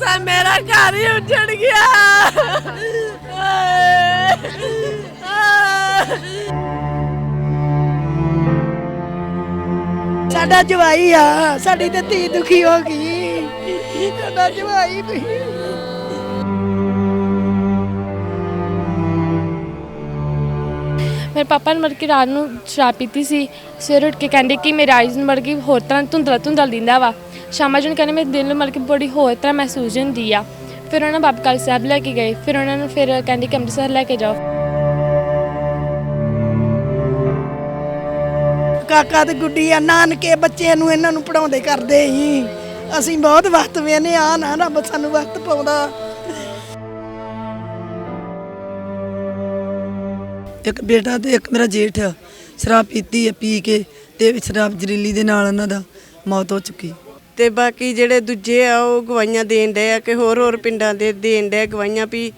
दसा मेरा घर ही उजड़ गया। साडा जवाई आ, साडी ते धी दुखी हो गई। साडा जवाई भी मेरे पापा ने मर के रात ਨੂੰ ਸ਼ਰਾਬ ਪੀਤੀ ਸੀ। ਸਵੇਰੇ ਉੱਠ ਕੇ ਕਹਿੰਦੇ ਕਿ ਮੇਰੇ ਆਈਜ਼ ਨੂੰ ਮਰ ਕੇ ਹੋਰ ਤਰ੍ਹਾਂ ਧੁੰਦਲਾ ਧੁੰਦਲਾ ਦਿੰਦਾ ਵਾ। ਸ਼ਾਮਾਂ ਨੂੰ ਕਹਿੰਦੇ ਮੇਰੇ ਦਿਲ ਨੂੰ ਮਰ ਕੇ ਬੜੀ ਹੋਰ ਤਰ੍ਹਾਂ ਮਹਿਸੂਸ ਹੁੰਦੀ ਆ। ਫਿਰ ਉਹਨਾਂ ਬਾਬਾ ਕਾਲੀ ਸਾਹਿਬ ਲੈ ਕੇ ਗਏ। ਫਿਰ ਉਹਨਾਂ ਨੂੰ ਫਿਰ ਕਹਿੰਦੇ ਕਿ ਅੰਮ੍ਰਿਤਸਰ ਲੈ ਕੇ ਜਾਓ। ਕਾਕਾ ਤੇ ਗੁੱਡੀ ਆ, ਨਾਨਕੇ ਬੱਚਿਆਂ ਨੂੰ ਇਹਨਾਂ ਨੂੰ ਪੜਾਉਂਦੇ ਕਰਦੇ ਸੀ। ਅਸੀਂ ਬਹੁਤ ਵਕਤ ਵੇਨੇ ਆ ਨਾ ਰੱਬ ਸਾਨੂੰ ਵਕਤ ਪਾਉਂਦਾ। ਇੱਕ ਬੇਟਾ ਤੇ ਇੱਕ ਮੇਰਾ ਜੇਠ ਆ, ਸ਼ਰਾਬ ਪੀਤੀ ਹੈ, ਪੀ ਕੇ ਤੇ ਸ਼ਰਾਬ ਜ਼ਹਿਰੀਲੀ ਦੇ ਨਾਲ ਉਹਨਾਂ ਦਾ ਮੌਤ ਹੋ ਚੁੱਕੀ। ਤੇ ਬਾਕੀ ਜਿਹੜੇ ਦੂਜੇ ਆ ਉਹ ਗਵਾਹੀਆਂ ਦੇਣ ਡਏ ਆ ਕਿ ਹੋਰ ਪਿੰਡਾਂ ਦੇ ਦੇਣ ਡਏ ਗਵਾਹੀਆਂ ਵੀ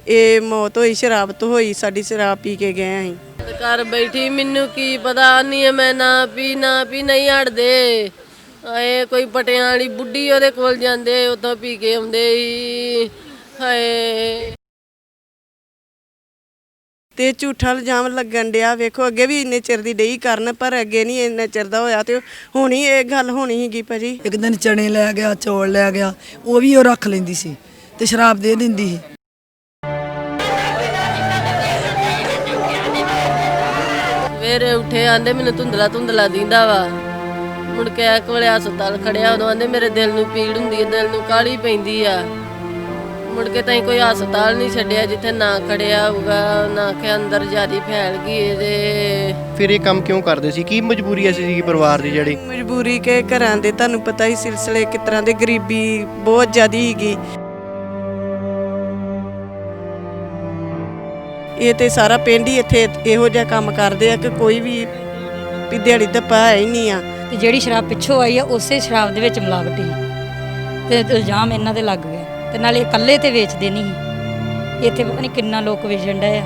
ਇਹ ਮੌਤ ਹੋਈ ਸ਼ਰਾਬ ਤੋਂ ਹੋਈ, ਸਾਡੀ ਸ਼ਰਾਬ ਪੀ ਕੇ ਗਏ ਅਸੀਂ। ਘਰ ਬੈਠੀ ਮੈਨੂੰ ਕੀ ਪਤਾ ਨਹੀਂ ਮੈਂ ਨਾ ਪੀ ਨਹੀਂ ਹਟਦੇ। ਆਏ ਕੋਈ ਪਟਿਆਂ ਵਾਲੀ ਬੁੱਢੀ ਉਹਦੇ ਕੋਲ ਜਾਂਦੇ, ਉੱਥੋਂ ਪੀ ਕੇ ਆਉਂਦੇ ਹੀ। ਹਾਏ ਤੇ ਝੂਠਾ ਇਲਜ਼ਾਮ ਲੱਗਣ ਡਿਆ। ਵੇਖੋ ਅੱਗੇ ਵੀ ਇੰਨੇ ਚਿਰ ਦੀ ਡਈ ਕਰਨ, ਪਰ ਅੱਗੇ ਨਹੀਂ ਇੰਨਾ ਚਿਰ ਦਾ ਹੋਇਆ ਤੇ ਹੁਣ ਹੀ ਇਹ ਗੱਲ ਹੋਣੀ ਸੀਗੀ ਭਾਜੀ। ਇੱਕ ਦਿਨ ਚਣੇ ਲੈ ਗਿਆ, ਚੌਲ ਲੈ ਗਿਆ, ਉਹ ਵੀ ਉਹ ਰੱਖ ਲੈਂਦੀ ਸੀ ਤੇ ਸ਼ਰਾਬ ਦੇ ਦਿੰਦੀ ਸੀ। ਸਵੇਰੇ ਉੱਠੇ ਆਂਦੇ ਮੈਨੂੰ ਧੁੰਦਲਾ ਧੁੰਦਲਾ ਦਿੰਦਾ ਵਾ। ਮੁੜ ਕੇ ਇੱਕ ਵੇਲੇ ਹਸਪਤਾਲ ਖੜਿਆ, ਉਦੋਂ ਆਂਦੇ ਮੇਰੇ ਦਿਲ ਨੂੰ ਪੀੜ ਹੁੰਦੀ ਹੈ, ਦਿਲ ਨੂੰ ਕਾਹਲੀ ਪੈਂਦੀ ਆ। ਮੁੜ ਕੇ ਤਾਂ ਕੋਈ ਹਸਪਤਾਲ ਨਹੀਂ ਛੱਡਿਆ ਜਿੱਥੇ ਨਾ ਖੜਿਆ ਹੋਊਗਾ, ਨਾ ਕਿ ਅੰਦਰ ਜ਼ਿਆਦਾ ਫੈਲ ਗਈ ਇਹਦੇ। ਫਿਰ ਇਹ ਕੰਮ ਕਿਉਂ ਕਰਦੇ ਸੀ? ਕੀ ਮਜਬੂਰੀ ਐਸੀ ਸੀ ਪਰਿਵਾਰ ਦੀ ਜਿਹੜੀ? ਮਜਬੂਰੀ ਕਿ ਘਰਾਂ ਦੇ ਤੁਹਾਨੂੰ ਪਤਾ ਹੀ ਸਿਲਸਿਲੇ ਕਿਸ ਤਰ੍ਹਾਂ ਦੇ, ਗਰੀਬੀ ਬਹੁਤ ਜ਼ਿਆਦਾ ਸੀਗੀ। ਇਹ ਤੇ ਸਾਰਾ ਪਿੰਡ ਹੀ ਇੱਥੇ ਇਹੋ ਜਿਹਾ ਕੰਮ ਕਰਦੇ ਆ ਕਿ ਕੋਈ ਵੀ ਦਿਹਾੜੀ ਧੱਪਾ ਹੈ ਹੀ ਨਹੀਂ ਆ। ਤੇ ਜਿਹੜੀ ਸ਼ਰਾਬ ਪਿੱਛੋਂ ਆਈ ਆ ਉਸੇ ਸ਼ਰਾਬ ਦੇ ਵਿੱਚ ਮਿਲਾਵਟ ਸੀ ਤੇ ਇਲਜ਼ਾਮ ਇਹਨਾਂ ਦੇ ਲੱਗ ਗਿਆ। ਤੇ ਨਾਲੇ ਇਕੱਲੇ ਤੇ ਵੇਚਦੇ ਨਹੀਂ ਸੀ, ਇੱਥੇ ਪਤਾ ਨਹੀਂ ਕਿੰਨਾ ਲੋਕ ਵੇਚਣ ਡਏ ਆ।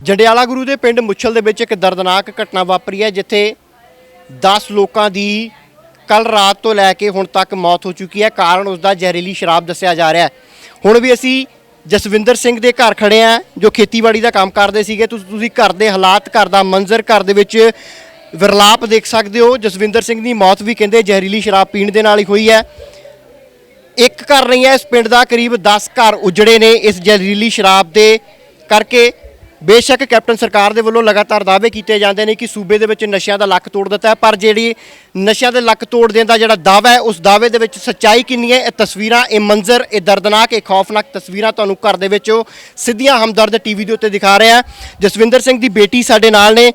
ਜੰਡਿਆਲਾ ਗੁਰੂ ਦੇ ਪਿੰਡ ਮੁੱਛਲ ਦੇ ਵਿੱਚ ਇੱਕ ਦਰਦਨਾਕ ਘਟਨਾ ਵਾਪਰੀ ਹੈ, ਜਿੱਥੇ 10 ਲੋਕਾਂ ਦੀ ਕੱਲ ਰਾਤ ਤੋਂ ਲੈ ਕੇ ਹੁਣ ਤੱਕ ਮੌਤ ਹੋ ਚੁੱਕੀ ਹੈ। ਕਾਰਨ ਉਸ ਦਾ ਜ਼ਹਿਰੀਲੀ ਸ਼ਰਾਬ ਦੱਸਿਆ ਜਾ ਰਿਹਾ ਹੈ। ਹੁਣ ਵੀ ਅਸੀਂ ਜਸਵਿੰਦਰ ਸਿੰਘ ਦੇ ਘਰ ਖੜੇ ਆ, ਜੋ ਖੇਤੀਬਾੜੀ ਦਾ ਕੰਮ ਕਰਦੇ ਸੀਗੇ। ਤੁਸੀਂ ਘਰ ਦੇ ਹਾਲਾਤ, ਘਰ ਦਾ ਮੰਜ਼ਰ, ਘਰ ਦੇ ਵਿੱਚ ਵਿਰਲਾਪ ਦੇਖ ਸਕਦੇ ਹੋ। ਜਸਵਿੰਦਰ ਸਿੰਘ ਦੀ ਮੌਤ ਵੀ ਕਹਿੰਦੇ ਜ਼ਹਿਰੀਲੀ ਸ਼ਰਾਬ ਪੀਣ ਦੇ ਨਾਲ ਹੀ ਹੋਈ ਹੈ। ਇੱਕ ਘਰ ਨਹੀਂ ਹੈ ਇਸ ਪਿੰਡ ਦਾ, ਕਰੀਬ 10 ਘਰ ਉਜੜੇ ਨੇ ਇਸ ਜ਼ਹਿਰੀਲੀ ਸ਼ਰਾਬ ਦੇ ਕਰਕੇ। ਬੇਸ਼ੱਕ ਕੈਪਟਨ ਸਰਕਾਰ ਦੇ ਵੱਲੋਂ ਲਗਾਤਾਰ ਦਾਅਵੇ ਕੀਤੇ ਜਾਂਦੇ ਨੇ ਕਿ ਸੂਬੇ ਦੇ ਵਿੱਚ ਨਸ਼ਿਆਂ ਦਾ ਲੱਕ ਤੋੜ ਦਿੱਤਾ ਹੈ, ਪਰ ਜਿਹੜੀ ਨਸ਼ਿਆਂ ਦੇ ਲੱਕ ਤੋੜ ਦੇਣ ਦਾ ਜਿਹੜਾ ਦਾਅਵਾ ਹੈ, ਉਸ ਦਾਅਵੇ ਦੇ ਵਿੱਚ ਸੱਚਾਈ ਕਿੰਨੀ ਹੈ? ਇਹ ਤਸਵੀਰਾਂ, ਇਹ ਮੰਜ਼ਰ, ਇਹ ਦਰਦਨਾਕ, ਇਹ ਖੌਫਨਾਕ ਤਸਵੀਰਾਂ ਤੁਹਾਨੂੰ ਘਰ ਦੇ ਵਿੱਚ ਸਿੱਧੀਆਂ ਹਮਦਰਦ ਟੀਵੀ ਦੇ ਉੱਤੇ ਦਿਖਾ ਰਹੇ ਹਾਂ। ਜਸਵਿੰਦਰ ਸਿੰਘ ਦੀ ਬੇਟੀ ਸਾਡੇ ਨਾਲ ਨੇ।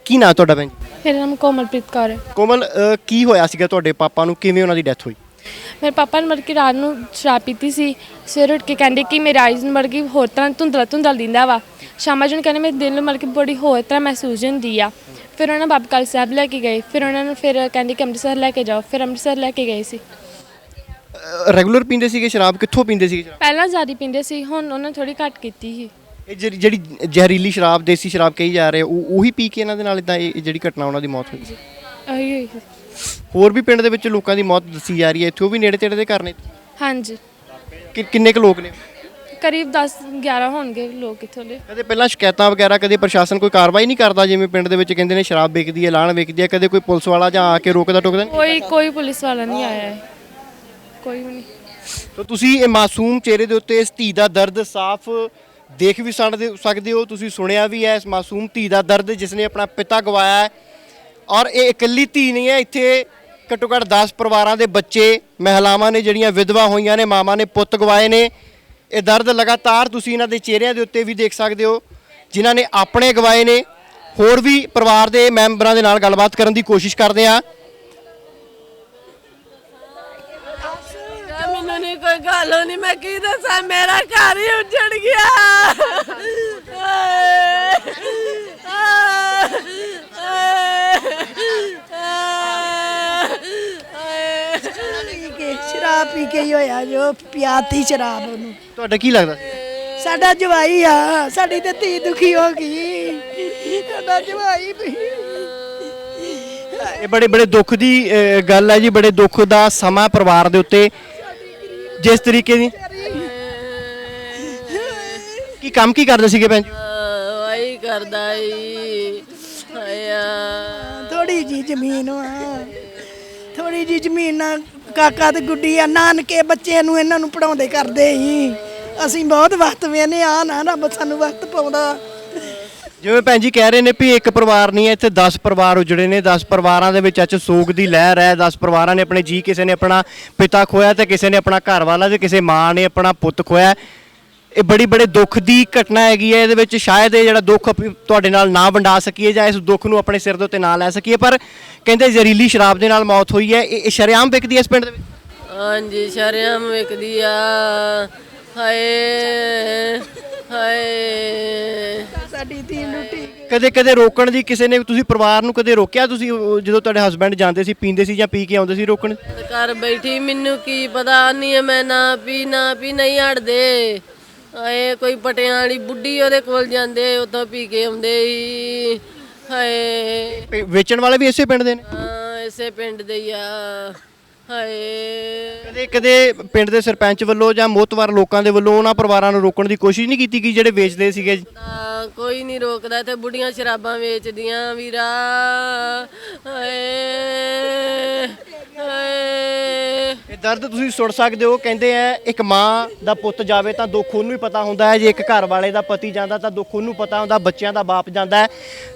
ਕੀ ਨਾਂ ਤੁਹਾਡਾ ਭੈਣ? ਮੇਰਾ ਨਾਮ ਕੋਮਲਪ੍ਰੀਤ ਕੌਰ ਹੈ। ਕੋਮਲ, ਕੀ ਹੋਇਆ ਸੀਗਾ ਤੁਹਾਡੇ ਪਾਪਾ ਨੂੰ? ਕਿਵੇਂ ਉਹਨਾਂ ਦੀ ਡੈਥ ਹੋਈ? ਮੇਰੇ ਪਾਪਾ ਨੇ ਮਰ ਕੇ ਰਾਤ ਨੂੰ ਸ਼ਰਾਬ ਪੀਤੀ ਸੀ। ਸਵੇਰੇ ਉੱਠ ਕੇ ਕਹਿੰਦੇ ਕਿ ਮੇਰੇ ਆਈਜ਼ ਨੂੰ ਮਰ ਕੇ ਹੋਰ ਤਰ੍ਹਾਂ ਧੁੰਦਲਾ ਧੁੰਦਲਾ ਦਿੰਦਾ ਵਾ। ਸ਼ਾਮਾਂ ਨੂੰ ਕਹਿੰਦੇ ਮੇਰੇ ਦਿਲ ਨੂੰ ਮਰ ਕੇ ਬੜੀ ਹੋਰ ਤਰ੍ਹਾਂ ਮਹਿਸੂਸ ਹੁੰਦੀ ਆ। ਫਿਰ ਉਹਨਾਂ ਬਾਬਾ ਕਾਲੀ ਸਾਹਿਬ ਲੈ ਕੇ ਗਏ। ਫਿਰ ਉਹਨਾਂ ਨੂੰ ਫਿਰ ਕਹਿੰਦੇ ਕਿ ਅੰਮ੍ਰਿਤਸਰ ਲੈ ਕੇ ਜਾਓ। ਫਿਰ ਅੰਮ੍ਰਿਤਸਰ ਲੈ ਕੇ ਗਏ ਸੀ। ਰੈਗੂਲਰ ਪੀਂਦੇ ਸੀਗੇ ਸ਼ਰਾਬ? ਕਿੱਥੋਂ ਪੀਂਦੇ ਸੀਗੇ ਸ਼ਰਾਬ? ਪਹਿਲਾਂ ਜ਼ਿਆਦਾ ਪੀਂਦੇ ਸੀ, ਹੁਣ ਉਹਨਾਂ ਥੋੜੀ ਘੱਟ ਕੀਤੀ ਸੀ। ਇਹ ਜਿਹੜੀ ਜ਼ਹਿਰੀਲੀ ਸ਼ਰਾਬ, ਦੇਸੀ ਸ਼ਰਾਬ ਕਹੀ ਜਾ ਰਹੇ, ਉਹੀ ਪੀ ਕੇ ਇਹਨਾਂ ਦੇ ਨਾਲ ਇਦਾਂ ਇਹ ਜਿਹੜੀ ਘਟਨਾ ਉਹਨਾਂ ਦੀ ਮੌਤ ਹੋਈ? ਉਹੀ ਹੋਈ ਸੀ। ਹੋਰ ਵੀ ਪਿੰਡ ਦੇ ਵਿੱਚ ਲੋਕਾਂ ਦੀ ਮੌਤ ਦੱਸੀ ਜਾ ਰਹੀ ਹੈ, ਇੱਥੇ ਉਹ ਵੀ ਨੇੜੇ ਤੇੜੇ ਦੇ ਘਰ ਨੇ? ਹਾਂਜੀ, ਕਿੰਨੇ ਕੁ ਲੋਕ ਨੇ? ਕਰੀਬ 10-11 ਹੋਣਗੇ ਲੋਕ ਇੱਥੋਂ ਦੇ। ਕਦੇ ਪਹਿਲਾਂ ਸ਼ਿਕਾਇਤਾਂ ਵਗੈਰਾ, ਕਦੇ ਪ੍ਰਸ਼ਾਸਨ ਕੋਈ ਕਾਰਵਾਈ ਨਹੀਂ ਕਰਦਾ? ਜਿਵੇਂ ਪਿੰਡ ਦੇ ਵਿੱਚ ਕਹਿੰਦੇ ਨੇ ਸ਼ਰਾਬ ਵਿਕਦੀ ਹੈ, ਲਾਣ ਵਿਕਦੀ ਹੈ, ਕਦੇ ਕੋਈ ਪੁਲਿਸ ਵਾਲਾ ਜਾਂ ਆ ਕੇ ਰੋਕਦਾ ਟੋਕਦਾ ਨਹੀਂ? ਕੋਈ ਪੁਲਿਸ ਵਾਲਾ ਨਹੀਂ ਆਇਆ ਹੈ, ਕੋਈ ਵੀ ਨਹੀਂ। ਤਾਂ ਤੁਸੀਂ ਇਹ ਮਾਸੂਮ ਚਿਹਰੇ ਦੇ ਉੱਤੇ ਇਸ ਧੀ ਦਾ ਦਰਦ ਸਾਫ਼ ਦੇਖ ਵੀ ਸਕਦੇ ਹੋ। ਤੁਸੀਂ ਸੁਣਿਆ ਵੀ ਹੈ ਇਸ ਮਾਸੂਮ ਧੀ ਦਾ ਦਰਦ, ਜਿਸ ਨੇ ਆਪਣਾ ਪਿਤਾ ਗਵਾਇਆ ਹੈ। ਔਰ ਇਹ ਇਕੱਲੀ ਧੀ ਨਹੀਂ ਹੈ, ਇੱਥੇ ਘੱਟੋ ਘੱਟ 10 ਪਰਿਵਾਰਾਂ ਦੇ ਬੱਚੇ, ਮਹਿਲਾਵਾਂ ਨੇ ਜਿਹੜੀਆਂ ਵਿਧਵਾ ਹੋਈਆਂ ਨੇ, ਮਾਵਾਂ ਨੇ ਪੁੱਤ ਗਵਾਏ ਨੇ। ਇਹ ਦਰਦ ਲਗਾਤਾਰ ਤੁਸੀਂ ਇਹਨਾਂ ਦੇ ਚਿਹਰਿਆਂ ਦੇ ਉੱਤੇ ਵੀ ਦੇਖ ਸਕਦੇ ਹੋ, ਜਿਨ੍ਹਾਂ ਨੇ ਆਪਣੇ ਗਵਾਏ ਨੇ। ਹੋਰ ਵੀ ਪਰਿਵਾਰ ਦੇ ਮੈਂਬਰਾਂ ਦੇ ਨਾਲ ਗੱਲਬਾਤ ਕਰਨ ਦੀ ਕੋਸ਼ਿਸ਼ ਕਰਦੇ ਆ। ਮੈਨੂੰ ਨਹੀਂ ਕੋਈ ਗੱਲ ਨਹੀਂ, ਮੈਂ ਕੀ ਦੱਸਾਂ, ਮੇਰਾ ਘਰ ਹੀ ਉਜੜ ਗਿਆ। ਸ਼ਰਾਬ ਪੀ ਕੇ ਹੀ ਹੋਇਆ, ਜੋ ਪਿਆਤੀ ਸ਼ਰਾਬ ਉਹਨੂੰ। ਤੁਹਾਡਾ ਕੀ ਲੱਗਦਾ? ਸਾਡਾ ਜਵਾਈ ਆ, ਸਾਡੀ ਤੇ ਧੀ ਦੁਖੀ ਹੋ ਗਈ। ਸਾਡਾ ਜਵਾਈ ਵੀ ਇਹ ਬੜੇ ਬੜੇ ਦੁੱਖ ਦੀ ਗੱਲ ਹੈ ਜੀ, ਬੜੇ ਦੁੱਖ ਦਾ ਸਮਾਂ ਪਰਿਵਾਰ ਦੇ ਉੱਤੇ। ਜਿਸ ਤਰੀਕੇ ਦੀ ਕੀ ਕੰਮ ਕੀ ਕਰਦੇ ਸੀਗੇ ਭੈਣ ਜੀ? ਵਾਈ ਕਰਦਾ ਈ ਆਇਆ ਥੋੜੀ ਜੀ ਜ਼ਮੀਨ ਵਾ, ਥੋੜੀ ਜੀ ਜ਼ਮੀਨ ਨਾਲ ਕਾਕਾ ਤੇ ਗੁੱਡੀ ਆ, ਨਾਨਕੇ ਬੱਚੇ ਨੂੰ ਇਹਨਾਂ ਨੂੰ ਪੜਾਉਂਦੇ ਕਰਦੇ ਸੀ। ਅਸੀਂ ਬਹੁਤ ਵਕਤ ਵੇਨੇ ਆ ਨਾ ਰੱਬ ਸਾਨੂੰ ਵਕਤ ਪਾਉਂਦਾ। ਜਿਵੇਂ ਭੈਣ ਜੀ ਕਹਿ ਰਹੇ ਨੇ ਵੀ ਇੱਕ ਪਰਿਵਾਰ ਨਹੀਂ ਹੈ, ਇੱਥੇ 10 ਪਰਿਵਾਰ ਉਜੜੇ ਨੇ। 10 ਪਰਿਵਾਰਾਂ ਦੇ ਵਿੱਚ ਅੱਜ ਸੋਗ ਦੀ ਲਹਿਰ ਹੈ। 10 ਪਰਿਵਾਰਾਂ ਨੇ ਆਪਣੇ ਜੀ, ਕਿਸੇ ਨੇ ਆਪਣਾ ਪਿਤਾ ਖੋਇਆ ਤੇ ਕਿਸੇ ਨੇ ਆਪਣਾ ਘਰ ਵਾਲਾ ਤੇ ਕਿਸੇ ਮਾਂ ਨੇ ਆਪਣਾ ਪੁੱਤ ਖੋਇਆ। ਇਹ ਬੜੀ ਬੜੇ ਦੁੱਖ ਦੀ ਘਟਨਾ ਹੈਗੀ ਹੈ। ਇਹਦੇ ਵਿੱਚ ਸ਼ਾਇਦ ਇਹ ਜਿਹੜਾ ਦੁੱਖ ਅਸੀਂ ਤੁਹਾਡੇ ਨਾਲ ਨਾ ਵੰਡਾ ਸਕੀਏ ਜਾਂ ਇਸ ਦੁੱਖ ਨੂੰ ਆਪਣੇ ਸਿਰ ਦੇ ਉੱਤੇ ਨਾ ਲੈ ਸਕੀਏ, ਪਰ ਕਹਿੰਦੇ ਜ਼ਹਿਰੀਲੀ ਸ਼ਰਾਬ ਦੇ ਨਾਲ ਮੌਤ ਹੋਈ ਹੈ। ਇਹ ਸ਼ਰੇਆਮ ਵਿਕਦੀ ਹੈ ਇਸ ਪਿੰਡ ਦੇ ਵਿੱਚ? ਹਾਂਜੀ ਸ਼ਰਮ ਵਿਕਦੀ ਆ। ਹਾਏ ਹਾਏ ਸਾਡੀ ਧੀ ਲੁੱਟੀ ਕਦੇ ਕਦੇ ਰੋਕਣ ਦੀ ਕਿਸੇ ਨੇ, ਤੁਸੀਂ ਪਰਿਵਾਰ ਨੂੰ ਕਦੇ ਰੋਕਿਆ? ਤੁਸੀਂ ਜਦੋਂ ਤੁਹਾਡੇ ਹਸਬੰਡ ਜਾਂਦੇ ਸੀ, ਪੀਂਦੇ ਸੀ ਜਾਂ ਪੀ ਕੇ ਆਉਂਦੇ ਸੀ, ਰੋਕਣ? ਘਰ ਬੈਠੀ ਮੈਨੂੰ ਕੀ ਪਤਾ ਨਹੀਂ ਮੈਂ ਨਾ ਪੀ ਨਹੀਂ ਹਟਦੇ। ਆਏ ਕੋਈ ਪਟਿਆਂ ਵਾਲੀ ਬੁੱਢੀ ਉਹਦੇ ਕੋਲ ਜਾਂਦੇ, ਉੱਥੋਂ ਪੀ ਕੇ ਆਉਂਦੇ ਸੀ। ਹਾਏ ਵੇਚਣ ਵਾਲੇ ਵੀ ਇਸੇ ਪਿੰਡ ਦੇ ਨੇ? ਹਾਂ ਇਸੇ ਪਿੰਡ ਦੇ ਹੀ ਆ। ਹਾਏ ਕਦੇ ਕਦੇ ਪਿੰਡ ਦੇ ਸਰਪੰਚ ਵੱਲੋਂ ਜਾਂ ਮੋਤਵਾਰ ਲੋਕਾਂ ਦੇ ਵੱਲੋਂ ਉਹਨਾਂ ਪਰਿਵਾਰਾਂ ਨੂੰ ਰੋਕਣ ਦੀ ਕੋਸ਼ਿਸ਼ ਨਹੀਂ ਕੀਤੀ ਕਿ ਜਿਹੜੇ ਵੇਚਦੇ ਸੀਗੇ? ਕੋਈ ਨਹੀਂ ਰੋਕਦਾ, ਇੱਥੇ ਬੁੱਢੀਆਂ ਸ਼ਰਾਬਾਂ ਵੇਚਦੀਆਂ ਵੀਰਾ। ਹਾਏ ਹਾਏ ਇਹ ਦਰਦ ਤੁਸੀਂ ਸੁਣ ਸਕਦੇ ਹੋ। ਕਹਿੰਦੇ ਆ ਇੱਕ ਮਾਂ ਦਾ ਪੁੱਤ ਜਾਵੇ ਤਾਂ ਦੁੱਖ ਉਹਨੂੰ ਹੀ ਪਤਾ ਹੁੰਦਾ ਹੈ, ਜੇ ਇੱਕ ਘਰ ਵਾਲੇ ਦਾ ਪਤੀ ਜਾਂਦਾ ਤਾਂ ਦੁੱਖ ਉਹਨੂੰ ਪਤਾ ਹੁੰਦਾ। ਬੱਚਿਆਂ ਦਾ ਬਾਪ ਜਾਂਦਾ ਹੈ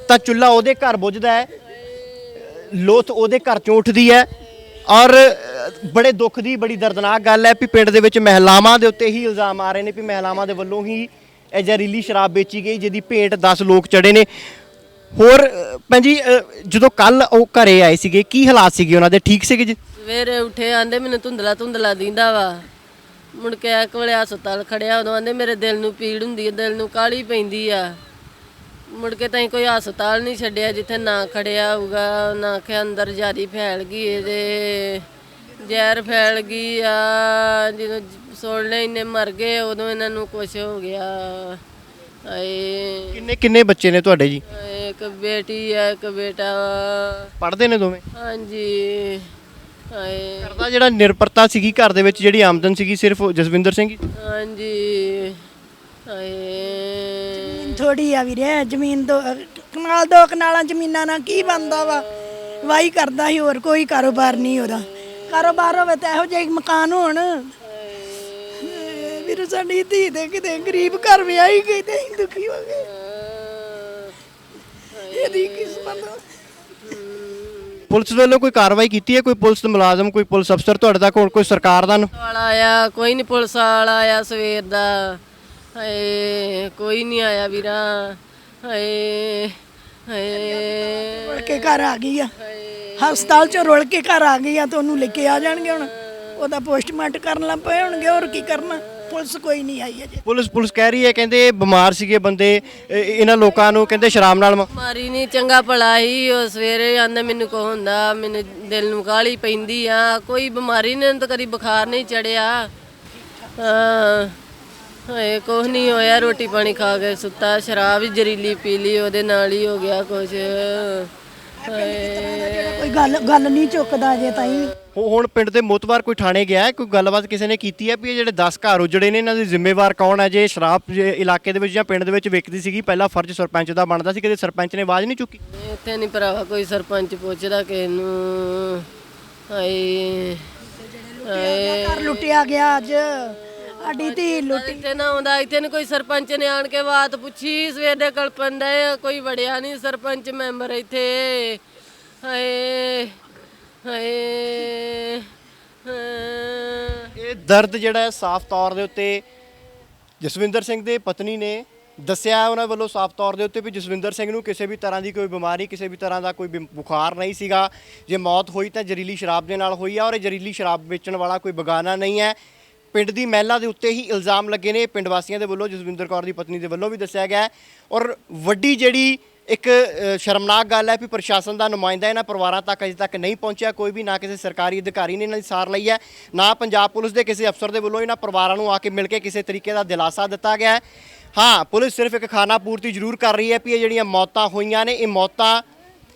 ਤਾਂ ਚੁੱਲ੍ਹਾ ਉਹਦੇ ਘਰ ਬੁਝਦਾ ਹੈ, ਲੋਥ ਉਹਦੇ ਘਰ ਚੋਂ ਉੱਠਦੀ ਹੈ। ਔਰ ਬੜੇ ਦੁੱਖ ਦੀ, ਬੜੀ ਦਰਦਨਾਕ ਗੱਲ ਹੈ ਵੀ ਪਿੰਡ ਦੇ ਵਿੱਚ ਮਹਿਲਾਵਾਂ ਦੇ ਉੱਤੇ ਹੀ ਇਲਜ਼ਾਮ ਆ ਰਹੇ ਨੇ ਵੀ ਮਹਿਲਾਵਾਂ ਦੇ ਵੱਲੋਂ ਹੀ ਇਹ ਜ਼ਹਿਰੀਲੀ ਸ਼ਰਾਬ ਵੇਚੀ ਗਈ, ਜਿਹਦੀ ਭੇਟ 10 ਲੋਕ ਚੜੇ ਨੇ। ਹੋਰ ਭੈਣ ਜੀ, ਜਦੋਂ ਕੱਲ ਉਹ ਘਰੇ ਆਏ ਸੀਗੇ, ਕੀ ਹਾਲਾਤ ਸੀਗੇ ਉਹਨਾਂ ਦੇ? ਠੀਕ ਸੀਗੇ ਜੀ? ਸਵੇਰੇ ਉੱਠੇ ਆਂਦੇ ਮੈਨੂੰ ਧੁੰਦਲਾ ਦੀਂਦਾ ਵਾ। ਮੁੜ ਕੇ ਇੱਕ ਵੇਲੇ ਹਸਪਤਾਲ ਖੜਿਆ, ਉਦੋਂ ਆਂਦੇ ਮੇਰੇ ਦਿਲ ਨੂੰ ਪੀੜ ਹੁੰਦੀ ਹੈ, ਦਿਲ ਨੂੰ ਕਾਹਲੀ ਪੈਂਦੀ ਆ। ਮੁੜ ਕੇ ਤਾਂ ਕੋਈ ਹਸਪਤਾਲ ਨਹੀਂ ਛੱਡਿਆ ਜਿੱਥੇ ਨਾ ਖੜਿਆ ਹੋਊਗਾ। ਨਾ ਆਖਿਆ ਅੰਦਰ ਜ਼ਿਆਦੀ ਫੈਲ ਗਈ, ਇਹਦੇ ਜ਼ਹਿਰ ਫੈਲ ਗਈ ਆ। ਜਦੋਂ ਸੁਣ ਲੈ ਇੰਨੇ ਮਰ ਗਏ, ਉਦੋਂ ਇਹਨਾਂ ਨੂੰ ਕੁਛ ਹੋ ਗਿਆ। ਹਾਏ ਕਿੰਨੇ ਕਿੰਨੇ ਬੱਚੇ ਨੇ ਤੁਹਾਡੇ ਜੀ? ਇੱਕ ਬੇਟੀ ਆ, ਇੱਕ ਬੇਟਾ ਵਾ। ਪੜ੍ਹਦੇ ਨੇ ਦੋਵੇਂ? ਹਾਂਜੀ ਹਾਏ ਕਰਦਾ ਜਿਹੜਾ ਨਿਰਭਰਤਾ ਸੀਗੀ ਘਰ ਦੇ ਵਿੱਚ, ਜਿਹੜੀ ਆਮਦਨ ਸੀਗੀ, ਸਿਰਫ ਜਸਵਿੰਦਰ ਸਿੰਘ ਹੀ? ਹਾਂਜੀ ਹਾਏ ਥੋੜੀ ਆ ਵੀਰੇ, ਜ਼ਮੀਨ ਦੋ ਕਨਾਲਾਂ ਜ਼ਮੀਨਾਂ ਨਾਲ ਕੀ ਬਣਦਾ ਵਾ। ਵਾਹੀ ਕਰਦਾ ਸੀ, ਹੋਰ ਕੋਈ ਕਾਰੋਬਾਰ ਨਹੀਂ ਉਹਦਾ। ਕਾਰੋਬਾਰ ਹੋਵੇ ਤਾਂ ਇਹੋ ਜਿਹੇ ਮਕਾਨ ਹੋਣ। ਵੀਰ ਸਾਡੀ ਧੀ ਦੇ ਕਿਤੇ ਗਰੀਬ ਘਰ ਵਿਆਹੀ ਗਈ ਤੇ ਅਸੀਂ ਦੁਖੀ ਹੋ ਗਏ। ਇਹਦੀ ਕਿਸਮਤ। ਪੁਲਿਸ ਵੱਲੋਂ ਕੋਈ ਕਾਰਵਾਈ ਕੀਤੀ ਹੈ? ਕੋਈ ਪੁਲਿਸ ਮੁਲਾਜ਼ਮ, ਕੋਈ ਪੁਲਿਸ ਅਫਸਰ ਤੁਹਾਡੇ ਤੱਕ, ਹੋਰ ਕੋਈ ਸਰਕਾਰ ਦਾ ਵਾਲਾ ਆਇਆ? ਕੋਈ ਨਹੀਂ ਪੁਲਿਸ ਵਾਲਾ ਆਇਆ ਸਵੇਰ ਦਾ। ਹਾਏ ਕੋਈ ਨਹੀਂ ਆਇਆ ਵੀਰਾ। ਹਾਏ ਹਾਏ ਰੁਲ ਕੇ ਘਰ ਆ ਗਈ ਆ, ਹਸਪਤਾਲ ਚੋਂ ਰੁਲ ਕੇ ਘਰ ਆ ਗਈ ਆ, ਤੇ ਉਹਨੂੰ ਲੈ ਕੇ ਆ ਜਾਣਗੇ। ਹੁਣ ਉਹਦਾ ਪੋਸਟਮਾਰਟਮ ਕਰਨ ਲੱਗ ਪਏ ਹੋਣਗੇ, ਹੋਰ ਕੀ ਕਰਨਾ। ਪੁਲਿਸ ਕੋਈ ਨਹੀਂ ਆਈ ਅਜੇ। ਪੁਲਿਸ ਕਹਿ ਰਹੀ ਹੈ, ਕਹਿੰਦੇ ਬਿਮਾਰ ਸੀਗੇ ਬੰਦੇ, ਇਹਨਾਂ ਲੋਕਾਂ ਨੂੰ ਕਹਿੰਦੇ ਸ਼ਰਾਬ ਨਾਲ ਮਾਰੀ ਨਹੀਂ, ਚੰਗਾ ਭਲਾ ਹੀ। ਉਹ ਸਵੇਰੇ ਆਂਦਾ ਮੈਨੂੰ ਕੋ ਹੁੰਦਾ, ਮੈਨੂੰ ਦਿਲ ਨੂੰ ਕਾਹਲੀ ਪੈਂਦੀ ਆ। ਕੋਈ ਬਿਮਾਰੀ ਨਹੀਂ ਤਾਂ ਕਦੀ ਬੁਖਾਰ ਨਹੀਂ ਚੜਿਆ। ਹਾਂ ਹਾਏ ਕੁਛ ਨਹੀਂ ਹੋਇਆ, ਰੋਟੀ ਪਾਣੀ ਖਾ ਕੇ ਸੁੱਤਾ। ਸ਼ਰਾਬ ਹੀ ਜ਼ਹਿਰੀਲੀ ਪੀ ਲਈ, ਉਹਦੇ ਨਾਲ ਹੀ ਹੋ ਗਿਆ ਕੁਛ। ਕੋਈ ਗੱਲ ਨਹੀਂ ਚੁੱਕਦਾ ਅਜੇ ਤਾਈਂ। ਹੁਣ ਪਿੰਡ ਦੇ ਮੋਤਬਾਰ ਕੋਈ ਥਾਣੇ ਗਿਆ ਹੈ? ਕੋਈ ਗੱਲਬਾਤ ਕਿਸੇ ਨੇ ਕੀਤੀ ਹੈ ਵੀ ਇਹ ਜਿਹੜੇ 10 ਘਰ ਉਜੜੇ ਨੇ, ਇਹਨਾਂ ਦੇ ਜ਼ਿੰਮੇਵਾਰ ਕੌਣ ਹੈ? ਜੇ ਸ਼ਰਾਬ ਇਲਾਕੇ ਦੇ ਵਿੱਚ ਜਾਂ ਪਿੰਡ ਦੇ ਵਿੱਚ ਵਿਕਦੀ ਸੀਗੀ, ਪਹਿਲਾਂ ਫਰਜ਼ ਸਰਪੰਚ ਦਾ ਬਣਦਾ ਸੀ, ਕਦੇ ਸਰਪੰਚ ਨੇ ਆਵਾਜ਼ ਨਹੀਂ ਚੁੱਕੀ? ਇੱਥੇ ਨਹੀਂ ਭਰਾਵਾ ਕੋਈ ਸਰਪੰਚ ਪੁੱਛਦਾ ਕਿਸੇ ਨੂੰ। ਹਾਏ ਹਾਏ ਘਰ ਲੁੱਟਿਆ ਗਿਆ ਅੱਜ, ਸਾਡੀ ਧੀ ਲੁੱਟੀ। ਇੱਥੇ ਨਾ ਆਉਂਦਾ, ਇੱਥੇ ਨੀ ਕੋਈ ਸਰਪੰਚ ਨੇ ਆਣ ਕੇ ਬਾਤ ਪੁੱਛੀ। ਸਵੇਰ ਦੇ ਕਲਪਨ ਦਾ ਕੋਈ ਵੜਿਆ ਨਹੀਂ ਸਰਪੰਚ ਮੈਂਬਰ ਇੱਥੇ। ਹਾਏ ਹਾਏ ਇਹ ਦਰਦ ਜਿਹੜਾ ਹੈ ਸਾਫ਼ ਤੌਰ ਦੇ ਉੱਤੇ ਜਸਵਿੰਦਰ ਸਿੰਘ ਦੇ ਪਤਨੀ ਨੇ ਦੱਸਿਆ ਉਹਨਾਂ ਵੱਲੋਂ ਸਾਫ਼ ਤੌਰ ਦੇ ਉੱਤੇ ਵੀ ਜਸਵਿੰਦਰ ਸਿੰਘ ਨੂੰ ਕਿਸੇ ਵੀ ਤਰ੍ਹਾਂ ਦੀ ਕੋਈ ਬਿਮਾਰੀ, ਕਿਸੇ ਵੀ ਤਰ੍ਹਾਂ ਦਾ ਕੋਈ ਬੁਖਾਰ ਨਹੀਂ ਸੀਗਾ। ਜੇ ਮੌਤ ਹੋਈ ਤਾਂ ਜ਼ਹਿਰੀਲੀ ਸ਼ਰਾਬ ਦੇ ਨਾਲ ਹੋਈ ਆ, ਔਰ ਇਹ ਜ਼ਹਿਰੀਲੀ ਸ਼ਰਾਬ ਵੇਚਣ ਵਾਲਾ ਕੋਈ ਬਗਾਨਾ ਨਹੀਂ ਹੈ। ਪਿੰਡ ਦੀ ਮਹਿਲਾ ਦੇ ਉੱਤੇ ਹੀ ਇਲਜ਼ਾਮ ਲੱਗੇ ਨੇ ਪਿੰਡ ਵਾਸੀਆਂ ਦੇ ਵੱਲੋਂ, ਜਸਵਿੰਦਰ ਕੌਰ ਦੀ ਪਤਨੀ ਦੇ ਵੱਲੋਂ ਵੀ ਦੱਸਿਆ ਗਿਆ। ਔਰ ਵੱਡੀ ਜਿਹੜੀ ਇੱਕ ਸ਼ਰਮਨਾਕ ਗੱਲ ਹੈ ਵੀ ਪ੍ਰਸ਼ਾਸਨ ਦਾ ਨੁਮਾਇੰਦਾ ਇਹਨਾਂ ਪਰਿਵਾਰਾਂ ਤੱਕ ਅਜੇ ਤੱਕ ਨਹੀਂ ਪਹੁੰਚਿਆ। ਕੋਈ ਵੀ ਨਾ ਕਿਸੇ ਸਰਕਾਰੀ ਅਧਿਕਾਰੀ ਨੇ ਇਹਨਾਂ ਦੀ ਸਾਰ ਲਈ ਹੈ, ਨਾ ਪੰਜਾਬ ਪੁਲਿਸ ਦੇ ਕਿਸੇ ਅਫਸਰ ਦੇ ਵੱਲੋਂ ਇਹਨਾਂ ਪਰਿਵਾਰਾਂ ਨੂੰ ਆ ਕੇ ਮਿਲ ਕੇ ਕਿਸੇ ਤਰੀਕੇ ਦਾ ਦਿਲਾਸਾ ਦਿੱਤਾ ਗਿਆ ਹੈ। ਹਾਂ ਪੁਲਿਸ ਸਿਰਫ ਇੱਕ ਖਾਨਾ ਪੂਰਤੀ ਜ਼ਰੂਰ ਕਰ ਰਹੀ ਹੈ ਵੀ ਇਹ ਜਿਹੜੀਆਂ ਮੌਤਾਂ ਹੋਈਆਂ ਨੇ ਇਹ ਮੌਤਾਂ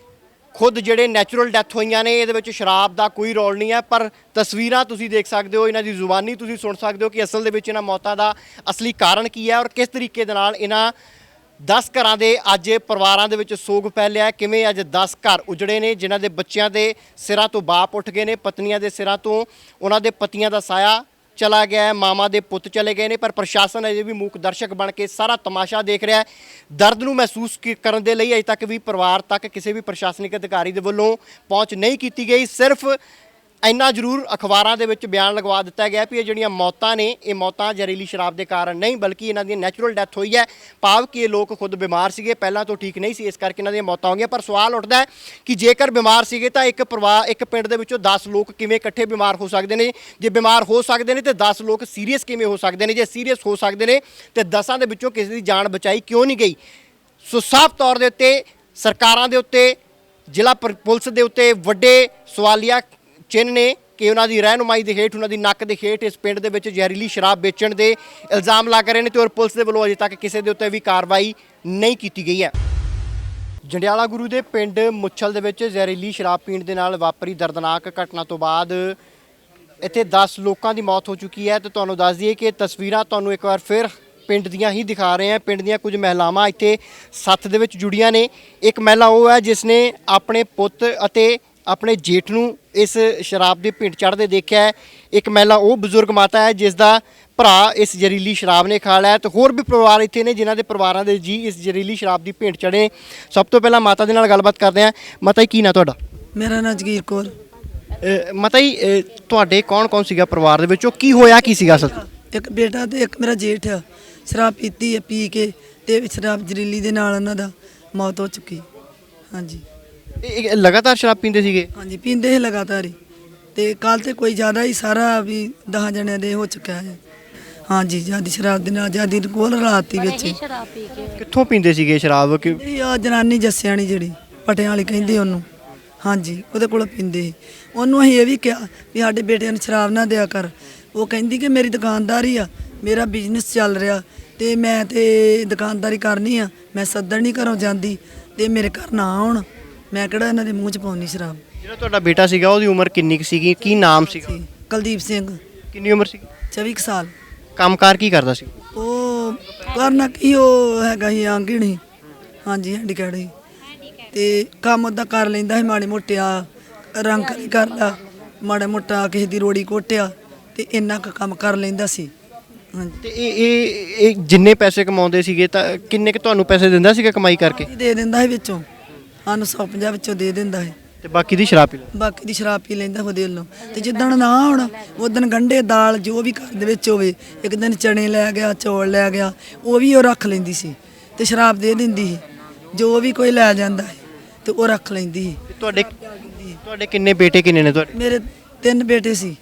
ਖੁਦ ਜਿਹੜੇ ਨੈਚੁਰਲ ਡੈਥ ਹੋਈਆਂ ਨੇ ਇਹਦੇ ਵਿੱਚ ਸ਼ਰਾਬ ਦਾ ਕੋਈ ਰੋਲ ਨਹੀਂ ਹੈ। ਪਰ ਤਸਵੀਰਾਂ ਤੁਸੀਂ ਦੇਖ ਸਕਦੇ ਹੋ, ਇਹਨਾਂ ਦੀ ਜ਼ੁਬਾਨੀ ਤੁਸੀਂ ਸੁਣ ਸਕਦੇ ਹੋ ਕਿ ਅਸਲ ਦੇ ਵਿੱਚ ਇਹਨਾਂ ਮੌਤਾਂ ਦਾ ਅਸਲੀ ਕਾਰਨ ਕੀ ਹੈ ਔਰ ਕਿਸ ਤਰੀਕੇ ਦੇ ਨਾਲ ਇਹਨਾਂ 10 ਘਰਾਂ ਦੇ ਅੱਜ ਪਰਿਵਾਰਾਂ ਦੇ ਵਿੱਚ ਸੋਗ ਫੈਲਿਆ। ਕਿਵੇਂ ਅੱਜ 10 ਘਰ ਉਜੜੇ ਨੇ ਜਿਨ੍ਹਾਂ ਦੇ ਬੱਚਿਆਂ ਦੇ ਸਿਰਾਂ ਤੋਂ ਬਾਪ ਉੱਠ ਗਏ ਨੇ, ਪਤਨੀਆਂ ਦੇ ਸਿਰਾਂ ਤੋਂ ਉਹਨਾਂ ਦੇ ਪਤੀਆਂ ਦਾ ਸਾਇਆ ਚਲਾ ਗਿਆ ਹੈ, ਮਾਮਾ ਦੇ ਪੁੱਤ ਚਲੇ ਗਏ ਨੇ। ਪਰ ਪ੍ਰਸ਼ਾਸਨ ਅਜੇ ਵੀ ਮੂਕ ਦਰਸ਼ਕ ਬਣ ਕੇ ਸਾਰਾ ਤਮਾਸ਼ਾ ਦੇਖ ਰਿਹਾ ਹੈ। ਦਰਦ ਨੂੰ ਮਹਿਸੂਸ ਕਰਨ ਦੇ ਲਈ ਅਜੇ ਤੱਕ ਵੀ ਪਰਿਵਾਰ ਤੱਕ ਕਿਸੇ ਵੀ ਪ੍ਰਸ਼ਾਸਨਿਕ ਅਧਿਕਾਰੀ ਦੇ ਵੱਲੋਂ ਪਹੁੰਚ ਨਹੀਂ ਕੀਤੀ ਗਈ। ਸਿਰਫ ਇੰਨਾ ਜ਼ਰੂਰ ਅਖਬਾਰਾਂ ਦੇ ਵਿੱਚ ਬਿਆਨ ਲਗਵਾ ਦਿੱਤਾ ਗਿਆ ਵੀ ਇਹ ਜਿਹੜੀਆਂ ਮੌਤਾਂ ਨੇ ਇਹ ਮੌਤਾਂ ਜ਼ਹਿਰੀਲੀ ਸ਼ਰਾਬ ਦੇ ਕਾਰਨ ਨਹੀਂ ਬਲਕਿ ਇਹਨਾਂ ਦੀ ਨੈਚੁਰਲ ਡੈਥ ਹੋਈ ਹੈ। ਭਾਵ ਕਿ ਇਹ ਲੋਕ ਖੁਦ ਬਿਮਾਰ ਸੀਗੇ, ਪਹਿਲਾਂ ਤੋਂ ਠੀਕ ਨਹੀਂ ਸੀ, ਇਸ ਕਰਕੇ ਇਹਨਾਂ ਦੀਆਂ ਮੌਤਾਂ ਹੋ ਗਈਆਂ। ਪਰ ਸਵਾਲ ਉੱਠਦਾ ਹੈ ਕਿ ਜੇਕਰ ਬਿਮਾਰ ਸੀਗੇ ਤਾਂ ਇੱਕ ਪਿੰਡ ਦੇ ਵਿੱਚੋਂ 10 ਲੋਕ ਕਿਵੇਂ ਇਕੱਠੇ ਬਿਮਾਰ ਹੋ ਸਕਦੇ ਨੇ? ਜੇ ਬਿਮਾਰ ਹੋ ਸਕਦੇ ਨੇ ਤੇ 10 ਲੋਕ ਸੀਰੀਅਸ ਕਿਵੇਂ ਹੋ ਸਕਦੇ ਨੇ? ਜੇ ਸੀਰੀਅਸ ਹੋ ਸਕਦੇ ਨੇ ਤੇ 10 ਦੇ ਵਿੱਚੋਂ ਕਿਸੇ ਦੀ ਜਾਨ ਬਚਾਈ ਕਿਉਂ ਨਹੀਂ ਗਈ? ਸੋ ਸਾਫ਼ ਤੌਰ ਦੇ ਉੱਤੇ ਸਰਕਾਰਾਂ ਦੇ ਉੱਤੇ, ਜ਼ਿਲ੍ਹਾ ਪੁਲਿਸ ਦੇ ਉੱਤੇ ਵੱਡੇ ਸਵਾਲੀਆ ਚਿੰਨ੍ਹ ਨੇ ਕਿ ਉਹਨਾਂ ਦੀ ਰਹਿਨੁਮਾਈ ਦੇ ਹੇਠ, ਉਹਨਾਂ ਦੀ ਨੱਕ ਦੇ ਹੇਠ ਇਸ ਪਿੰਡ ਦੇ ਵਿੱਚ ਜ਼ਹਿਰੀਲੀ ਸ਼ਰਾਬ ਵੇਚਣ ਦੇ ਇਲਜ਼ਾਮ ਲੱਗ ਰਹੇ ਨੇ ਤੇ ਔਰ ਪੁਲਿਸ ਦੇ ਵੱਲੋਂ ਅਜੇ ਤੱਕ ਕਿਸੇ ਦੇ ਉੱਤੇ ਵੀ ਕਾਰਵਾਈ ਨਹੀਂ ਕੀਤੀ ਗਈ ਹੈ। ਜੰਡਿਆਲਾ ਗੁਰੂ ਦੇ ਪਿੰਡ ਮੁੱਛਲ ਦੇ ਵਿੱਚ ਜ਼ਹਿਰੀਲੀ ਸ਼ਰਾਬ ਪੀਣ ਦੇ ਨਾਲ ਵਾਪਰੀ ਦਰਦਨਾਕ ਘਟਨਾ ਤੋਂ ਬਾਅਦ ਇੱਥੇ 10 ਲੋਕਾਂ ਦੀ ਮੌਤ ਹੋ ਚੁੱਕੀ ਹੈ। ਤੇ ਤੁਹਾਨੂੰ ਦੱਸ ਦਈਏ ਕਿ ਤਸਵੀਰਾਂ ਤੁਹਾਨੂੰ ਇੱਕ ਵਾਰ ਫਿਰ ਪਿੰਡ ਦੀਆਂ ਹੀ ਦਿਖਾ ਰਹੇ ਹਾਂ। ਪਿੰਡ ਦੀਆਂ ਕੁਝ ਮਹਿਲਾਵਾਂ ਇੱਥੇ ਸੱਥ ਦੇ ਵਿੱਚ ਜੁੜੀਆਂ ਨੇ। ਇੱਕ ਮਹਿਲਾ ਉਹ ਹੈ ਜਿਸ ਨੇ ਆਪਣੇ ਪੁੱਤ ਅਤੇ ਆਪਣੇ ਜੇਠ ਨੂੰ ਇਸ ਸ਼ਰਾਬ ਦੀ ਭਿੰਡ ਚੜ੍ਹਦੇ ਦੇਖਿਆ ਹੈ। ਇੱਕ ਮਹਿਲਾ ਉਹ ਬਜ਼ੁਰਗ ਮਾਤਾ ਹੈ ਜਿਸ ਦਾ ਭਰਾ ਇਸ ਜ਼ਹਿਰੀਲੀ ਸ਼ਰਾਬ ਨੇ ਖਾ ਲਿਆ ਤੇ ਹੋਰ ਵੀ ਪਰਿਵਾਰ ਇੱਥੇ ਨੇ ਜਿਨ੍ਹਾਂ ਦੇ ਪਰਿਵਾਰਾਂ ਦੇ ਜੀ ਇਸ ਜ਼ਹਿਰੀਲੀ ਸ਼ਰਾਬ ਦੀ ਭਿੰਡ ਚੜ੍ਹੇ। ਸਭ ਤੋਂ ਪਹਿਲਾਂ ਮਾਤਾ ਦੇ ਨਾਲ ਗੱਲਬਾਤ ਕਰਦੇ ਹਾਂ। ਮਾਤਾ ਜੀ ਕੀ ਨਾਂ ਤੁਹਾਡਾ? ਮੇਰਾ ਨਾਂ ਜਗੀਰ ਕੌਰ। ਮਾਤਾ ਜੀ ਤੁਹਾਡੇ ਕੌਣ ਸੀਗਾ ਪਰਿਵਾਰ ਦੇ ਵਿੱਚੋਂ? ਕੀ ਹੋਇਆ ਕੀ ਸੀਗਾ ਅਸਲ? ਇੱਕ ਬੇਟਾ ਤੇ ਇੱਕ ਮੇਰਾ ਜੇਠ ਆ। ਸ਼ਰਾਬ ਪੀਤੀ ਹੈ, ਪੀ ਕੇ ਤੇ ਸ਼ਰਾਬ ਜ਼ਹਿਰੀਲੀ ਦੇ ਨਾਲ ਉਹਨਾਂ ਦਾ ਮੌਤ ਹੋ ਚੁੱਕੀ। ਹਾਂਜੀ ਇਹ ਲਗਾਤਾਰ ਸ਼ਰਾਬ ਪੀਂਦੇ ਸੀਗੇ? ਹਾਂਜੀ ਪੀਂਦੇ ਸੀ ਲਗਾਤਾਰ ਹੀ। ਤੇ ਕੱਲ ਤੇ ਕੋਈ ਜ਼ਿਆਦਾ ਹੀ ਸਾਰਾ ਵੀ 10 ਜਣਿਆਂ ਦੇ ਹੋ ਚੁੱਕਿਆ ਹੈ। ਹਾਂਜੀ ਜਿਆਦੀ ਸ਼ਰਾਬ ਦੇ ਨਾਲ ਜਿਆਦੀ ਕੋਲ ਰਾਤੀ ਵਿੱਚ। ਕਿੱਥੋਂ ਪੀਂਦੇ ਸੀਗੇ ਸ਼ਰਾਬ? ਇਹ ਆ ਜਨਾਨੀ ਜੱਸਿਆਣੀ ਜਿਹੜੀ ਪਟਿਆਂ ਵਾਲੀ ਕਹਿੰਦੇ ਉਹਨੂੰ, ਹਾਂਜੀ ਉਹਦੇ ਕੋਲ ਪੀਂਦੇ ਸੀ। ਉਹਨੂੰ ਅਸੀਂ ਇਹ ਵੀ ਕਿਹਾ ਵੀ ਸਾਡੇ ਬੇਟਿਆਂ ਨੂੰ ਸ਼ਰਾਬ ਨਾ ਦਿਆ ਕਰ। ਉਹ ਕਹਿੰਦੀ ਕਿ ਮੇਰੀ ਦੁਕਾਨਦਾਰੀ ਆ, ਮੇਰਾ ਬਿਜ਼ਨਸ ਚੱਲ ਰਿਹਾ ਤੇ ਮੈਂ ਤੇ ਦੁਕਾਨਦਾਰੀ ਕਰਨੀ ਆ, ਮੈਂ ਸੱਦਣ ਨਹੀਂ ਘਰੋਂ ਜਾਂਦੀ ਤੇ ਮੇਰੇ ਘਰ ਨਾ ਆਉਣ, ਮੈਂ ਕਿਹੜਾ ਇਹਨਾਂ ਦੇ ਮੂੰਹ 'ਚ ਪਾਉਣੀ ਸ਼ਰਾਬ। ਜਿਹੜਾ ਤੁਹਾਡਾ ਬੇਟਾ ਸੀਗਾ ਉਹਦੀ ਉਮਰ ਕਿੰਨੀ ਕੁ ਸੀਗੀ? ਕੀ ਨਾਮ ਸੀਗਾ? ਕੁਲਦੀਪ ਸਿੰਘ। ਕਿੰਨੀ ਉਮਰ ਸੀ? 24 ਸਾਲ। ਕੰਮਕਾਰ ਕੀ ਕਰਦਾ ਸੀ? ਉਹ ਕਰਨਾ ਕੀ, ਉਹ ਹੈਗਾ ਸੀ ਆਂਗਣੀ, ਹਾਂਜੀ ਹੈਂਡੀਕੈਪ ਸੀ ਤੇ ਕੰਮ ਉਹਦਾ ਕਰ ਲੈਂਦਾ ਸੀ। ਮਾੜੇ ਮੋਟਿਆ ਰੰਗ ਨਹੀਂ ਕਰਦਾ, ਮਾੜਾ ਮੋਟਾ ਕਿਸੇ ਦੀ ਰੋੜੀ ਕੋਟਿਆ ਤੇ ਇੰਨਾ ਕੁ ਕੰਮ ਕਰ ਲੈਂਦਾ ਸੀ। ਹਾਂਜੀ ਤੇ ਇਹ ਜਿੰਨੇ ਪੈਸੇ ਕਮਾਉਂਦੇ ਸੀਗੇ ਤਾਂ ਕਿੰਨੇ ਕੁ ਤੁਹਾਨੂੰ ਪੈਸੇ ਦਿੰਦਾ ਸੀਗਾ ਕਮਾਈ ਕਰਕੇ? ਦੇ ਦਿੰਦਾ ਸੀ ਵਿੱਚੋਂ, ਸਾਨੂੰ 150 ਵਿੱਚੋਂ ਦੇ ਦਿੰਦਾ ਸੀ ਤੇ ਬਾਕੀ ਦੀ ਸ਼ਰਾਬ ਪੀ ਲੈਂਦਾ? ਬਾਕੀ ਦੀ ਸ਼ਰਾਬ ਪੀ ਲੈਂਦਾ ਉਹਦੇ ਵੱਲੋਂ। ਤੇ ਜਿੱਦਣ ਨਾ ਹੁਣ ਉਦਣ ਗੰਢੇ ਦਾਲ ਜੋ ਵੀ ਘਰ ਦੇ ਵਿੱਚ ਹੋਵੇ, ਇੱਕ ਦਿਨ ਚਣੇ ਲੈ ਗਿਆ, ਚੌਲ ਲੈ ਗਿਆ, ਉਹ ਵੀ ਉਹ ਰੱਖ ਲੈਂਦੀ ਸੀ ਤੇ ਸ਼ਰਾਬ ਦੇ ਦਿੰਦੀ ਸੀ। ਜੋ ਵੀ ਕੋਈ ਲੈ ਜਾਂਦਾ ਸੀ ਤੇ ਉਹ ਰੱਖ ਲੈਂਦੀ ਸੀ। ਤੁਹਾਡੇ ਕਿੰਨੇ ਬੇਟੇ ਕਿੰਨੇ ਨੇ ਤੁਹਾਡੇ? ਮੇਰੇ 3 ਬੇਟੇ ਸੀ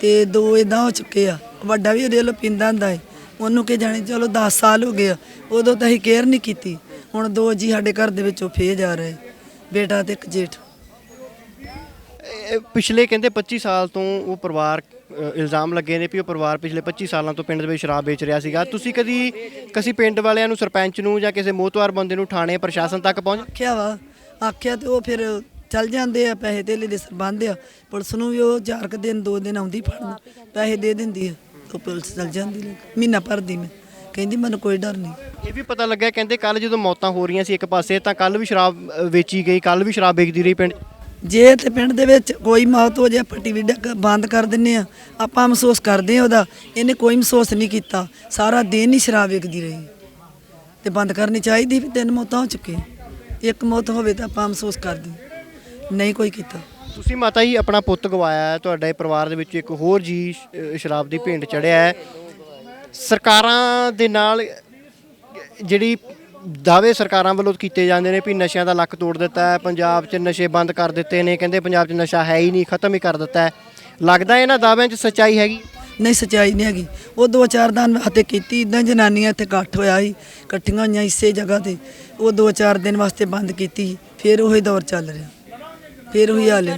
ਤੇ 2 ਇਦਾਂ ਹੋ ਚੁੱਕੇ ਆ। ਵੱਡਾ ਵੀ ਉਹਦੇ ਵੱਲੋਂ ਪੀਂਦਾ ਹੁੰਦਾ ਹੈ, ਉਹਨੂੰ ਕਿ ਜਾਣੇ ਚਲੋ 10 ਸਾਲ ਹੋ ਗਏ ਆ, ਉਦੋਂ ਤਾਂ ਅਸੀਂ ਕੇਅਰ ਨਹੀਂ ਕੀਤੀ। ਹੁਣ 2 ਜੀ ਸਾਡੇ ਘਰ ਦੇ ਵਿੱਚੋਂ ਫੇਰ ਜਾ ਰਹੇ, ਬੇਟਾ ਤੇ ਇੱਕ ਜੇਠ। ਪਿਛਲੇ ਕਹਿੰਦੇ 25 ਸਾਲ ਤੋਂ ਉਹ ਪਰਿਵਾਰ ਇਲਜ਼ਾਮ ਲੱਗੇ ਨੇ ਵੀ ਉਹ ਪਰਿਵਾਰ ਪਿਛਲੇ 25 ਸਾਲਾਂ ਤੋਂ ਪਿੰਡ ਦੇ ਵਿੱਚ ਸ਼ਰਾਬ ਵੇਚ ਰਿਹਾ ਸੀਗਾ। ਤੁਸੀਂ ਕਦੀ ਪਿੰਡ ਵਾਲਿਆਂ ਨੂੰ, ਸਰਪੰਚ ਨੂੰ ਜਾਂ ਕਿਸੇ ਮੋਹਤਵਾਰ ਬੰਦੇ ਨੂੰ ਥਾਣੇ ਪ੍ਰਸ਼ਾਸਨ ਤੱਕ ਆਖਿਆ ਤੇ ਉਹ ਫਿਰ ਚੱਲ ਜਾਂਦੇ ਆ, ਪੈਸੇ ਧੇਲੇ ਦੇ ਸਰਬੰਧ ਆ। ਪੁਲਿਸ ਨੂੰ ਵੀ ਉਹ 4 ਦਿਨ 2 ਦਿਨ ਆਉਂਦੀ ਫੜਨ, ਪੈਸੇ ਦੇ ਦਿੰਦੀ ਆ ਤਾਂ ਪੁਲਿਸ ਚੱਲ ਜਾਂਦੀ। ਮਹੀਨਾ ਭਰਦੀ ਮੈਂ, ਕਹਿੰਦੀ ਮੈਨੂੰ ਕੋਈ ਡਰ ਨਹੀਂ। ਇਹ ਵੀ ਪਤਾ ਲੱਗਿਆ ਕਹਿੰਦੇ ਕੱਲ ਜਦੋਂ ਮੌਤਾਂ ਹੋ ਰਹੀਆਂ ਸੀ ਇੱਕ ਪਾਸੇ ਤਾਂ ਕੱਲ ਵੀ ਸ਼ਰਾਬ ਵੇਚੀ ਗਈ, ਕੱਲ ਵੀ ਸ਼ਰਾਬ ਵੇਚਦੀ ਰਹੀ ਪਿੰਡ। ਜੇ ਤੇ ਪਿੰਡ ਦੇ ਵਿੱਚ ਕੋਈ ਮੌਤ ਹੋ ਜਾਏ ਆਪਾਂ ਟੀਵੀ ਬੰਦ ਕਰ ਦਿੰਨੇ ਆ, ਆਪਾਂ ਮਹਿਸੂਸ ਕਰਦੇ ਆ ਉਹਦਾ। ਇਹਨੇ ਕੋਈ ਮਹਿਸੂਸ ਨਹੀਂ ਕੀਤਾ, ਸਾਰਾ ਦਿਨ ਹੀ ਸ਼ਰਾਬ ਵੇਚਦੀ ਰਹੀ ਤੇ ਬੰਦ ਕਰਨੀ ਚਾਹੀਦੀ। ਵੀ 3 ਮੌਤਾਂ ਹੋ ਚੁੱਕੀਆਂ, ਇੱਕ ਮੌਤ ਹੋਵੇ ਤਾਂ ਆਪਾਂ ਮਹਿਸੂਸ ਕਰਦੇ, ਨਹੀਂ ਕੋਈ ਕੀਤਾ। ਤੁਸੀਂ ਮਾਤਾ ਜੀ ਆਪਣਾ ਪੁੱਤ ਗਵਾਇਆ ਹੈ, ਤੁਹਾਡੇ ਪਰਿਵਾਰ ਦੇ ਵਿੱਚ ਇੱਕ ਹੋਰ ਜੀ ਸ਼ਰਾਬ ਦੀ ਭੇਂਟ ਚੜਿਆ ਹੈ। ਸਰਕਾਰਾਂ ਦੇ ਨਾਲ ਜਿਹੜੀ ਦਾਅਵੇ ਸਰਕਾਰਾਂ ਵੱਲੋਂ ਕੀਤੇ ਜਾਂਦੇ ਨੇ ਵੀ ਨਸ਼ਿਆਂ ਦਾ ਲੱਕ ਤੋੜ ਦਿੱਤਾ ਹੈ, ਪੰਜਾਬ 'ਚ ਨਸ਼ੇ ਬੰਦ ਕਰ ਦਿੱਤੇ ਨੇ, ਕਹਿੰਦੇ ਪੰਜਾਬ 'ਚ ਨਸ਼ਾ ਹੈ ਹੀ ਨਹੀਂ, ਖਤਮ ਹੀ ਕਰ ਦਿੱਤਾ ਹੈ। ਲੱਗਦਾ ਇਹਨਾਂ ਦਾਅਵਿਆਂ 'ਚ ਸੱਚਾਈ ਹੈਗੀ? ਨਹੀਂ, ਸੱਚਾਈ ਨਹੀਂ ਹੈਗੀ। ਉਹ 2-4 ਦਿਨ ਵਾਸਤੇ ਕੀਤੀ, ਇੱਦਾਂ ਜਨਾਨੀਆਂ ਇੱਥੇ ਇਕੱਠ ਹੋਇਆ ਸੀ, ਇਕੱਠੀਆਂ ਹੋਈਆਂ ਇਸੇ ਜਗ੍ਹਾ ਤੇ, ਉਹ 2-4 ਦਿਨ ਵਾਸਤੇ ਬੰਦ ਕੀਤੀ, ਫਿਰ ਉਹੀ ਦੌਰ ਚੱਲ ਰਿਹਾ। ਫਿਰ ਉਹੀ ਹਾਲ ਹੈ।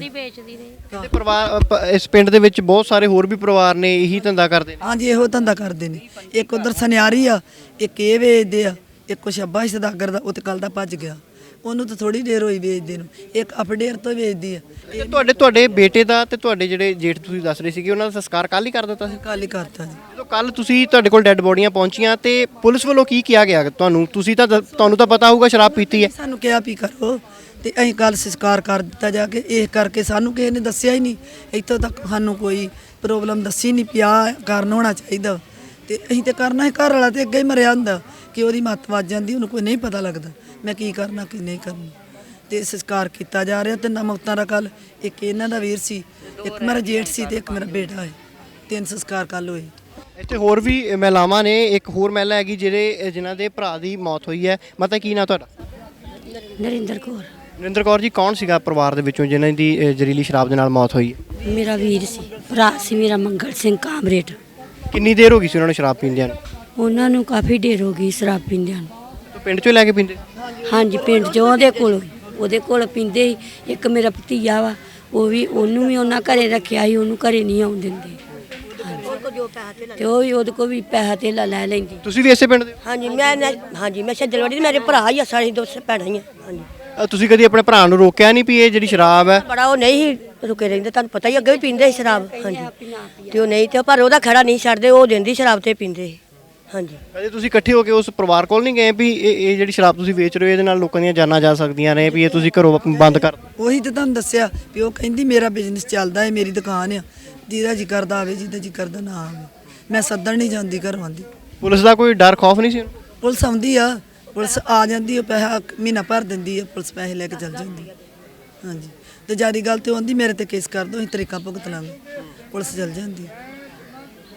ਤੇ ਇਸ ਪਿੰਡ ਦੇ ਵਿੱਚ ਬਹੁਤ ਸਾਰੇ ਹੋਰ ਵੀ ਪਰਿਵਾਰ ਨੇ ਇਹੀ ਧੰਦਾ ਕਰਦੇ ਨੇ। ਹਾਂਜੀ ਇਹੋ ਧੰਦਾ ਕਰਦੇ ਨੇ। ਇੱਕ ਉਧਰ ਸੁਨਿਆਰੀ ਆ, ਇੱਕ ਇਹ ਵੇਚਦੇ ਆ, ਇੱਕ ਸ਼ੱਬਾ ਸਦਾਗਰ ਦਾ ਉਹ ਤੇ ਕੱਲ ਦਾ ਭੱਜ ਗਿਆ, ਉਹਨੂੰ ਤਾਂ ਥੋੜੀ ਦੇਰ ਹੋਈ ਵੇਚਦੇ ਨੂੰ, ਇੱਕ ਅਪਡੇਰ ਤੋਂ ਵੇਚਦੀ ਆ। ਤੇ ਤੁਹਾਡੇ ਬੇਟੇ ਦਾ ਤੇ ਤੁਹਾਡੇ ਜਿਹੜੇ ਜੇਠ ਤੁਸੀਂ ਦੱਸ ਰਹੇ ਸੀਗੇ ਉਹਨਾਂ ਦਾ ਸੰਸਕਾਰ ਕੱਲ ਹੀ ਕਰ ਦਿੱਤਾ ਸੀ? ਕੱਲ ਹੀ ਕਰਤਾ ਜੀ। ਜਦੋਂ ਕੱਲ ਤੁਸੀਂ ਤੁਹਾਡੇ ਕੋਲ ਡੈੱਡ ਬੋਡੀਆਂ ਪਹੁੰਚੀਆਂ ਤੇ ਪੁਲਿਸ ਵੱਲੋਂ ਕੀ ਕਿਹਾ ਗਿਆ ਤੁਹਾਨੂੰ? ਤੁਹਾਨੂੰ ਤਾਂ ਪਤਾ ਹੋਊਗਾ ਸ਼ਰਾਬ ਪੀਤੀ ਹੈ। ਸਾਨੂੰ ਕਿਹਾ ਵੀ ਕਰੋ ਤੇ ਅਸੀਂ ਕੱਲ ਸੰਸਕਾਰ ਕਰ ਦਿੱਤਾ ਜਾ ਕੇ। ਇਹ ਕਰਕੇ ਸਾਨੂੰ ਕਿਸੇ ਨੇ ਦੱਸਿਆ ਹੀ ਨਹੀਂ, ਇੱਥੋਂ ਤੱਕ ਸਾਨੂੰ ਕੋਈ ਪ੍ਰੋਬਲਮ ਦੱਸੀ ਨਹੀਂ ਪਿਆ ਕਾਰਨ ਹੋਣਾ ਚਾਹੀਦਾ ਤੇ ਅਸੀਂ ਤੇ ਕਰਨਾ ਹੈ। ਘਰ ਵਾਲਾ ਤੇ ਅੱਗੇ ਹੀ ਮਰਿਆ ਹੁੰਦਾ ਕਿ ਉਹਦੀ ਮੱਤ ਵੱਜ ਜਾਂਦੀ, ਉਹਨੂੰ ਕੋਈ ਨਹੀਂ ਪਤਾ ਲੱਗਦਾ ਮੈਂ ਕੀ ਕਰਨਾ ਕੀ ਨਹੀਂ ਕਰਨਾ। ਤੇ ਸੰਸਕਾਰ ਕੀਤਾ ਜਾ ਰਿਹਾ। ਤਿੰਨਾਂ ਮੌਤਾਂ ਦਾ ਕੱਲ, ਇੱਕ ਇਹਨਾਂ ਦਾ ਵੀਰ ਸੀ, ਇੱਕ ਮੇਰਾ ਜੇਠ ਸੀ ਤੇ ਇੱਕ ਮੇਰਾ ਬੇਟਾ ਹੈ। 3 ਸੰਸਕਾਰ ਕੱਲ ਹੋਏ। ਇੱਥੇ ਹੋਰ ਵੀ ਮਹਿਲਾਵਾਂ ਨੇ। ਇੱਕ ਹੋਰ ਮਹਿਲਾ ਹੈਗੀ ਜਿਨ੍ਹਾਂ ਦੇ ਭਰਾ ਦੀ ਮੌਤ ਹੋਈ ਹੈ। ਮਾਤਾ ਕੀ ਨਾਂ ਤੁਹਾਡਾ? ਨਰਿੰਦਰ ਕੌਰ। ਨਰਿੰਦਰ ਕੌਰ ਜੀ, ਕੌਣ ਸੀਗਾ ਪਰਿਵਾਰ ਦੇ ਵਿੱਚੋਂ ਜਿਨ੍ਹਾਂ ਦੀ ਜ਼ਹਿਰੀਲੀ ਸ਼ਰਾਬ ਦੇ ਨਾਲ ਮੌਤ ਹੋਈ ਹੈ? ਮੇਰਾ ਵੀਰ ਸੀ, ਭਰਾ ਸੀ ਮੇਰਾ, ਮੰਗਲ ਸਿੰਘ ਕਾਮਰੇਟ। ਕਿੰਨੀ ਦੇਰ ਹੋ ਗਈ ਸੀ ਉਹਨਾਂ ਨੂੰ ਸ਼ਰਾਬ ਪੀਂਦਿਆਂ ਨੂੰ? ਉਹਨਾਂ ਨੂੰ ਕਾਫੀ ਦੇਰ ਹੋ ਗਈ ਸ਼ਰਾਬ ਪੀਂਦਿਆਂ ਨੂੰ। ਪਿੰਡ ਚੋਂ ਲੈ ਕੇ ਪੀਂਦੇ? ਹਾਂਜੀ, ਪਿੰਡ 'ਚ ਉਹਦੇ ਕੋਲ ਪੀਂਦੇ ਸੀ। ਇੱਕ ਮੇਰਾ ਭਤੀਆ ਵਾ, ਉਹਨੂੰ ਵੀ ਉਹਨਾਂ ਘਰੇ ਰੱਖਿਆ ਸੀ, ਉਹਨੂੰ ਘਰੇ ਨਹੀਂ ਆਉਣ ਦਿੰਦੇ। ਤੇ ਉਹ ਵੀ ਉਹਦੇ ਕੋਲ ਵੀ ਪੈਸਾ ਧੇਲਾ ਲੈ ਲੈਂਦੀ। ਤੁਸੀਂ ਵੀ ਇਸੇ ਪਿੰਡ ਦੇ? ਹਾਂਜੀ ਮੈਂ ਛੱਜਲਵਾੜੀ, ਮੇਰੇ ਭਰਾ ਹੀ ਆ, ਸਾਰੇ ਦੋ ਭੈਣਾਂ ਹੀ ਆ। ਹਾਂਜੀ। ਤੁਸੀਂ ਕਦੀ ਆਪਣੇ ਭਰਾ ਨੂੰ ਰੋਕਿਆ ਨਹੀਂ ਵੀ ਇਹ ਜਿਹੜੀ ਸ਼ਰਾਬ ਹੈ? ਬੜਾ ਉਹ ਨਹੀਂ ਰੁਕੇ ਰਹਿੰਦੇ, ਤੁਹਾਨੂੰ ਪਤਾ ਹੀ, ਅੱਗੇ ਵੀ ਪੀਂਦੇ ਸੀ ਸ਼ਰਾਬ। ਹਾਂਜੀ, ਤੇ ਉਹ ਨਹੀਂ, ਤੇ ਪਰ ਉਹਦਾ ਖੜਾ ਨਹੀਂ ਛੱਡਦੇ, ਉਹ ਦਿੰਦੀ ਸ਼ਰਾਬ ਤੇ ਪੀਂਦੇ ਸੀ। ਹਾਂਜੀ। ਕਦੇ ਤੁਸੀਂ ਇਕੱਠੇ ਹੋ ਕੇ ਉਸ ਪਰਿਵਾਰ ਕੋਲ ਨਹੀਂ ਗਏ ਵੀ ਇਹ ਜਿਹੜੀ ਸ਼ਰਾਬ ਤੁਸੀਂ ਵੇਚ ਰਹੇ ਹੋ ਇਹਦੇ ਨਾਲ ਲੋਕਾਂ ਦੀਆਂ ਜਾਨਾਂ ਜਾ ਸਕਦੀਆਂ ਨੇ, ਵੀ ਇਹ ਤੁਸੀਂ ਘਰੋਂ ਬੰਦ ਕਰ? ਉਹੀ ਤੇ ਤੁਹਾਨੂੰ ਦੱਸਿਆ ਵੀ ਉਹ ਕਹਿੰਦੀ ਮੇਰਾ ਬਿਜ਼ਨਸ ਚੱਲਦਾ ਹੈ, ਮੇਰੀ ਦੁਕਾਨ ਆ, ਜਿਹਦਾ ਜੀ ਕਰਦਾ ਆਵੇ, ਜਿਹਦਾ ਜੀ ਕਰਦਾ ਨਾ ਆਵੇ। ਮੈਂ ਸੱਦਣ ਨਹੀਂ ਜਾਂਦੀ ਘਰੋਂ ਆਂਦੀ। ਪੁਲਿਸ ਦਾ ਕੋਈ ਡਰ ਖੌਫ ਨਹੀਂ ਸੀ? ਪੁਲਿਸ ਆਉਂਦੀ ਆ, ਪੁਲਿਸ ਆ ਜਾਂਦੀ, ਉਹ ਪੈਸਾ ਮਹੀਨਾ ਭਰ ਦਿੰਦੀ ਆ, ਪੁਲਿਸ ਪੈਸੇ ਲੈ ਕੇ ਚੱਲ ਜਾਂਦੀ। ਹਾਂਜੀ। ਤੇ ਜਿਆਦੀ ਗੱਲ ਤੇ ਆਉਂਦੀ ਮੇਰੇ ਤੇ ਕੇਸ ਕਰ ਦੋ, ਅਸੀਂ ਤਰੀਕਾ ਭੁਗਤ ਲਾਂਗੇ, ਪੁਲਿਸ ਚੱਲ ਜਾਂਦੀ।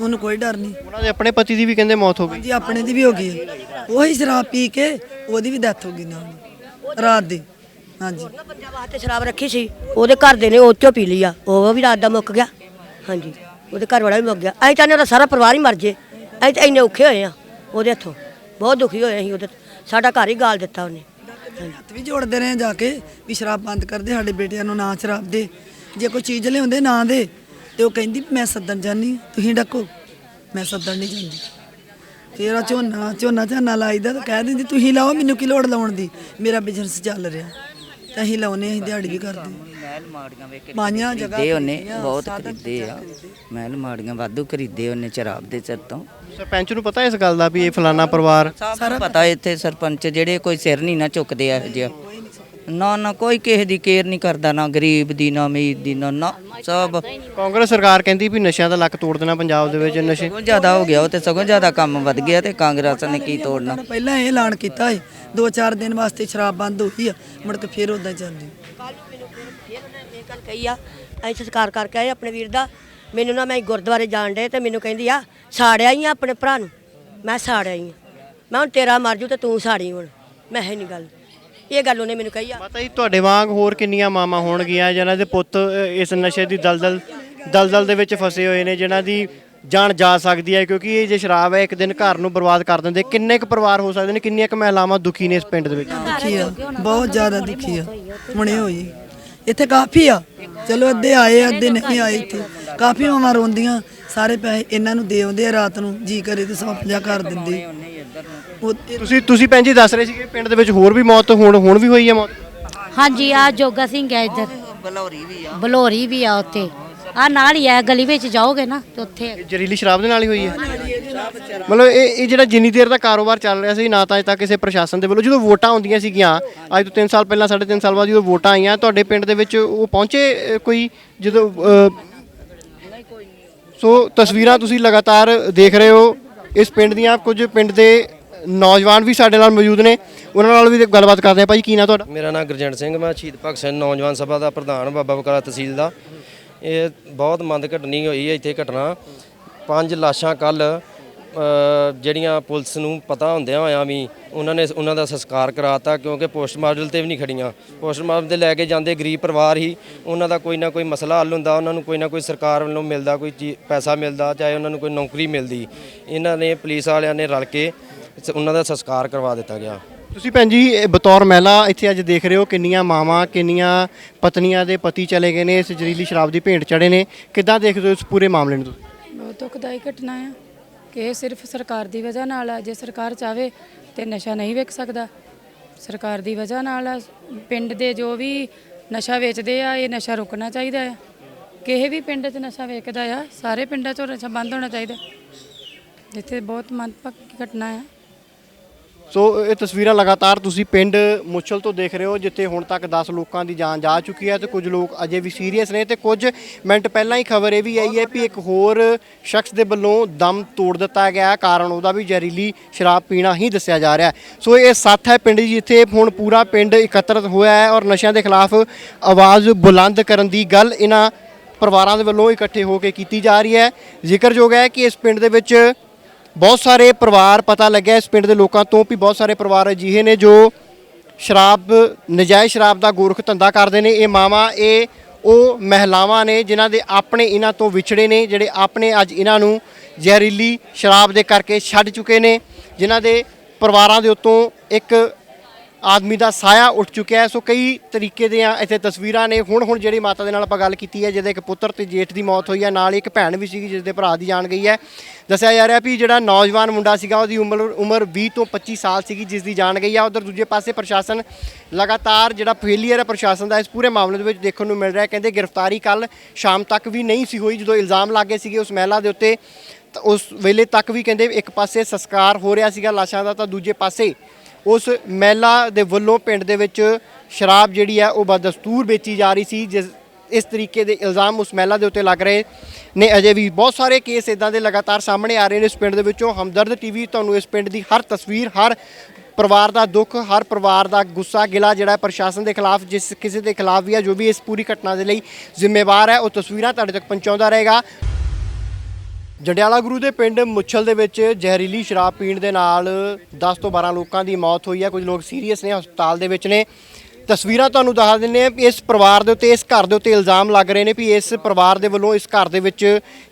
ਉਹਨੂੰ ਕੋਈ ਡਰ ਨਹੀਂ। ਉਹਨਾਂ ਦੇ ਆਪਣੇ ਪਤੀ ਦੀ ਵੀ ਕਹਿੰਦੇ ਮੌਤ ਹੋ ਗਈ? ਜੀ ਆਪਣੇ ਦੀ ਵੀ ਹੋ ਗਈ ਹੈ। ਉਹੀ ਸ਼ਰਾਬ ਪੀ ਕੇ ਉਹਦੀ ਵੀ ਡੈਥ ਹੋ ਗਈ ਨਾਲ ਰਾਤ ਦੀ। ਹਾਂਜੀ। ਬੰਦਿਆਂ ਵਾਸਤੇ ਸ਼ਰਾਬ ਰੱਖੀ ਸੀ, ਉਹਦੇ ਘਰ ਦੇ ਨੇ ਉਹ ਚੋਂ ਪੀ ਲਈ ਆ, ਉਹ ਵੀ ਰਾਤ ਦਾ ਮੁੱਕ ਗਿਆ। ਹਾਂਜੀ, ਉਹਦੇ ਘਰ ਵਾਲਾ ਵੀ ਮੁੱਕ ਗਿਆ। ਅਸੀਂ ਚਾਹੁੰਦੇ ਉਹਦਾ ਸਾਰਾ ਪਰਿਵਾਰ ਹੀ ਮਰ ਜੇ। ਅਸੀਂ ਤਾਂ ਇੰਨੇ ਔਖੇ ਹੋਏ ਆ ਉਹਦੇ ਹੱਥੋਂ, ਬਹੁਤ ਦੁਖੀ ਹੋਏ ਅਸੀਂ ਉਹਦੇ। ਸਾਡਾ ਘਰ ਹੀ ਗਾਲ ਦਿੱਤਾ ਉਹਨੇ। ਹੱਥ ਵੀ ਜੋੜਦੇ ਰਹੇ ਜਾ ਕੇ ਵੀ ਸ਼ਰਾਬ ਬੰਦ ਕਰਦੇ, ਸਾਡੇ ਬੇਟਿਆਂ ਨੂੰ ਨਾ ਸ਼ਰਾਬ ਦੇ, ਜੇ ਕੋਈ ਚੀਜ਼ ਲਿਆਉਂਦੇ ਨਾ ਦੇ। ਤੇ ਉਹ ਕਹਿੰਦੀ ਮੈਂ ਸੱਦਣ ਜਾਨੀ, ਤੁਸੀਂ ਡੱਕੋ, ਮੈਂ ਸੱਦਣ ਨਹੀਂ ਜਾਂਦੀ। ਫਿਰ ਝੋਨਾ ਲਾਈਦਾ ਤਾਂ ਕਹਿ ਦਿੰਦੀ ਤੁਸੀਂ ਲਾਓ, ਮੈਨੂੰ ਕੀ ਲੋੜ ਲਾਉਣ ਦੀ, ਮੇਰਾ ਬਿਜ਼ਨਸ ਚੱਲ ਰਿਹਾ ਤਾਂ ਅਸੀਂ ਲਾਉਨੇ, ਅਸੀਂ ਦਿਹਾੜੀ ਵੀ ਕਰਦੇ। ਮਾਈਆਂ ਜਗ੍ਹਾ ਉਹਨੇ ਬਹੁਤ ਖਰੀਦੇ ਆ, ਮਹਿਲ ਮਾੜੀਆਂ ਵਾਧੂ ਖਰੀਦੇ ਉਹਨੇ ਸ਼ਰਾਬ ਦੇ ਸਿਰ ਤੋਂ। ਸਰਪੰਚ ਨੂੰ ਪਤਾ ਇਸ ਗੱਲ ਦਾ ਵੀ ਇਹ ਫਲਾਨਾ ਪਰਿਵਾਰ? ਸਾਰਾ ਪਤਾ। ਇੱਥੇ ਸਰਪੰਚ ਜਿਹੜੇ ਕੋਈ ਸਿਰ ਨਹੀਂ ਨਾ ਚੁੱਕਦੇ ਇਹੋ ਜਿਹਾ। ਨਾ ਕੋਈ ਕਿਸੇ ਦੀ ਕੇਅਰ ਨਹੀਂ ਕਰਦਾ, ਨਾ ਗਰੀਬ ਦੀ, ਨਾ ਅਮੀਰ ਦੀ, ਨਾ ਸਭ। ਕਾਂਗਰਸ ਸਰਕਾਰ ਕਹਿੰਦੀ ਵੀ ਨਸ਼ਿਆਂ ਦਾ ਲੱਕ ਤੋੜ ਦੇਣਾ ਪੰਜਾਬ ਦੇ ਵਿੱਚ। ਨਸ਼ੇ ਸਗੋਂ ਜ਼ਿਆਦਾ ਹੋ ਗਿਆ, ਉਹ ਤੇ ਸਗੋਂ ਜ਼ਿਆਦਾ ਕੰਮ ਵੱਧ ਗਿਆ ਤੇ ਕਾਂਗਰਸ ਨੇ ਕੀ ਤੋੜਨਾ। ਪਹਿਲਾਂ ਇਹ ਐਲਾਨ ਕੀਤਾ ਹੈ 2-4 ਦਿਨ ਵਾਸਤੇ ਸ਼ਰਾਬ ਬੰਦ ਹੋਈ ਆ, ਮੁੜ ਕੇ ਫਿਰ ਉਦਾਂ ਚੱਲਦੀ। ਇਹ ਗੱਲ ਕਹੀ ਆ, ਅਸੀਂ ਸੰਸਕਾਰ ਕਰਕੇ ਆਏ ਆਪਣੇ ਵੀਰ ਦਾ। ਮੈਨੂੰ ਨਾ, ਮੈਂ ਗੁਰਦੁਆਰੇ ਜਾਣ ਡੇ ਤੇ ਮੈਨੂੰ ਕਹਿੰਦੀ ਆ ਸਾੜਿਆ ਹੀ ਆ ਆਪਣੇ ਭਰਾ ਨੂੰ। ਮੈਂ ਸਾੜਿਆ ਹੀ ਆ, ਮੈਂ ਹੁਣ ਤੇਰਾ ਮਰ ਜੂ ਤੇ ਤੂੰ ਸਾੜੀ ਹੁਣ। ਮੈਂ ਹੈ ਨਹੀਂ ਗੱਲ, ਇਹ ਗੱਲ ਉਹਨੇ ਮੈਨੂੰ ਕਹੀ ਆ। ਪਤਾ ਹੀ ਤੁਹਾਡੇ ਵਾਂਗ ਹੋਰ ਕਿੰਨੀਆਂ ਮਾਵਾਂ ਹੋਣਗੀਆਂ ਜਿਨ੍ਹਾਂ ਦੇ ਪੁੱਤ ਇਸ ਨਸ਼ੇ ਦੀ ਦਲਦਲ ਦੇ ਵਿੱਚ ਫਸੇ ਹੋਏ ਨੇ, ਜਿਨ੍ਹਾਂ ਦੀ ਜਾਨ ਜਾ ਸਕਦੀ ਹੈ, ਕਿਉਂਕਿ ਇਹ ਜੇ ਸ਼ਰਾਬ ਹੈ ਇੱਕ ਦਿਨ ਘਰ ਨੂੰ ਬਰਬਾਦ ਕਰ ਦਿੰਦੇ। ਕਿੰਨੇ ਕੁ ਪਰਿਵਾਰ ਹੋ ਸਕਦੇ ਨੇ, ਕਿੰਨੀਆਂ ਕੁ ਮਹਿਲਾਵਾਂ ਦੁਖੀ ਨੇ ਇਸ ਪਿੰਡ ਦੇ ਵਿੱਚ? ਦੁਖੀ ਆ, ਬਹੁਤ ਜ਼ਿਆਦਾ ਦੁਖੀ ਆ। ਹੁਣੇ ਹੋਈ ਇੱਥੇ ਕਾਫੀ ਆ, ਚਲੋ ਅੱਧੇ ਆਏ ਅੱਧੇ ਨਹੀਂ ਆਏ। ਇੱਥੇ ਕਾਫੀ ਮਾਵਾਂ ਰੋਂਦੀਆਂ, ਸਾਰੇ ਪੈਸੇ ਇਹਨਾਂ ਨੂੰ ਦੇ ਆਉਂਦੇ ਆ, ਰਾਤ ਨੂੰ ਜੀ ਕਰੇ ਤੇ 150 ਕਰ ਦਿੰਦੇ। ਤੁਸੀਂ ਭੈਣ ਜੀ ਦੱਸ ਰਹੇ ਸੀ ਕਿ ਪਿੰਡ ਦੇ ਵਿੱਚ ਹੋਰ ਵੀ ਮੌਤ ਹੁਣ ਵੀ ਹੋਈ ਹੈ ਮੌਤ? ਹਾਂਜੀ, ਆ ਜੋਗਾ ਸਿੰਘ ਹੈ ਇੱਧਰ, ਬਲੌਰੀ ਵੀ ਆ ਉੱਥੇ, ਆ ਨਾਲ ਹੀ ਆ ਗਲੀ ਵਿੱਚ ਜਾਓਗੇ ਨਾ ਤੇ ਉੱਥੇ। ਜ਼ਹਿਰੀਲੀ ਸ਼ਰਾਬ ਦੇ ਨਾਲ ਹੀ ਹੋਈ ਹੈ? ਮਤਲਬ ਇਹ ਜਿਹੜਾ ਜਿੰਨੀ ਦੇਰ ਦਾ ਕਾਰੋਬਾਰ ਚੱਲ ਰਿਹਾ ਸੀ, ਨਾ ਤਾਂ ਅਜੇ ਤੱਕ ਕਿਸੇ ਪ੍ਰਸ਼ਾਸਨ ਦੇ ਵੱਲੋਂ, ਜਦੋਂ ਵੋਟਾਂ ਆਉਂਦੀਆਂ ਸੀਗੀਆਂ ਅੱਜ ਤੋਂ 3 ਸਾਲ ਪਹਿਲਾਂ, 3.5 ਸਾਲ ਬਾਅਦ ਜਦੋਂ ਵੋਟਾਂ ਆਈਆਂ ਤੁਹਾਡੇ ਪਿੰਡ ਦੇ ਵਿੱਚ, ਉਹ ਪਹੁੰਚੇ ਕੋਈ? ਜਦੋਂ ਸੋ ਤਸਵੀਰਾਂ ਤੁਸੀਂ ਲਗਾਤਾਰ ਦੇਖ ਰਹੇ ਹੋ ਇਸ ਪਿੰਡ ਦੀਆਂ। ਕੁਝ ਪਿੰਡ ਦੇ ਨੌਜਵਾਨ ਵੀ ਸਾਡੇ ਨਾਲ ਮੌਜੂਦ ਨੇ, ਉਹਨਾਂ ਨਾਲ ਵੀ ਗੱਲਬਾਤ ਕਰਦੇ ਆ। ਭਾਈ ਕੀ ਨਾਂ ਤੁਹਾਡਾ? ਮੇਰਾ ਨਾਮ ਗੁਰਜੰਟ ਸਿੰਘ, ਮੈਂ ਸ਼ਹੀਦ ਭਗਤ ਸਿੰਘ ਨੌਜਵਾਨ ਸਭਾ ਦਾ ਪ੍ਰਧਾਨ, ਬਾਬਾ ਬਕਾਲਾ ਤਹਿਸੀਲ ਦਾ। ਇਹ ਬਹੁਤ ਮੰਦ ਘਟਨੀ ਹੋਈ ਹੈ ਇੱਥੇ ਘਟਨਾ। 5 ਲਾਸ਼ਾਂ ਕੱਲ ਜਿਹੜੀਆਂ ਪੁਲਿਸ ਨੂੰ ਪਤਾ ਹੁੰਦਿਆਂ ਹੋਇਆਂ ਵੀ ਉਹਨਾਂ ਦਾ ਸੰਸਕਾਰ ਕਰਾਤਾ, ਕਿਉਂਕਿ ਪੋਸਟਮਾਰਟਮ ਤੇ ਵੀ ਨਹੀਂ ਖੜੀਆਂ। ਪੋਸਟਮਾਰਟਮ ਤੇ ਲੈ ਕੇ ਜਾਂਦੇ ਗਰੀਬ ਪਰਿਵਾਰ ਹੀ, ਉਹਨਾਂ ਦਾ ਕੋਈ ਨਾ ਕੋਈ ਮਸਲਾ ਹੱਲ ਹੁੰਦਾ, ਉਹਨਾਂ ਨੂੰ ਕੋਈ ਨਾ ਕੋਈ ਸਰਕਾਰ ਵੱਲੋਂ ਮਿਲਦਾ, ਕੋਈ ਪੈਸਾ ਮਿਲਦਾ, ਚਾਹੇ ਉਹਨਾਂ ਨੂੰ ਕੋਈ ਨੌਕਰੀ ਮਿਲਦੀ। ਇਹਨਾਂ ਨੇ ਪੁਲਿਸ ਵਾਲਿਆਂ ਨੇ ਰਲ ਕੇ ਉਹਨਾਂ ਦਾ ਸੰਸਕਾਰ ਕਰਵਾ ਦਿੱਤਾ ਗਿਆ। ਤੁਸੀਂ ਭੈਣ ਜੀ ਬਤੌਰ ਮਹਿਲਾ ਇੱਥੇ ਅੱਜ ਦੇਖ ਰਹੇ ਹੋ ਕਿੰਨੀਆਂ ਮਾਵਾਂ ਕਿੰਨੀਆਂ ਪਤਨੀਆਂ ਦੇ ਪਤੀ ਚਲੇ ਗਏ ਨੇ, ਇਸ ਜ਼ਹਿਰੀਲੀ ਸ਼ਰਾਬ ਦੀ ਭੇਂਟ ਚੜੇ ਨੇ। ਕਿੱਦਾਂ ਦੇਖਦੇ ਹੋ ਇਸ ਪੂਰੇ ਮਾਮਲੇ ਨੂੰ ਤੁਸੀਂ? ਬਹੁਤ ਦੁਖਦਾਈ ਘਟਨਾ ਆ ਕਿ ਇਹ ਸਿਰਫ ਸਰਕਾਰ ਦੀ ਵਜ੍ਹਾ ਨਾਲ ਆ। ਜੇ ਸਰਕਾਰ ਚਾਹਵੇ ਤੇ ਨਸ਼ਾ ਨਹੀਂ ਵਿਕ ਸਕਦਾ। ਸਰਕਾਰ ਦੀ ਵਜ੍ਹਾ ਨਾਲ ਆ। ਪਿੰਡ ਦੇ ਜੋ ਵੀ ਨਸ਼ਾ ਵੇਚਦੇ ਆ, ਇਹ ਨਸ਼ਾ ਰੁਕਣਾ ਚਾਹੀਦਾ ਆ। ਕਿਸੇ ਵੀ ਪਿੰਡ 'ਚ ਨਸ਼ਾ ਵੇਚਦਾ ਆ, ਸਾਰੇ ਪਿੰਡਾਂ 'ਚ ਨਸ਼ਾ ਬੰਦ ਹੋਣਾ ਚਾਹੀਦਾ। ਇੱਥੇ ਬਹੁਤ ਮੰਦਭਾਗੀ ਘਟਨਾ ਆ। ਸੋ ਇਹ ਤਸਵੀਰਾਂ ਲਗਾਤਾਰ ਤੁਸੀਂ ਪਿੰਡ ਮੁੱਛਲ ਤੋਂ ਦੇਖ ਰਹੇ ਹੋ, ਜਿੱਥੇ ਹੁਣ ਤੱਕ 10 ਲੋਕਾਂ ਦੀ ਜਾਨ ਜਾ ਚੁੱਕੀ ਹੈ ਤੇ ਕੁਝ ਲੋਕ ਅਜੇ ਵੀ ਸੀਰੀਅਸ ਨੇ। ਤੇ ਕੁਝ ਮਿੰਟ ਪਹਿਲਾਂ ਹੀ ਖਬਰ ਇਹ ਵੀ ਆਈ ਹੈ ਵੀ ਇੱਕ ਹੋਰ ਸ਼ਖਸ ਦੇ ਵੱਲੋਂ ਦਮ ਤੋੜ ਦਿੱਤਾ ਗਿਆ, ਕਾਰਨ ਉਹਦਾ ਵੀ ਜ਼ਹਿਰੀਲੀ ਸ਼ਰਾਬ ਪੀਣਾ ਹੀ ਦੱਸਿਆ ਜਾ ਰਿਹਾ ਹੈ। ਸੋ ਇਹ ਸੱਥ ਹੈ ਪਿੰਡ ਜਿੱਥੇ ਹੁਣ ਪੂਰਾ ਪਿੰਡ ਇਕੱਤਰਤ ਹੋਇਆ ਹੈ ਔਰ ਨਸ਼ਿਆਂ ਦੇ ਖਿਲਾਫ ਆਵਾਜ਼ ਬੁਲੰਦ ਕਰਨ ਦੀ ਗੱਲ ਇਹਨਾਂ ਪਰਿਵਾਰਾਂ ਦੇ ਵੱਲੋਂ ਇਕੱਠੇ ਹੋ ਕੇ ਕੀਤੀ ਜਾ ਰਹੀ ਹੈ। ਜ਼ਿਕਰਯੋਗ ਹੈ ਕਿ ਇਸ ਪਿੰਡ ਦੇ ਵਿੱਚ ਬਹੁਤ ਸਾਰੇ ਪਰਿਵਾਰ, ਪਤਾ ਲੱਗਿਆ ਇਸ ਪਿੰਡ ਦੇ ਲੋਕਾਂ ਤੋਂ ਵੀ ਬਹੁਤ ਸਾਰੇ ਪਰਿਵਾਰ ਅਜਿਹੇ ਨੇ ਜੋ ਸ਼ਰਾਬ, ਨਜਾਇਜ਼ ਸ਼ਰਾਬ ਦਾ ਗੋਰਖ ਧੰਦਾ ਕਰਦੇ ਨੇ। ਇਹ ਮਾਵਾਂ, ਇਹ ਉਹ ਮਹਿਲਾਵਾਂ ਨੇ ਜਿਨ੍ਹਾਂ ਦੇ ਆਪਣੇ ਇਹਨਾਂ ਤੋਂ ਵਿਛੜੇ ਨੇ, ਜਿਹੜੇ ਆਪਣੇ ਅੱਜ ਇਹਨਾਂ ਨੂੰ ਜ਼ਹਿਰੀਲੀ ਸ਼ਰਾਬ ਦੇ ਕਰਕੇ ਛੱਡ ਚੁੱਕੇ ਨੇ, ਜਿਨ੍ਹਾਂ ਦੇ ਪਰਿਵਾਰਾਂ ਦੇ ਉੱਤੋਂ ਇੱਕ ਆਦਮੀ ਦਾ ਸਾਇਆ ਉੱਠ ਚੁੱਕਿਆ ਹੈ। ਸੋ ਕਈ ਤਰੀਕੇ ਦੀਆਂ ਇੱਥੇ ਤਸਵੀਰਾਂ ਨੇ। ਹੁਣ ਜਿਹੜੀ ਮਾਤਾ ਦੇ ਨਾਲ ਆਪਾਂ ਗੱਲ ਕੀਤੀ ਹੈ, ਜਿਹਦੇ ਇੱਕ ਪੁੱਤਰ ਤੇ ਜੇਠ ਦੀ ਮੌਤ ਹੋਈ ਹੈ, ਨਾਲ ਇੱਕ ਭੈਣ ਵੀ ਸੀਗੀ ਜਿਸ ਦੇ ਭਰਾ ਦੀ ਜਾਨ ਗਈ ਹੈ। ਦੱਸਿਆ ਜਾ ਰਿਹਾ ਵੀ ਜਿਹੜਾ ਨੌਜਵਾਨ ਮੁੰਡਾ ਸੀਗਾ ਉਹਦੀ ਉਮਰ 20 ਤੋਂ 25 ਸਾਲ ਸੀਗੀ ਜਿਸ ਦੀ ਜਾਨ ਗਈ ਹੈ। ਉਧਰ ਦੂਜੇ ਪਾਸੇ ਪ੍ਰਸ਼ਾਸਨ ਲਗਾਤਾਰ ਜਿਹੜਾ ਫੇਲੀਅਰ ਹੈ ਪ੍ਰਸ਼ਾਸਨ ਦਾ ਇਸ ਪੂਰੇ ਮਾਮਲੇ ਦੇ ਵਿੱਚ ਦੇਖਣ ਨੂੰ ਮਿਲ ਰਿਹਾ। ਕਹਿੰਦੇ ਗ੍ਰਿਫਤਾਰੀ ਕੱਲ ਸ਼ਾਮ ਤੱਕ ਵੀ ਨਹੀਂ ਸੀ ਹੋਈ, ਜਦੋਂ ਇਲਜ਼ਾਮ ਲੱਗੇ ਸੀਗੇ ਉਸ ਮਹਿਲਾ ਦੇ ਉੱਤੇ। ਤਾਂ ਉਸ ਵੇਲੇ ਤੱਕ ਵੀ ਕਹਿੰਦੇ ਇੱਕ ਪਾਸੇ ਸੰਸਕਾਰ ਹੋ ਰਿਹਾ ਸੀਗਾ ਲਾਸ਼ਾਂ ਦਾ, ਤਾਂ ਦੂਜੇ ਪਾਸੇ ਉਸ ਮਹਿਲਾ ਦੇ ਵੱਲੋਂ ਪਿੰਡ ਦੇ ਵਿੱਚ ਸ਼ਰਾਬ ਜਿਹੜੀ ਹੈ ਉਹ ਬਦਸਤੂਰ ਵੇਚੀ ਜਾ ਰਹੀ ਸੀ। ਇਸ ਤਰੀਕੇ ਦੇ ਇਲਜ਼ਾਮ ਉਸ ਮਹਿਲਾ ਦੇ ਉੱਤੇ ਲੱਗ ਰਹੇ ਨੇ। ਅਜੇ ਵੀ ਬਹੁਤ ਸਾਰੇ ਕੇਸ ਇਦਾਂ ਦੇ ਲਗਾਤਾਰ ਸਾਹਮਣੇ ਆ ਰਹੇ ਨੇ ਇਸ ਪਿੰਡ ਦੇ ਵਿੱਚੋਂ। ਹਮਦਰਦ ਟੀਵੀ ਤੁਹਾਨੂੰ ਇਸ ਪਿੰਡ ਦੀ ਹਰ ਤਸਵੀਰ, ਹਰ ਪਰਿਵਾਰ ਦਾ ਦੁੱਖ, ਹਰ ਪਰਿਵਾਰ ਦਾ ਗੁੱਸਾ ਗਿਲਾ ਜਿਹੜਾ ਪ੍ਰਸ਼ਾਸਨ ਦੇ ਖਿਲਾਫ, ਜਿਸ ਕਿਸੇ ਦੇ ਖਿਲਾਫ ਵੀ ਹੈ, ਜੋ ਵੀ ਇਸ ਪੂਰੀ ਘਟਨਾ ਦੇ ਲਈ ਜ਼ਿੰਮੇਵਾਰ ਹੈ, ਉਹ ਤਸਵੀਰਾਂ ਤੁਹਾਡੇ ਤੱਕ ਪਹੁੰਚਾਉਂਦਾ ਰਹੇਗਾ। ਜੰਡਿਆਲਾ ਗੁਰੂ ਦੇ ਪਿੰਡ ਮੁੱਛਲ ਦੇ ਵਿੱਚ ਜ਼ਹਿਰੀਲੀ ਸ਼ਰਾਬ ਪੀਣ ਦੇ ਨਾਲ 10 ਤੋਂ 12 ਲੋਕਾਂ ਦੀ ਮੌਤ ਹੋਈ ਹੈ। ਕੁਝ ਲੋਕ ਸੀਰੀਅਸ ਨੇ, ਹਸਪਤਾਲ ਦੇ ਵਿੱਚ ਨੇ। ਤਸਵੀਰਾਂ ਤੁਹਾਨੂੰ ਦਿਖਾ ਦਿੰਦੇ ਹਾਂ। ਇਸ ਪਰਿਵਾਰ ਦੇ ਉੱਤੇ, ਇਸ ਘਰ ਦੇ ਉੱਤੇ ਇਲਜ਼ਾਮ ਲੱਗ ਰਹੇ ਨੇ ਵੀ ਇਸ ਪਰਿਵਾਰ ਦੇ ਵੱਲੋਂ ਇਸ ਘਰ ਦੇ ਵਿੱਚ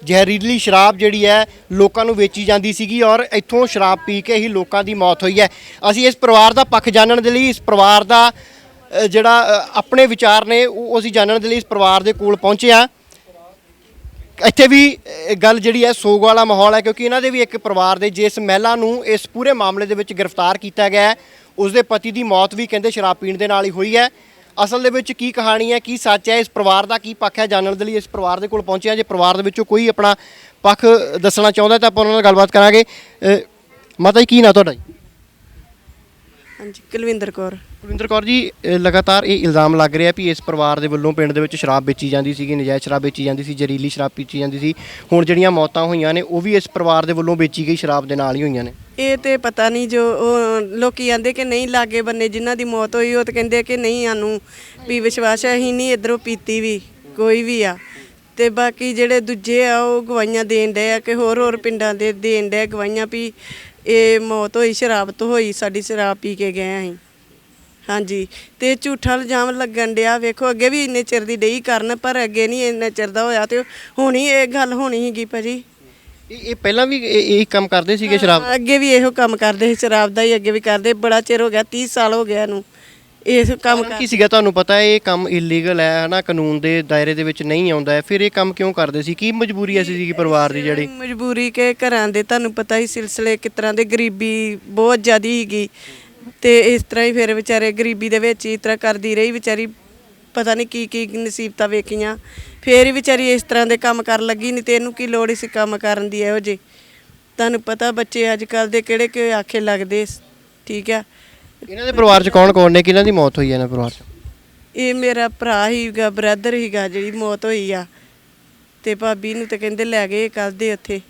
ਜ਼ਹਿਰੀਲੀ ਸ਼ਰਾਬ ਜਿਹੜੀ ਹੈ ਲੋਕਾਂ ਨੂੰ ਵੇਚੀ ਜਾਂਦੀ ਸੀਗੀ ਔਰ ਇੱਥੋਂ ਸ਼ਰਾਬ ਪੀ ਕੇ ਹੀ ਲੋਕਾਂ ਦੀ ਮੌਤ ਹੋਈ ਹੈ। ਅਸੀਂ ਇਸ ਪਰਿਵਾਰ ਦਾ ਪੱਖ ਜਾਣਨ ਦੇ ਲਈ, ਇਸ ਪਰਿਵਾਰ ਦਾ ਜਿਹੜਾ ਆਪਣੇ ਵਿਚਾਰ ਨੇ ਉਹ ਅਸੀਂ ਜਾਣਨ ਦੇ ਲਈ ਇਸ ਪਰਿਵਾਰ ਦੇ ਕੋਲ ਪਹੁੰਚੇ ਹਾਂ। ਇੱਥੇ ਵੀ ਗੱਲ ਜਿਹੜੀ ਹੈ ਸੋਗ ਵਾਲਾ ਮਾਹੌਲ ਹੈ, ਕਿਉਂਕਿ ਇਹਨਾਂ ਦੇ ਵੀ ਇੱਕ ਪਰਿਵਾਰ ਦੇ, ਜਿਸ ਮਹਿਲਾ ਨੂੰ ਇਸ ਪੂਰੇ ਮਾਮਲੇ ਦੇ ਵਿੱਚ ਗ੍ਰਿਫਤਾਰ ਕੀਤਾ ਗਿਆ ਹੈ, ਉਸ ਦੇ ਪਤੀ ਦੀ ਮੌਤ ਵੀ ਕਹਿੰਦੇ ਸ਼ਰਾਬ ਪੀਣ ਦੇ ਨਾਲ ਹੀ ਹੋਈ ਹੈ। ਅਸਲ ਦੇ ਵਿੱਚ ਕੀ ਕਹਾਣੀ ਹੈ, ਕੀ ਸੱਚ ਹੈ, ਇਸ ਪਰਿਵਾਰ ਦਾ ਕੀ ਪੱਖ ਹੈ, ਜਾਣਨ ਦੇ ਲਈ ਇਸ ਪਰਿਵਾਰ ਦੇ ਕੋਲ ਪਹੁੰਚੇ ਹਾਂ। ਜੇ ਪਰਿਵਾਰ ਦੇ ਵਿੱਚੋਂ ਕੋਈ ਆਪਣਾ ਪੱਖ ਦੱਸਣਾ ਚਾਹੁੰਦਾ ਤਾਂ ਆਪਾਂ ਉਹਨਾਂ ਨਾਲ ਗੱਲਬਾਤ ਕਰਾਂਗੇ। ਮਾਤਾ ਜੀ, ਕੀ ਨਾਂ ਤੁਹਾਡਾ ਜੀ? ਹਾਂਜੀ, ਕੁਲਵਿੰਦਰ ਕੌਰ। ਕੁਲਵਿੰਦਰ ਕੌਰ ਜੀ, ਲਗਾਤਾਰ ਇਹ ਇਲਜ਼ਾਮ ਲੱਗ ਰਿਹਾ ਵੀ ਇਸ ਪਰਿਵਾਰ ਦੇ ਵੱਲੋਂ ਪਿੰਡ ਦੇ ਵਿੱਚ ਸ਼ਰਾਬ ਵੇਚੀ ਜਾਂਦੀ ਸੀਗੀ, ਨਜਾਇਜ਼ ਸ਼ਰਾਬ ਵੇਚੀ ਜਾਂਦੀ ਸੀ, ਜ਼ਹਿਰੀਲੀ ਸ਼ਰਾਬ ਪੀਤੀ ਜਾਂਦੀ ਸੀ। ਹੁਣ ਜਿਹੜੀਆਂ ਮੌਤਾਂ ਹੋਈਆਂ ਨੇ ਉਹ ਵੀ ਇਸ ਪਰਿਵਾਰ ਦੇ ਵੱਲੋਂ ਵੇਚੀ ਗਈ ਸ਼ਰਾਬ ਦੇ ਨਾਲ ਹੀ ਹੋਈਆਂ ਨੇ। ਇਹ ਤੇ ਪਤਾ ਨਹੀਂ, ਜੋ ਉਹ ਲੋਕੀ ਆਂਦੇ ਕਿ ਨਹੀਂ, ਲਾਗੇ ਬੰਨੇ ਜਿਨ੍ਹਾਂ ਦੀ ਮੌਤ ਹੋਈ ਉਹ ਤਾਂ ਕਹਿੰਦੇ ਕਿ ਨਹੀਂ, ਸਾਨੂੰ ਵੀ ਵਿਸ਼ਵਾਸ ਹੈ, ਅਸੀਂ ਨਹੀਂ ਇੱਧਰੋਂ ਪੀਤੀ ਵੀ ਕੋਈ ਵੀ ਆ। ਤੇ ਬਾਕੀ ਜਿਹੜੇ ਦੂਜੇ ਆ ਉਹ ਗਵਾਹੀਆਂ ਦੇਣ ਡਏ ਆ ਕਿ ਹੋਰ ਪਿੰਡਾਂ ਦੇ ਦੇਣ ਡਏ ਗਵਾਹੀਆਂ ਵੀ ਇਹ ਮੌਤ ਹੋਈ ਸ਼ਰਾਬ ਤੋਂ ਹੋਈ, ਸਾਡੀ ਸ਼ਰਾਬ ਪੀ ਕੇ ਗਏ ਅਸੀਂ। ਹਾਂਜੀ, ਤੇ ਝੂਠਾ ਇਲਜ਼ਾਮ ਲੱਗਣ ਡਿਆ। ਵੇਖੋ ਅੱਗੇ ਵੀ ਇੰਨੇ ਚਿਰ ਦੀ ਡਈ ਕਰਨ, ਪਰ ਅੱਗੇ ਨਹੀਂ ਇੰਨੇ ਚਿਰ ਦਾ ਹੋਇਆ ਤੇ ਹੁਣ ਹੀ ਇਹ ਗੱਲ ਹੋਣੀ ਸੀਗੀ ਭਾਜੀ। ਇਹ ਪਹਿਲਾਂ ਵੀ ਇਹ ਕੰਮ ਕਰਦੇ ਸੀਗੇ ਸ਼ਰਾਬ? ਅੱਗੇ ਵੀ ਇਹੋ ਕੰਮ ਕਰਦੇ ਸੀ, ਸ਼ਰਾਬ ਦਾ ਹੀ ਅੱਗੇ ਵੀ ਕਰਦੇ। ਬੜਾ ਚਿਰ ਹੋ ਗਿਆ, 30 ਸਾਲ ਹੋ ਗਿਆ ਇਹਨੂੰ ਇਸ ਕੰਮ ਕੀ ਸੀਗਾ? ਤੁਹਾਨੂੰ ਪਤਾ ਇਹ ਕੰਮ ਇਲੀਗਲ ਹੈ ਨਾ, ਕਾਨੂੰਨ ਦੇ ਦਾਇਰੇ ਦੇ ਵਿੱਚ ਨਹੀਂ ਆਉਂਦਾ ਹੈ, ਫਿਰ ਇਹ ਕੰਮ ਕਿਉਂ ਕਰਦੇ ਸੀ? ਕੀ ਮਜਬੂਰੀ ਐਸੀ ਸੀਗੀ ਪਰਿਵਾਰ ਦੀ ਜਿਹੜੀ? ਮਜਬੂਰੀ ਕਿ ਘਰਾਂ ਦੇ ਤੁਹਾਨੂੰ ਪਤਾ ਹੀ ਸਿਲਸਿਲੇ ਕਿਸ ਤਰ੍ਹਾਂ ਦੇ, ਗਰੀਬੀ ਬਹੁਤ ਜ਼ਿਆਦਾ ਸੀਗੀ ਤੇ ਇਸ ਤਰ੍ਹਾਂ ਹੀ ਫਿਰ ਵਿਚਾਰੇ ਗਰੀਬੀ ਦੇ ਵਿੱਚ ਇਸ ਤਰ੍ਹਾਂ ਕਰਦੀ ਰਹੀ ਵਿਚਾਰੀ। ਪਤਾ ਨਹੀਂ ਕੀ ਨਸੀਬਤਾਂ ਵੇਖੀਆਂ, ਫਿਰ ਹੀ ਵਿਚਾਰੀ ਇਸ ਤਰ੍ਹਾਂ ਦੇ ਕੰਮ ਕਰਨ ਲੱਗੀ। ਨਹੀਂ ਤੇ ਇਹਨੂੰ ਕੀ ਲੋੜ ਸੀ ਕੰਮ ਕਰਨ ਦੀ ਇਹੋ ਜਿਹੇ। ਤੁਹਾਨੂੰ ਪਤਾ ਬੱਚੇ ਅੱਜ ਕੱਲ੍ਹ ਦੇ ਕਿਹੜੇ ਆਖੇ ਲੱਗਦੇ। ਠੀਕ ਆ। ਇਹਨਾਂ ਦੇ ਪਰਿਵਾਰ 'ਚ ਕੌਣ ਨੇ, ਕਿਹਨਾਂ ਦੀ ਮੌਤ ਹੋਈ ਹੈ ਇਹਨਾਂ ਪਰਿਵਾਰ 'ਚ? ਇਹ ਮੇਰਾ ਭਰਾ ਹੀਗਾ, ਬ੍ਰਦਰ ਹੀਗਾ ਜਿਹੜੀ ਮੌਤ ਹੋਈ ਆ, ਤੇ ਭਾਬੀ ਨੂੰ ਤੇ ਕਹਿੰਦੇ ਲੈ ਗਏ ਕੱਲ੍ਹ ਦੇ ਉੱਥੇ।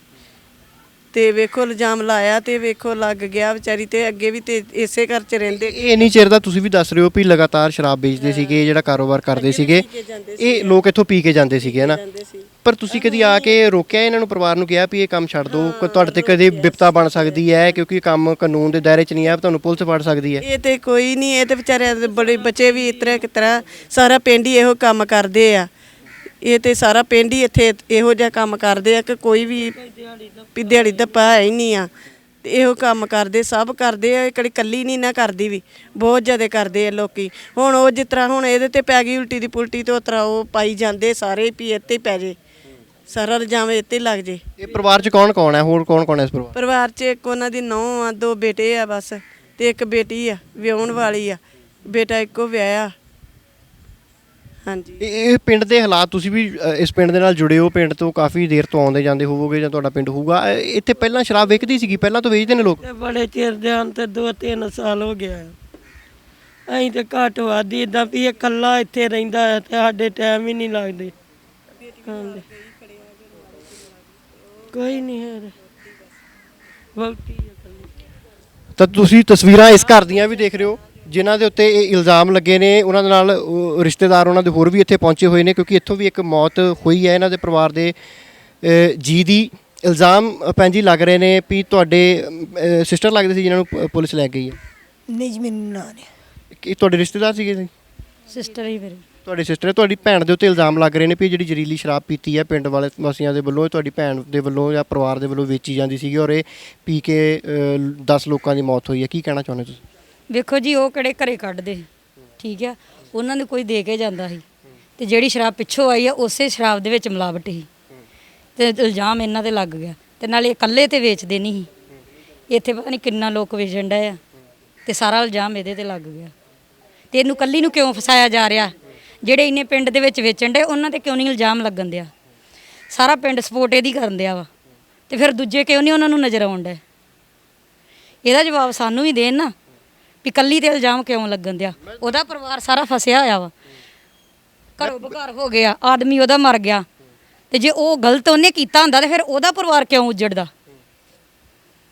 ਤੇ ਵੇਖੋ ਇਲਜ਼ਾਮ ਲਾਇਆ ਤੇ ਵੇਖੋ ਲੱਗ ਗਿਆ ਵਿਚਾਰੀ। ਤੇ ਅੱਗੇ ਵੀ ਤੇ ਇਸੇ ਘਰ 'ਚ ਰਹਿੰਦੇ। ਇਹ ਇੰਨੀ ਚਿਰ ਦਾ ਤੁਸੀਂ ਵੀ ਦੱਸ ਰਹੇ ਹੋ ਵੀ ਲਗਾਤਾਰ ਸ਼ਰਾਬ ਵੇਚਦੇ ਸੀਗੇ, ਜਿਹੜਾ ਕਾਰੋਬਾਰ ਕਰਦੇ ਸੀਗੇ, ਇਹ ਲੋਕ ਇੱਥੋਂ ਪੀ ਕੇ ਜਾਂਦੇ ਸੀਗੇ ਨਾ। ਪਰ ਤੁਸੀਂ ਕਦੀ ਆ ਕੇ ਰੋਕਿਆ ਇਹਨਾਂ ਨੂੰ, ਪਰਿਵਾਰ ਨੂੰ ਕਿਹਾ ਵੀ ਇਹ ਕੰਮ ਛੱਡ ਦਿਓ, ਤੁਹਾਡੇ ਤੇ ਕਦੇ ਵਿਪਤਾ ਬਣ ਸਕਦੀ ਹੈ, ਕਿਉਂਕਿ ਕੰਮ ਕਾਨੂੰਨ ਦੇ ਦਾਇਰੇ 'ਚ ਨਹੀਂ ਹੈ, ਤੁਹਾਨੂੰ ਪੁਲਿਸ ਫੜ ਸਕਦੀ ਹੈ? ਇਹ ਤੇ ਕੋਈ ਨਹੀਂ, ਇਹ ਤੇ ਵਿਚਾਰਿਆਂ ਦੇ ਬੜੇ ਬੱਚੇ ਵੀ ਇਸ ਤਰ੍ਹਾਂ ਸਾਰਾ ਪਿੰਡ ਹੀ ਇਹੋ ਕੰਮ ਕਰਦੇ ਆ। ਇਹ ਤੇ ਸਾਰਾ ਪਿੰਡ ਹੀ ਇੱਥੇ ਇਹੋ ਜਿਹਾ ਕੰਮ ਕਰਦੇ ਆ ਕਿ ਕੋਈ ਵੀ ਦਿਹਾੜੀ ਦੱਪਾ ਹੈ ਹੀ ਨਹੀਂ ਆ। ਤੇ ਇਹੋ ਕੰਮ ਕਰਦੇ, ਸਭ ਕਰਦੇ ਆ, ਕਿਹੜੀ ਕੱਲੀ ਨਹੀਂ ਨਾ ਕਰਦੀ ਵੀ, ਬਹੁਤ ਜ਼ਿਆਦਾ ਕਰਦੇ ਆ ਲੋਕੀ। ਹੁਣ ਉਹ ਜਿਸ ਤਰ੍ਹਾਂ ਹੁਣ ਇਹਦੇ ਤੇ ਪੈ ਗਈ ਉਲਟੀ ਦੀ ਪੁਲਟੀ, ਤੇ ਉਸ ਤਰ੍ਹਾਂ ਉਹ ਪਾਈ ਜਾਂਦੇ ਸਾਰੇ ਵੀ ਇੱਥੇ ਪੈ ਜੇ, ਸਾਰਾ ਇਲਜ਼ਾਮ ਇੱਥੇ ਲੱਗ ਜੇ। ਇਹ ਪਰਿਵਾਰ 'ਚ ਕੌਣ ਕੌਣ ਹੈ, ਹੋਰ ਕੌਣ ਕੌਣ ਹੈ ਇਸ ਪਰਿਵਾਰ 'ਚ ਇੱਕ ਉਹਨਾਂ ਦੀ ਨੂੰਹ ਆ, 2 ਬੇਟੇ ਆ ਬਸ, ਤੇ ਇੱਕ ਬੇਟੀ ਆ ਵਿਆਹੁਣ ਵਾਲੀ ਆ, ਬੇਟਾ ਇੱਕੋ ਵਿਆਹਿਆ। ਹਾਂਜੀ, ਇਹ ਪਿੰਡ ਦੇ ਹਾਲਾਤ, ਤੁਸੀਂ ਵੀ ਇਸ ਪਿੰਡ ਦੇ ਨਾਲ ਜੁੜੇ ਹੋ, ਪਿੰਡ ਤੋਂ ਕਾਫੀ ਦੇਰ ਤੋਂ ਆਉਂਦੇ ਜਾਂਦੇ ਹੋਵੋਗੇ ਜਾਂ ਤੁਹਾਡਾ ਪਿੰਡ ਹੋਊਗਾ, ਇੱਥੇ ਪਹਿਲਾਂ ਸ਼ਰਾਬ ਵਿਕਦੀ ਸੀਗੀ, ਪਹਿਲਾਂ ਤੋਂ ਵੇਚਦੇ ਨੇ ਲੋਕ? ਬੜੇ ਚਿਰ ਦੇ ਹਨ ਤੇ 2-3 ਸਾਲ ਹੋ ਗਿਆ। ਅਸੀਂ ਤੇ ਘੱਟ ਵੱਧ ਇਦਾਂ ਵੀ ਇਕੱਲਾ ਇੱਥੇ ਰਹਿੰਦਾ ਹੈ ਤੇ ਸਾਡੇ ਟਾਈਮ ਹੀ ਨਹੀਂ ਲੱਗਦੇ। ਕੋਈ ਨਹੀਂ ਹੈ ਵਹੁਟੀ ਤਾਂ ਤੁਸੀਂ ਤਸਵੀਰਾਂ ਇਸ ਘਰ ਦੀਆਂ ਵੀ ਦੇਖ ਰਹੇ ਹੋ ਜਿਨ੍ਹਾਂ ਦੇ ਉੱਤੇ ਇਹ ਇਲਜ਼ਾਮ ਲੱਗੇ ਨੇ। ਉਹਨਾਂ ਦੇ ਨਾਲ ਰਿਸ਼ਤੇਦਾਰ ਉਹਨਾਂ ਦੇ ਹੋਰ ਵੀ ਇੱਥੇ ਪਹੁੰਚੇ ਹੋਏ ਨੇ, ਕਿਉਂਕਿ ਇੱਥੋਂ ਵੀ ਇੱਕ ਮੌਤ ਹੋਈ ਹੈ ਇਹਨਾਂ ਦੇ ਪਰਿਵਾਰ ਦੇ ਜੀ ਦੀ। ਇਲਜ਼ਾਮ ਭੈਣ ਜੀ ਲੱਗ ਰਹੇ ਨੇ ਵੀ ਤੁਹਾਡੇ ਸਿਸਟਰ ਲੱਗਦੇ ਸੀ ਜਿਨ੍ਹਾਂ ਨੂੰ ਪੁਲਿਸ ਲੈ ਗਈ ਹੈ? ਨਹੀਂ ਜੀ, ਮੈਨੂੰ ਨਾ ਨੇ। ਕੀ ਤੁਹਾਡੇ ਰਿਸ਼ਤੇਦਾਰ ਸੀਗੇ ਜੀ? ਸਿਸਟਰ ਹੀ ਮੇਰੇ। ਤੁਹਾਡੀ ਸਿਸਟਰ, ਤੁਹਾਡੀ ਭੈਣ ਦੇ ਉੱਤੇ ਇਲਜ਼ਾਮ ਲੱਗ ਰਹੇ ਨੇ ਵੀ ਜਿਹੜੀ ਜ਼ਹਿਰੀਲੀ ਸ਼ਰਾਬ ਪੀਤੀ ਹੈ ਪਿੰਡ ਵਾਲੇ ਵਾਸੀਆਂ ਦੇ ਵੱਲੋਂ, ਤੁਹਾਡੀ ਭੈਣ ਦੇ ਵੱਲੋਂ ਜਾਂ ਪਰਿਵਾਰ ਦੇ ਵੱਲੋਂ ਵੇਚੀ ਜਾਂਦੀ ਸੀਗੀ ਔਰ ਇਹ ਪੀ ਕੇ 10 ਲੋਕਾਂ ਦੀ ਮੌਤ ਹੋਈ ਹੈ। ਕੀ ਕਹਿਣਾ ਚਾਹੁੰਦੇ ਤੁਸੀਂ? ਵੇਖੋ ਜੀ, ਉਹ ਕਿਹੜੇ ਘਰੇ ਕੱਢਦੇ, ਠੀਕ ਆ, ਉਹਨਾਂ ਨੂੰ ਕੋਈ ਦੇ ਕੇ ਜਾਂਦਾ ਸੀ, ਤੇ ਜਿਹੜੀ ਸ਼ਰਾਬ ਪਿੱਛੋਂ ਆਈ ਆ ਉਸੇ ਸ਼ਰਾਬ ਦੇ ਵਿੱਚ ਮਿਲਾਵਟ ਸੀ, ਤੇ ਇਲਜ਼ਾਮ ਇਹਨਾਂ ਤੇ ਲੱਗ ਗਿਆ। ਤੇ ਨਾਲੇ ਇਕੱਲੇ ਤੇ ਵੇਚਦੇ ਨਹੀਂ ਸੀ, ਇੱਥੇ ਪਤਾ ਨਹੀਂ ਕਿੰਨਾ ਲੋਕ ਵੇਚਣ ਡਏ ਆ, ਤੇ ਸਾਰਾ ਇਲਜ਼ਾਮ ਇਹਦੇ ਤੇ ਲੱਗ ਗਿਆ। ਤੇ ਇਹਨੂੰ ਕੱਲੀ ਨੂੰ ਕਿਉਂ ਫਸਾਇਆ ਜਾ ਰਿਹਾ? ਜਿਹੜੇ ਇੰਨੇ ਪਿੰਡ ਦੇ ਵਿੱਚ ਵੇਚਣ ਡੇ ਉਹਨਾਂ ਤੇ ਕਿਉਂ ਨਹੀਂ ਇਲਜ਼ਾਮ ਲੱਗਣ ਦਿਆ? ਸਾਰਾ ਪਿੰਡ ਸਪੋਰਟ ਇਹਦੀ ਕਰਨ ਦਿਆ ਵਾ, ਤੇ ਫਿਰ ਦੂਜੇ ਕਿਉਂ ਨਹੀਂ ਉਹਨਾਂ ਨੂੰ ਨਜ਼ਰ ਆਉਣ ਡੇ? ਇਹਦਾ ਜਵਾਬ ਸਾਨੂੰ ਵੀ ਦੇਣ ਨਾ, ਵੀ ਕੱਲੀ ਤੇ ਇਲਜ਼ਾਮ ਕਿਉਂ ਲੱਗਣ ਦਿਆ? ਉਹਦਾ ਪਰਿਵਾਰ ਸਾਰਾ ਫਸਿਆ ਹੋਇਆ ਵਾ, ਘਰੋਂ ਬਘਰ ਹੋ ਗਿਆ, ਆਦਮੀ ਉਹਦਾ ਮਰ ਗਿਆ, ਤੇ ਜੇ ਉਹ ਗਲਤ ਉਹਨੇ ਕੀਤਾ ਹੁੰਦਾ ਤੇ ਫਿਰ ਉਹਦਾ ਪਰਿਵਾਰ ਕਿਉਂ ਉਜੜਦਾ?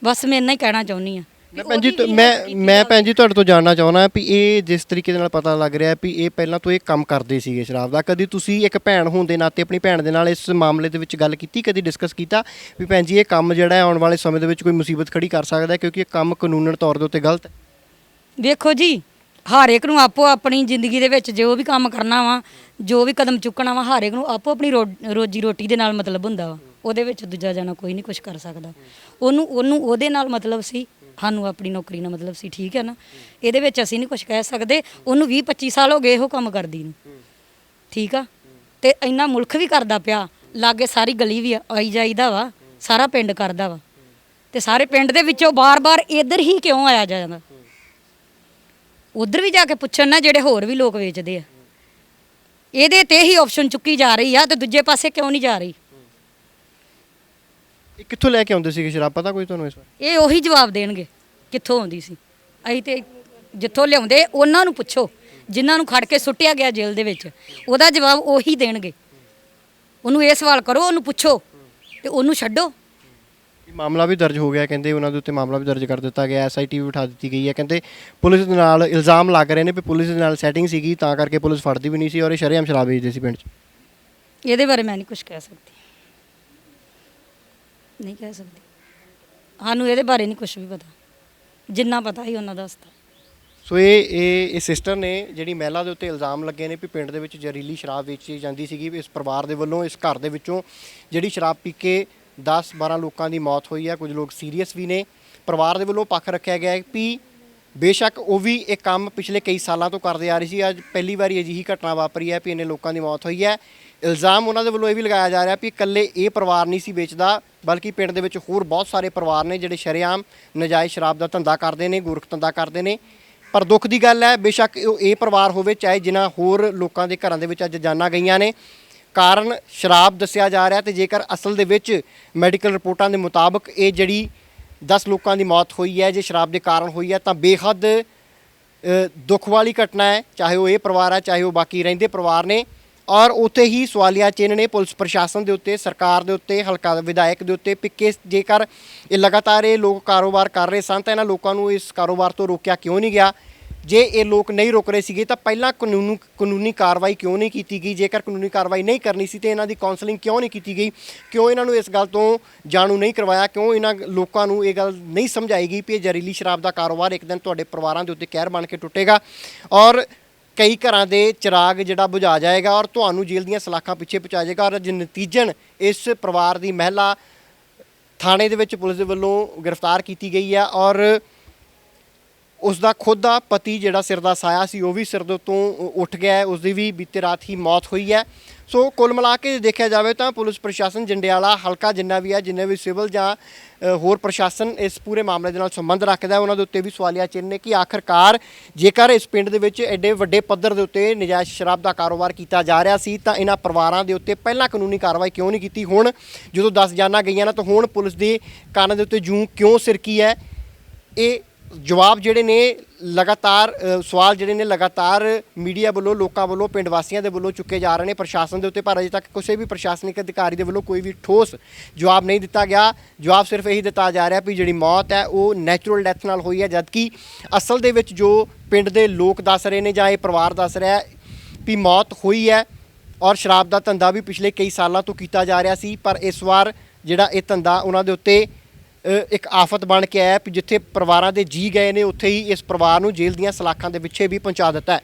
ਬਸ ਮੈਂ ਇੰਨਾ ਹੀ ਕਹਿਣਾ ਚਾਹੁੰਦੀ ਆ। ਭੈਣ ਜੀ, ਮੈਂ ਭੈਣ ਜੀ ਤੁਹਾਡੇ ਤੋਂ ਜਾਣਨਾ ਚਾਹੁੰਦਾ ਵੀ ਇਹ ਜਿਸ ਤਰੀਕੇ ਦੇ ਨਾਲ ਪਤਾ ਲੱਗ ਰਿਹਾ ਵੀ ਇਹ ਪਹਿਲਾਂ ਤੋਂ ਇਹ ਕੰਮ ਕਰਦੇ ਸੀਗੇ ਸ਼ਰਾਬ ਦਾ, ਕਦੀ ਤੁਸੀਂ ਇੱਕ ਭੈਣ ਹੋਣ ਦੇ ਨਾਤੇ ਆਪਣੀ ਭੈਣ ਦੇ ਨਾਲ ਇਸ ਮਾਮਲੇ ਦੇ ਵਿੱਚ ਗੱਲ ਕੀਤੀ, ਕਦੀ ਡਿਸਕਸ ਕੀਤਾ ਵੀ ਭੈਣ ਜੀ ਇਹ ਕੰਮ ਜਿਹੜਾ ਹੈ ਆਉਣ ਵਾਲੇ ਸਮੇਂ ਦੇ ਵਿੱਚ ਕੋਈ ਮੁਸੀਬਤ ਖੜੀ ਕਰ ਸਕਦਾ, ਕਿਉਂਕਿ ਇਹ ਕੰਮ ਕਾਨੂੰਨਨ ਤੌਰ ਦੇ ਉੱਤੇ ਗਲਤ ਹੈ? ਵੇਖੋ ਜੀ, ਹਰ ਇੱਕ ਨੂੰ ਆਪੋ ਆਪਣੀ ਜ਼ਿੰਦਗੀ ਦੇ ਵਿੱਚ ਜੋ ਵੀ ਕੰਮ ਕਰਨਾ ਵਾ, ਜੋ ਵੀ ਕਦਮ ਚੁੱਕਣਾ ਵਾ, ਹਰ ਇੱਕ ਨੂੰ ਆਪੋ ਆਪਣੀ ਰੋਜੀ ਰੋਟੀ ਦੇ ਨਾਲ ਮਤਲਬ ਹੁੰਦਾ ਵਾ। ਉਹਦੇ ਵਿੱਚ ਦੂਜਾ ਜਾਣਾ ਕੋਈ ਨਹੀਂ ਕੁਝ ਕਰ ਸਕਦਾ। ਉਹਨੂੰ ਉਹਦੇ ਨਾਲ ਮਤਲਬ ਸੀ, ਸਾਨੂੰ ਆਪਣੀ ਨੌਕਰੀ ਨਾਲ ਮਤਲਬ ਸੀ, ਠੀਕ ਹੈ ਨਾ? ਇਹਦੇ ਵਿੱਚ ਅਸੀਂ ਨਹੀਂ ਕੁਝ ਕਹਿ ਸਕਦੇ। ਉਹਨੂੰ 20-25 ਸਾਲ ਹੋ ਗਏ ਇਹੋ ਕੰਮ ਕਰਦੀ ਨੂੰ, ਠੀਕ ਆ, ਤੇ ਇੰਨਾ ਮੁਲਕ ਵੀ ਕਰਦਾ ਪਿਆ, ਲਾਗੇ ਸਾਰੀ ਗਲੀ ਵੀ ਆਈ ਜਾਈਦਾ ਵਾ, ਸਾਰਾ ਪਿੰਡ ਕਰਦਾ ਵਾ, ਤੇ ਸਾਰੇ ਪਿੰਡ ਦੇ ਵਿੱਚੋਂ ਬਾਰ-ਬਾਰ ਇੱਧਰ ਹੀ ਕਿਉਂ ਆਇਆ ਜਾਂਦਾ? ਉਧਰ ਵੀ ਜਾ ਕੇ ਪੁੱਛਣ ਨਾ, ਜਿਹੜੇ ਹੋਰ ਵੀ ਲੋਕ ਵੇਚਦੇ ਆ। ਇਹਦੇ ਤੇ ਹੀ ਆਪਸ਼ਨ ਚੁੱਕੀ ਜਾ ਰਹੀ ਆ, ਤੇ ਦੂਜੇ ਪਾਸੇ ਕਿਉਂ ਨਹੀਂ ਜਾ ਰਹੀ? ਇਹ ਕਿੱਥੋਂ ਲੈ ਕੇ ਆਉਂਦੇ ਸੀਗੇ ਸ਼ਰਾਬ, ਪਤਾ ਕੋਈ ਤੁਹਾਨੂੰ ਇਸ ਬਾਰੇ? ਇਹ ਉਹੀ ਜਵਾਬ ਦੇਣਗੇ ਕਿੱਥੋਂ ਆਉਂਦੀ ਸੀ। ਅਸੀਂ ਤੇ ਜਿੱਥੋਂ ਲਿਆਉਂਦੇ ਉਹਨਾਂ ਨੂੰ ਪੁੱਛੋ, ਜਿਨ੍ਹਾਂ ਨੂੰ ਖੜ ਕੇ ਸੁੱਟਿਆ ਗਿਆ ਜੇਲ੍ਹ ਦੇ ਵਿੱਚ, ਉਹਦਾ ਜਵਾਬ ਉਹੀ ਦੇਣਗੇ। ਉਹਨੂੰ ਇਹ ਸਵਾਲ ਕਰੋ, ਉਹਨੂੰ ਪੁੱਛੋ, ਤੇ ਉਹਨੂੰ ਛੱਡੋ। ਮਾਮਲਾ ਵੀ ਦਰਜ ਹੋ ਗਿਆ, ਕਹਿੰਦੇ ਉਹਨਾਂ ਦੇ ਉੱਤੇ ਮਾਮਲਾ ਵੀ ਦਰਜ ਕਰ ਦਿੱਤਾ ਗਿਆ, SIT ਵੀ ਬਿਠਾ ਦਿੱਤੀ ਗਈ ਹੈ। ਕਹਿੰਦੇ ਪੁਲਿਸ ਦੇ ਨਾਲ ਇਲਜ਼ਾਮ ਲੱਗ ਰਹੇ ਨੇ ਵੀ ਪੁਲਿਸ ਦੇ ਨਾਲ ਸੈਟਿੰਗ ਸੀਗੀ, ਤਾਂ ਕਰਕੇ ਪੁਲਿਸ ਫੜਦੀ ਵੀ ਨਹੀਂ ਸੀ ਔਰ ਇਹ ਸ਼ਰੇਆਮ ਸ਼ਰਾਬ ਵੇਚਦੇ ਸੀ ਪਿੰਡ 'ਚ। ਇਹਦੇ ਬਾਰੇ ਮੈਂ ਨਹੀਂ ਕੁਝ ਕਹਿ ਸਕਦੀ, ਨਹੀਂ ਕਹਿ ਸਕਦੀ। ਸਾਨੂੰ ਇਹਦੇ ਬਾਰੇ ਨਹੀਂ ਕੁਝ ਵੀ ਪਤਾ, ਜਿੰਨਾ ਪਤਾ ਹੀ ਉਹਨਾਂ ਦੱਸਦਾ। ਸੋ ਇਹ ਸਿਸਟਰ ਨੇ ਜਿਹੜੀ ਮਹਿਲਾ ਦੇ ਉੱਤੇ ਇਲਜ਼ਾਮ ਲੱਗੇ ਨੇ ਵੀ ਪਿੰਡ ਦੇ ਵਿੱਚ ਜ਼ਹਿਰੀਲੀ ਸ਼ਰਾਬ ਵੇਚੀ ਜਾਂਦੀ ਸੀਗੀ। ਇਸ ਪਰਿਵਾਰ ਦੇ ਵੱਲੋਂ ਇਸ ਘਰ ਦੇ ਵਿੱਚੋਂ ਜਿਹੜੀ ਸ਼ਰਾਬ ਪੀ ਕੇ 10-12 ਲੋਕਾਂ ਦੀ ਮੌਤ ਹੋਈ ਹੈ, ਕੁਝ ਲੋਕ ਸੀਰੀਅਸ ਵੀ ਨੇ। ਪਰਿਵਾਰ ਦੇ ਵੱਲੋਂ ਪੱਖ ਰੱਖਿਆ ਗਿਆ ਹੈ ਵੀ ਬੇਸ਼ੱਕ ਉਹ ਵੀ ਇਹ ਕੰਮ ਪਿਛਲੇ ਕਈ ਸਾਲਾਂ ਤੋਂ ਕਰਦੇ ਆ ਰਹੀ ਸੀ, ਅੱਜ ਪਹਿਲੀ ਵਾਰੀ ਅਜਿਹੀ ਘਟਨਾ ਵਾਪਰੀ ਹੈ ਵੀ ਇੰਨੇ ਲੋਕਾਂ ਦੀ ਮੌਤ ਹੋਈ ਹੈ। ਇਲਜ਼ਾਮ ਉਹਨਾਂ ਦੇ ਵੱਲੋਂ ਇਹ ਵੀ ਲਗਾਇਆ ਜਾ ਰਿਹਾ ਵੀ ਇਕੱਲੇ ਇਹ ਪਰਿਵਾਰ ਨਹੀਂ ਸੀ ਵੇਚਦਾ, ਬਲਕਿ ਪਿੰਡ ਦੇ ਵਿੱਚ ਹੋਰ ਬਹੁਤ ਸਾਰੇ ਪਰਿਵਾਰ ਨੇ ਜਿਹੜੇ ਸ਼ਰੇਆਮ ਨਜਾਇਜ਼ ਸ਼ਰਾਬ ਦਾ ਧੰਦਾ ਕਰਦੇ ਨੇ, ਗੋਰਖ ਧੰਦਾ ਕਰਦੇ ਨੇ। ਪਰ ਦੁੱਖ ਦੀ ਗੱਲ ਹੈ, ਬੇਸ਼ੱਕ ਇਹ ਪਰਿਵਾਰ ਹੋਵੇ ਚਾਹੇ ਜਿਨ੍ਹਾਂ ਹੋਰ ਲੋਕਾਂ ਦੇ ਘਰਾਂ ਦੇ ਵਿੱਚ ਅੱਜ ਜਾਨਾਂ ਗਈਆਂ ਨੇ, ਕਾਰਨ ਸ਼ਰਾਬ ਦੱਸਿਆ ਜਾ ਰਿਹਾ। ਤੇ ਜੇਕਰ ਅਸਲ ਦੇ ਵਿੱਚ ਮੈਡੀਕਲ ਰਿਪੋਰਟਾਂ ਦੇ ਮੁਤਾਬਕ ਇਹ ਜਿਹੜੀ 10 ਲੋਕਾਂ ਦੀ ਮੌਤ ਹੋਈ ਹੈ ਜੇ ਸ਼ਰਾਬ ਦੇ ਕਾਰਨ ਹੋਈ ਹੈ, ਤਾਂ ਬੇਹੱਦ ਦੁੱਖ ਵਾਲੀ ਘਟਨਾ ਹੈ, ਚਾਹੇ ਉਹ ਇਹ ਪਰਿਵਾਰ ਹੈ ਚਾਹੇ ਉਹ ਬਾਕੀ ਰਹਿੰਦੇ ਪਰਿਵਾਰ ਨੇ। ਔਰ ਉੱਥੇ ਹੀ ਸਵਾਲੀਆ ਚਿੰਨ੍ਹ ਨੇ ਪੁਲਿਸ ਪ੍ਰਸ਼ਾਸਨ ਦੇ ਉੱਤੇ, ਸਰਕਾਰ ਦੇ ਉੱਤੇ, ਹਲਕਾ ਵਿਧਾਇਕ ਦੇ ਉੱਤੇ ਪਿੱਕੇ। ਜੇਕਰ ਇਹ ਲਗਾਤਾਰ ਇਹ ਲੋਕ ਕਾਰੋਬਾਰ ਕਰ ਰਹੇ ਸਨ ਤਾਂ ਇਹਨਾਂ ਲੋਕਾਂ ਨੂੰ ਇਸ ਕਾਰੋਬਾਰ ਤੋਂ ਰੋਕਿਆ ਕਿਉਂ ਨਹੀਂ ਗਿਆ? ਜੇ ਇਹ ਲੋਕ ਨਹੀਂ ਰੁਕ ਰਹੇ ਸੀਗੇ ਤਾਂ ਪਹਿਲਾਂ ਕਾਨੂੰਨੀ ਕਾਰਵਾਈ ਕਿਉਂ ਨਹੀਂ ਕੀਤੀ ਗਈ? ਜੇਕਰ ਕਾਨੂੰਨੀ ਕਾਰਵਾਈ ਨਹੀਂ ਕਰਨੀ ਸੀ ਤਾਂ ਇਹਨਾਂ ਦੀ ਕਾਉਂਸਲਿੰਗ ਕਿਉਂ ਨਹੀਂ ਕੀਤੀ ਗਈ? ਕਿਉਂ ਇਹਨਾਂ ਨੂੰ ਇਸ ਗੱਲ ਤੋਂ ਜਾਣੂ ਨਹੀਂ ਕਰਵਾਇਆ? ਕਿਉਂ ਇਹਨਾਂ ਲੋਕਾਂ ਨੂੰ ਇਹ ਗੱਲ ਨਹੀਂ ਸਮਝਾਈ ਗਈ ਵੀ ਇਹ ਜ਼ਹਿਰੀਲੀ ਸ਼ਰਾਬ ਦਾ ਕਾਰੋਬਾਰ ਇੱਕ ਦਿਨ ਤੁਹਾਡੇ ਪਰਿਵਾਰਾਂ ਦੇ ਉੱਤੇ ਕਹਿਰ ਬਣ ਕੇ ਟੁੱਟੇਗਾ ਔਰ ਕਈ ਘਰਾਂ ਦੇ ਚਿਰਾਗ ਜਿਹੜਾ ਬੁਝਾ ਜਾਏਗਾ ਔਰ ਤੁਹਾਨੂੰ ਜੇਲ੍ਹ ਦੀਆਂ ਸਲਾਖਾਂ ਪਿੱਛੇ ਪਹੁੰਚਾ ਜਾਏਗਾ? ਔਰ ਅੱਜ ਨਤੀਜਨ ਇਸ ਪਰਿਵਾਰ ਦੀ ਮਹਿਲਾ ਥਾਣੇ ਦੇ ਵਿੱਚ ਪੁਲਿਸ ਦੇ ਵੱਲੋਂ ਗ੍ਰਿਫਤਾਰ ਕੀਤੀ ਗਈ ਹੈ ਔਰ ਉਸ ਦਾ ਖੁਦ ਦਾ ਪਤੀ ਜਿਹੜਾ ਸਿਰ ਦਾ ਸਾਇਆ ਸੀ ਉਹ ਵੀ ਸਿਰ ਦੇ ਉੱਤੋਂ ਉੱਠ ਗਿਆ ਹੈ, ਉਸ ਦੀ ਵੀ ਬੀਤੇ ਰਾਤ ਹੀ ਮੌਤ ਹੋਈ ਹੈ। ਸੋ ਕੁੱਲ ਮਿਲਾ ਕੇ ਦੇਖਿਆ ਜਾਵੇ ਤਾਂ ਪੁਲਿਸ ਪ੍ਰਸ਼ਾਸਨ ਜੰਡਿਆਲਾ ਹਲਕਾ ਜਿੰਨਾ ਵੀ ਹੈ, ਜਿੰਨੇ ਵੀ ਸਿਵਲ ਜਾਂ ਹੋਰ ਪ੍ਰਸ਼ਾਸਨ ਇਸ ਪੂਰੇ ਮਾਮਲੇ ਦੇ ਨਾਲ ਸੰਬੰਧ ਰੱਖਦਾ ਉਹਨਾਂ ਦੇ ਉੱਤੇ ਵੀ ਸਵਾਲੀਆ ਚਿੰਨ੍ਹ ਨੇ ਕਿ ਆਖਰਕਾਰ ਜੇਕਰ ਇਸ ਪਿੰਡ ਦੇ ਵਿੱਚ ਐਡੇ ਵੱਡੇ ਪੱਧਰ ਦੇ ਉੱਤੇ ਨਜਾਇਜ਼ ਸ਼ਰਾਬ ਦਾ ਕਾਰੋਬਾਰ ਕੀਤਾ ਜਾ ਰਿਹਾ ਸੀ ਤਾਂ ਇਹਨਾਂ ਪਰਿਵਾਰਾਂ ਦੇ ਉੱਤੇ ਪਹਿਲਾਂ ਕਾਨੂੰਨੀ ਕਾਰਵਾਈ ਕਿਉਂ ਨਹੀਂ ਕੀਤੀ। ਹੁਣ ਜਦੋਂ 10 ਜਾਨਾਂ ਗਈਆਂ ਨਾ ਤਾਂ ਹੁਣ ਪੁਲਿਸ ਦੇ ਕੰਨ ਦੇ ਉੱਤੇ ਜੂੰ ਕਿਉਂ ਸਿਰਕੀ ਹੈ। ਇਹ ਜਵਾਬ ਜਿਹੜੇ ਨੇ ਲਗਾਤਾਰ ਸਵਾਲ ਜਿਹੜੇ ਨੇ ਲਗਾਤਾਰ ਮੀਡੀਆ ਵੱਲੋਂ, ਲੋਕਾਂ ਵੱਲੋਂ, ਪਿੰਡ ਵਾਸੀਆਂ ਦੇ ਵੱਲੋਂ ਚੁੱਕੇ ਜਾ ਰਹੇ ਨੇ ਪ੍ਰਸ਼ਾਸਨ ਦੇ ਉੱਤੇ, ਪਰ ਅਜੇ ਤੱਕ ਕਿਸੇ ਵੀ ਪ੍ਰਸ਼ਾਸਨਿਕ ਅਧਿਕਾਰੀ ਦੇ ਵੱਲੋਂ ਕੋਈ ਵੀ ਠੋਸ ਜਵਾਬ ਨਹੀਂ ਦਿੱਤਾ ਗਿਆ। ਜਵਾਬ ਸਿਰਫ ਇਹੀ ਦਿੱਤਾ ਜਾ ਰਿਹਾ ਵੀ ਜਿਹੜੀ ਮੌਤ ਹੈ ਉਹ ਨੈਚੁਰਲ ਡੈਥ ਨਾਲ ਹੋਈ ਹੈ, ਜਦਕਿ ਅਸਲ ਦੇ ਵਿੱਚ ਜੋ ਪਿੰਡ ਦੇ ਲੋਕ ਦੱਸ ਰਹੇ ਨੇ ਜਾਂ ਇਹ ਪਰਿਵਾਰ ਦੱਸ ਰਿਹਾ ਵੀ ਮੌਤ ਹੋਈ ਹੈ ਔਰ ਸ਼ਰਾਬ ਦਾ ਧੰਦਾ ਵੀ ਪਿਛਲੇ ਕਈ ਸਾਲਾਂ ਤੋਂ ਕੀਤਾ ਜਾ ਰਿਹਾ ਸੀ, ਪਰ ਇਸ ਵਾਰ ਜਿਹੜਾ ਇਹ ਧੰਦਾ ਉਹਨਾਂ ਦੇ ਉੱਤੇ ਇੱਕ ਆਫਤ ਬਣ ਕੇ ਆਇਆ ਵੀ ਜਿੱਥੇ ਪਰਿਵਾਰਾਂ ਦੇ ਜੀ ਗਏ ਨੇ ਉੱਥੇ ਹੀ ਇਸ ਪਰਿਵਾਰ ਨੂੰ ਜੇਲ੍ਹ ਦੀਆਂ ਸਲਾਖਾਂ ਦੇ ਪਿੱਛੇ ਵੀ ਪਹੁੰਚਾ ਦਿੱਤਾ ਹੈ।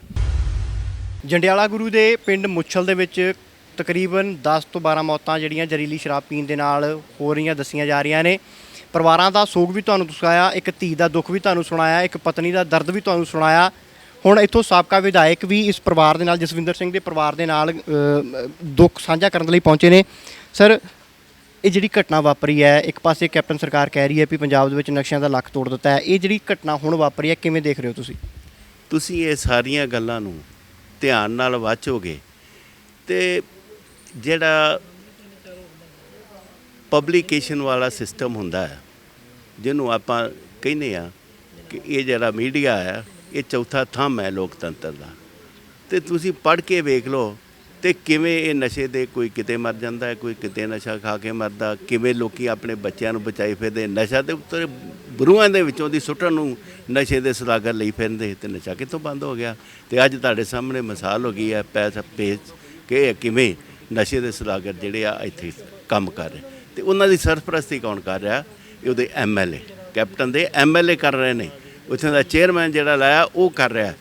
ਜੰਡਿਆਲਾ ਗੁਰੂ ਦੇ ਪਿੰਡ ਮੁੱਛਲ ਦੇ ਵਿੱਚ ਤਕਰੀਬਨ 10 ਤੋਂ 12 ਮੌਤਾਂ ਜਿਹੜੀਆਂ ਜ਼ਹਿਰੀਲੀ ਸ਼ਰਾਬ ਪੀਣ ਦੇ ਨਾਲ ਹੋ ਰਹੀਆਂ ਦੱਸੀਆਂ ਜਾ ਰਹੀਆਂ ਨੇ। ਪਰਿਵਾਰਾਂ ਦਾ ਸੋਗ ਵੀ ਤੁਹਾਨੂੰ ਦਿਖਾਇਆ, ਇੱਕ ਧੀ ਦਾ ਦੁੱਖ ਵੀ ਤੁਹਾਨੂੰ ਸੁਣਾਇਆ, ਇੱਕ ਪਤਨੀ ਦਾ ਦਰਦ ਵੀ ਤੁਹਾਨੂੰ ਸੁਣਾਇਆ। ਹੁਣ ਇੱਥੋਂ ਸਾਬਕਾ ਵਿਧਾਇਕ ਵੀ ਇਸ ਪਰਿਵਾਰ ਦੇ ਨਾਲ, ਜਸਵਿੰਦਰ ਸਿੰਘ ਦੇ ਪਰਿਵਾਰ ਦੇ ਨਾਲ ਦੁੱਖ ਸਾਂਝਾ ਕਰਨ ਲਈ ਪਹੁੰਚੇ ਨੇ। ਸਰ, ਇਹ ਜਿਹੜੀ ਘਟਨਾ ਵਾਪਰੀ ਹੈ, ਇੱਕ ਪਾਸੇ ਕੈਪਟਨ ਸਰਕਾਰ ਕਹਿ ਰਹੀ ਹੈ ਵੀ ਪੰਜਾਬ ਦੇ ਵਿੱਚ ਨਸ਼ਿਆਂ ਦਾ ਲੱਕ ਤੋੜ ਦਿੱਤਾ ਹੈ, ਇਹ ਜਿਹੜੀ ਘਟਨਾ ਹੁਣ ਵਾਪਰੀ ਹੈ ਕਿਵੇਂ ਦੇਖ ਰਹੇ ਹੋ ਤੁਸੀਂ ਇਹ ਸਾਰੀਆਂ ਗੱਲਾਂ ਨੂੰ ਧਿਆਨ ਨਾਲ ਵਾਚੋਗੇ ਤੇ ਜਿਹੜਾ ਪਬਲਿਕੇਸ਼ਨ ਵਾਲਾ ਸਿਸਟਮ ਹੁੰਦਾ ਹੈ, ਜਿਹਨੂੰ ਆਪਾਂ ਕਹਿੰਦੇ ਆ ਕਿ ਇਹ ਜਿਹੜਾ ਮੀਡੀਆ ਹੈ ਇਹ ਚੌਥਾ ਥੰਮ ਹੈ ਲੋਕਤੰਤਰ ਦਾ, ਤੇ ਤੁਸੀਂ ਪੜ੍ਹ ਕੇ ਵੇਖ ਲਓ ਤੇ ਕਿਵੇਂ ਇਹ ਨਸ਼ੇ ਦੇ ਕੋਈ ਕਿਤੇ ਮਰ ਜਾਂਦਾ ਹੈ, ਕੋਈ ਕਿਤੇ ਨਸ਼ਾ ਖਾ ਕੇ ਮਰਦਾ, ਕਿਵੇਂ ਲੋਕੀ ਆਪਣੇ ਬੱਚਿਆਂ ਨੂੰ ਬਚਾਈ ਫਿਰਦੇ, ਨਸ਼ਾ ਦੇ ਉੱਤੇ ਬਰੂਹਾਂ ਦੇ ਵਿੱਚੋਂ ਦੀ ਸੁੱਟਣ ਨੂੰ ਨਸ਼ੇ ਦੇ ਸੌਦਾਗਰ ਲਈ ਫਿਰਦੇ, ਤੇ ਨਸ਼ਾ ਕਿੱਥੋਂ ਬੰਦ ਹੋ ਗਿਆ। ਤੇ ਅੱਜ ਤੁਹਾਡੇ ਸਾਹਮਣੇ ਮਿਸਾਲ ਹੋ ਗਈ ਹੈ ਪੈਸਾ ਪੇਜ ਕਿ ਕਿਵੇਂ ਨਸ਼ੇ ਦੇ ਸੌਦਾਗਰ ਜਿਹੜੇ ਆ ਇੱਥੇ ਕੰਮ ਕਰ ਰਹੇ, ਤੇ ਉਹਨਾਂ ਦੀ ਸਰਪ੍ਰਸਤੀ ਕੌਣ ਕਰ ਰਿਹਾ? ਉਹਦੇ ਐਮਐਲਏ, ਕੈਪਟਨ ਦੇ ਐਮਐਲਏ ਕਰ ਰਹੇ ਨੇ, ਉੱਥੇ ਦਾ ਚੇਅਰਮੈਨ ਜਿਹੜਾ ਲਾਇਆ ਉਹ ਕਰ ਰਿਹਾ।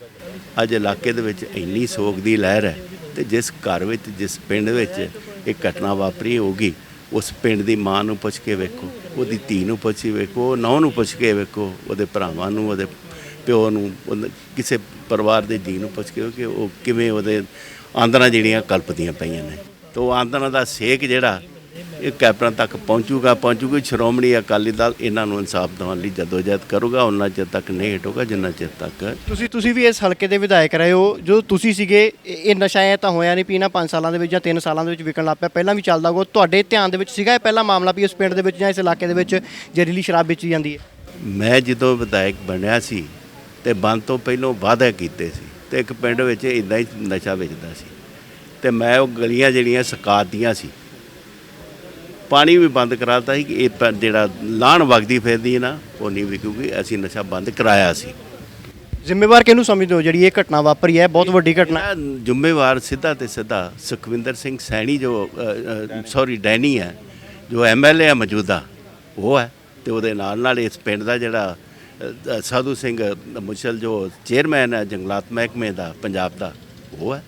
ਅੱਜ ਇਲਾਕੇ ਦੇ ਵਿੱਚ ਇੰਨੀ ਸੋਗ ਦੀ ਲਹਿਰ ਹੈ, ਤੇ ਜਿਸ ਘਰ ਵਿੱਚ, ਜਿਸ ਪਿੰਡ ਵਿੱਚ ਇਹ ਘਟਨਾ ਵਾਪਰੀ ਹੋਗੀ, ਉਸ ਪਿੰਡ ਦੀ ਮਾਂ ਨੂੰ ਪੁੱਛ ਕੇ ਵੇਖੋ, ਉਹਦੀ ਧੀ ਨੂੰ ਪੁੱਛ ਕੇ ਵੇਖੋ, ਨੌਂ ਨੂੰ ਪੁੱਛ ਕੇ ਵੇਖੋ, ਉਹਦੇ ਭਰਾਵਾਂ ਨੂੰ, ਉਹਦੇ ਪਿਓ ਨੂੰ, ਕਿਸੇ ਪਰਿਵਾਰ ਦੇ ਜੀ ਨੂੰ ਪੁੱਛ ਕੇ ਕਿ ਉਹ ਕਿਵੇਂ ਉਹਦੇ ਆਂਦਰਾਂ ਜਿਹੜੀਆਂ ਕਲਪਦੀਆਂ ਪਈਆਂ ਨੇ। ਤਾਂ ਉਹ ਆਂਦਰਾਂ ਦਾ ਸੇਕ ਜਿਹੜਾ ਇਹ ਕੈਪਟਨ ਤੱਕ ਪਹੁੰਚੂਗਾ। ਸ਼੍ਰੋਮਣੀ ਅਕਾਲੀ ਦਲ ਇਹਨਾਂ ਨੂੰ ਇਨਸਾਫ ਦਿਵਾਉਣ ਲਈ ਜਦੋਜਹਿਦ ਕਰੂਗਾ, ਉਹਨਾਂ ਚਿਰ ਤੱਕ ਨਹੀਂ ਹਟੂਗਾ ਜਿੰਨਾ ਚਿਰ ਤੱਕ। ਤੁਸੀਂ ਵੀ ਇਸ ਹਲਕੇ ਦੇ ਵਿਧਾਇਕ ਰਹੇ ਹੋ, ਜਦੋਂ ਤੁਸੀਂ ਸੀਗੇ ਇਹ ਨਸ਼ਾ ਐ ਤਾਂ ਹੋਇਆ ਨਹੀਂ ਵੀ ਇਹਨਾਂ 5 ਸਾਲਾਂ ਦੇ ਵਿੱਚ ਜਾਂ 3 ਸਾਲਾਂ ਦੇ ਵਿੱਚ ਵਿਕਣ ਲੱਗ ਪਿਆ, ਪਹਿਲਾਂ ਵੀ ਚੱਲਦਾ ਹੋਊਗਾ। ਤੁਹਾਡੇ ਧਿਆਨ ਦੇ ਵਿੱਚ ਸੀਗਾ ਇਹ ਪਹਿਲਾ ਮਾਮਲਾ ਵੀ ਇਸ ਪਿੰਡ ਦੇ ਵਿੱਚ ਜਾਂ ਇਸ ਇਲਾਕੇ ਦੇ ਵਿੱਚ ਜ਼ਹਿਰੀਲੀ ਸ਼ਰਾਬ ਵੇਚੀ ਜਾਂਦੀ ਹੈ? ਮੈਂ ਜਦੋਂ ਵਿਧਾਇਕ ਬਣਿਆ ਸੀ ਤੇ ਬੰਦ ਤੋਂ ਪਹਿਲਾਂ ਵਾਅਦੇ ਕੀਤੇ ਸੀ, ਤੇ ਇੱਕ ਪਿੰਡ ਵਿੱਚ ਇੱਦਾਂ ਹੀ ਨਸ਼ਾ ਵੇਚਦਾ ਸੀ, ਤੇ ਮੈਂ ਉਹ ਗਲੀਆਂ ਜਿਹੜੀਆਂ ਸਕਾਤੀਆਂ ਸੀ, ਪਾਣੀ ਵੀ ਬੰਦ ਕਰਾਤਾ ਸੀ ਕਿ ਇਹ ਜਿਹੜਾ ਲਾਹਣ ਵਗਦੀ ਫਿਰਦੀ ਨਾ ਉਹ ਨਹੀਂ ਵਿਕੂਗੀ, ਅਸੀਂ ਨਸ਼ਾ ਬੰਦ ਕਰਾਇਆ ਸੀ। ਜ਼ਿੰਮੇਵਾਰ ਕਿਹਨੂੰ ਸਮਝਦੇ ਹੋ ਜਿਹੜੀ ਇਹ ਘਟਨਾ ਵਾਪਰੀ ਹੈ? ਬਹੁਤ ਵੱਡੀ ਘਟਨਾ। ਜ਼ਿੰਮੇਵਾਰ ਸਿੱਧਾ ਤੇ ਸਿੱਧਾ ਸੁਖਵਿੰਦਰ ਸਿੰਘ ਸੈਣੀ ਡੈਨੀ ਹੈ, ਜੋ ਐਮਐਲਏ ਹੈ ਮੌਜੂਦਾ, ਉਹ ਹੈ, ਤੇ ਉਹਦੇ ਨਾਲ ਨਾਲ ਇਸ ਪਿੰਡ ਦਾ ਜਿਹੜਾ ਸਾਧੂ ਸਿੰਘ ਮੁੱਛਲ ਜੋ ਚੇਅਰਮੈਨ ਹੈ ਜੰਗਲਾਤ ਮਹਿਕਮੇ ਦਾ ਪੰਜਾਬ ਦਾ, ਉਹ ਹੈ।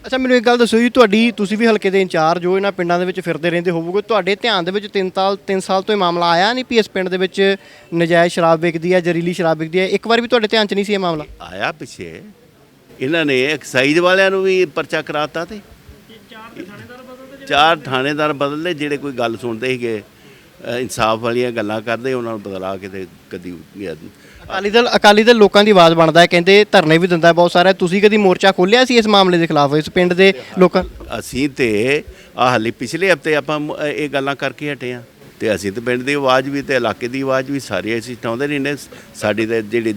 ਅੱਛਾ, ਮੈਨੂੰ ਇੱਕ ਗੱਲ ਦੱਸੋ ਜੀ, ਤੁਸੀਂ ਵੀ ਹਲਕੇ ਦੇ ਇੰਚਾਰਜ ਹੋ, ਇਹਨਾਂ ਪਿੰਡਾਂ ਦੇ ਵਿੱਚ ਫਿਰਦੇ ਰਹਿੰਦੇ ਹੋਵੋਗੇ, ਤੁਹਾਡੇ ਧਿਆਨ ਦੇ ਵਿੱਚ 3 ਸਾਲ ਤੋਂ ਇਹ ਮਾਮਲਾ ਆਇਆ ਨਹੀਂ ਵੀ ਇਸ ਪਿੰਡ ਦੇ ਵਿੱਚ ਨਜਾਇਜ਼ ਸ਼ਰਾਬ ਵਿਕਦੀ ਹੈ, ਜ਼ਹਿਰੀਲੀ ਸ਼ਰਾਬ ਵਿਕਦੀ ਹੈ? ਇੱਕ ਵਾਰ ਵੀ ਤੁਹਾਡੇ ਧਿਆਨ 'ਚ ਨਹੀਂ ਸੀ ਇਹ ਮਾਮਲਾ ਆਇਆ? ਪਿੱਛੇ ਇਹਨਾਂ ਨੇ ਐਕਸਾਈਜ਼ ਵਾਲਿਆਂ ਨੂੰ ਵੀ ਪਰਚਾ ਕਰਾਤਾ, ਤੇ 4 ਥਾਣੇਦਾਰ ਬਦਲੇ ਜਿਹੜੇ ਕੋਈ ਗੱਲ ਸੁਣਦੇ ਸੀਗੇ, ਇਨਸਾਫ ਵਾਲੀਆਂ ਗੱਲਾਂ ਕਰਦੇ, ਉਹਨਾਂ ਨੂੰ ਬਦਲਾ ਕੇ ਤੇ ਕਦੀ ਅਕਾਲੀ ਦਲ ਲੋਕਾਂ ਦੀ ਆਵਾਜ਼ ਬਣਦਾ ਹੈ, ਕਹਿੰਦੇ ਧਰਨੇ ਵੀ ਦਿੰਦਾ ਬਹੁਤ ਸਾਰਾ। ਤੁਸੀਂ ਕਦੀ ਮੋਰਚਾ ਖੋਲ੍ਹਿਆ ਸੀ ਇਸ ਮਾਮਲੇ ਦੇ ਖਿਲਾਫ, ਇਸ ਪਿੰਡ ਦੇ ਲੋਕਾਂ? ਅਸੀਂ ਤੇ ਹਾਲੇ ਪਿਛਲੇ ਹਫਤੇ ਆਪਾਂ ਇਹ ਗੱਲਾਂ ਕਰਕੇ ਹਟੇ ਹਾਂ, ਤੇ ਅਸੀਂ ਤੇ ਪਿੰਡ ਦੀ ਆਵਾਜ਼ ਵੀ ਤੇ ਇਲਾਕੇ ਦੀ ਆਵਾਜ਼ ਵੀ ਸਾਰੀ ਅਸੀਂ ਉਠਾਉਂਦੇ ਰਹਿੰਦੇ। ਸਾਡੀ ਤੇ ਜਿਹੜੀ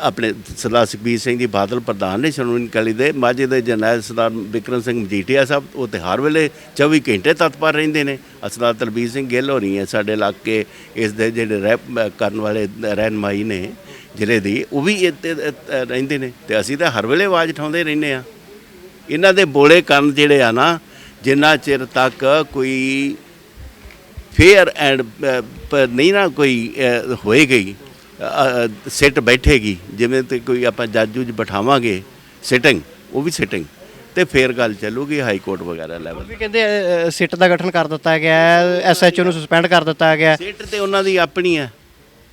ਆਪਣੇ ਸਰਦਾਰ ਸੁਖਬੀਰ ਸਿੰਘ ਜੀ ਬਾਦਲ ਪ੍ਰਧਾਨ ਨੇ ਸ਼੍ਰੋਮਣੀ ਅਕਾਲੀ ਦੇ, ਮਾਝੇ ਦੇ ਜਰਨੈਲ ਸਰਦਾਰ ਬਿਕਰਮ ਸਿੰਘ ਮਜੀਠੀਆ ਸਾਹਿਬ, ਉਹ ਤੇ ਹਰ ਵੇਲੇ 24 ਘੰਟੇ ਤਤਪਰ ਰਹਿੰਦੇ ਨੇ। ਸਰਦਾਰ ਤਲਬੀਰ ਸਿੰਘ ਗਿੱਲ ਹੋ ਰਹੀ ਹੈ ਸਾਡੇ ਇਲਾਕੇ ਇਸ ਦੇ ਜਿਹੜੇ ਰਹਿ ਕਰਨ ਵਾਲੇ ਰਹਿਨਮਾਈ ਨੇ ਜ਼ਿਲ੍ਹੇ ਦੀ, ਉਹ ਵੀ ਇੱਥੇ ਰਹਿੰਦੇ ਨੇ, ਤੇ ਅਸੀਂ ਤਾਂ ਹਰ ਵੇਲੇ ਆਵਾਜ਼ ਉਠਾਉਂਦੇ ਰਹਿੰਦੇ ਹਾਂ। ਇਹਨਾਂ ਦੇ ਬੋਲੇ ਕੰਨ ਜਿਹੜੇ ਆ ਨਾ, ਜਿੰਨਾ ਚਿਰ ਤੱਕ ਕੋਈ ਫੇਅਰ ਐਂਡ ਨਹੀਂ ਨਾ ਕੋਈ ਹੋਏਗੀ, ਸਿੱਟ ਬੈਠੇਗੀ, ਜਿਵੇਂ ਤੇ ਕੋਈ ਆਪਾਂ ਜੱਜ ਜੁਜ ਬਿਠਾਵਾਂਗੇ ਸਿਟਿੰਗ, ਉਹ ਵੀ ਸਿਟਿੰਗ, ਤੇ ਫਿਰ ਗੱਲ ਚੱਲੂਗੀ ਹਾਈ ਕੋਰਟ ਵਗੈਰਾ ਲੈਵਲ। ਵੀ ਕਹਿੰਦੇ ਸਿੱਟ ਦਾ ਗਠਨ ਕਰ ਦਿੱਤਾ ਗਿਆ ਹੈ, ਐਸਐਚਓ ਨੂੰ ਸਸਪੈਂਡ ਕਰ ਦਿੱਤਾ ਗਿਆ ਹੈ। ਸਿੱਟ ਤੇ ਉਹਨਾਂ ਦੀ ਆਪਣੀ ਹੈ,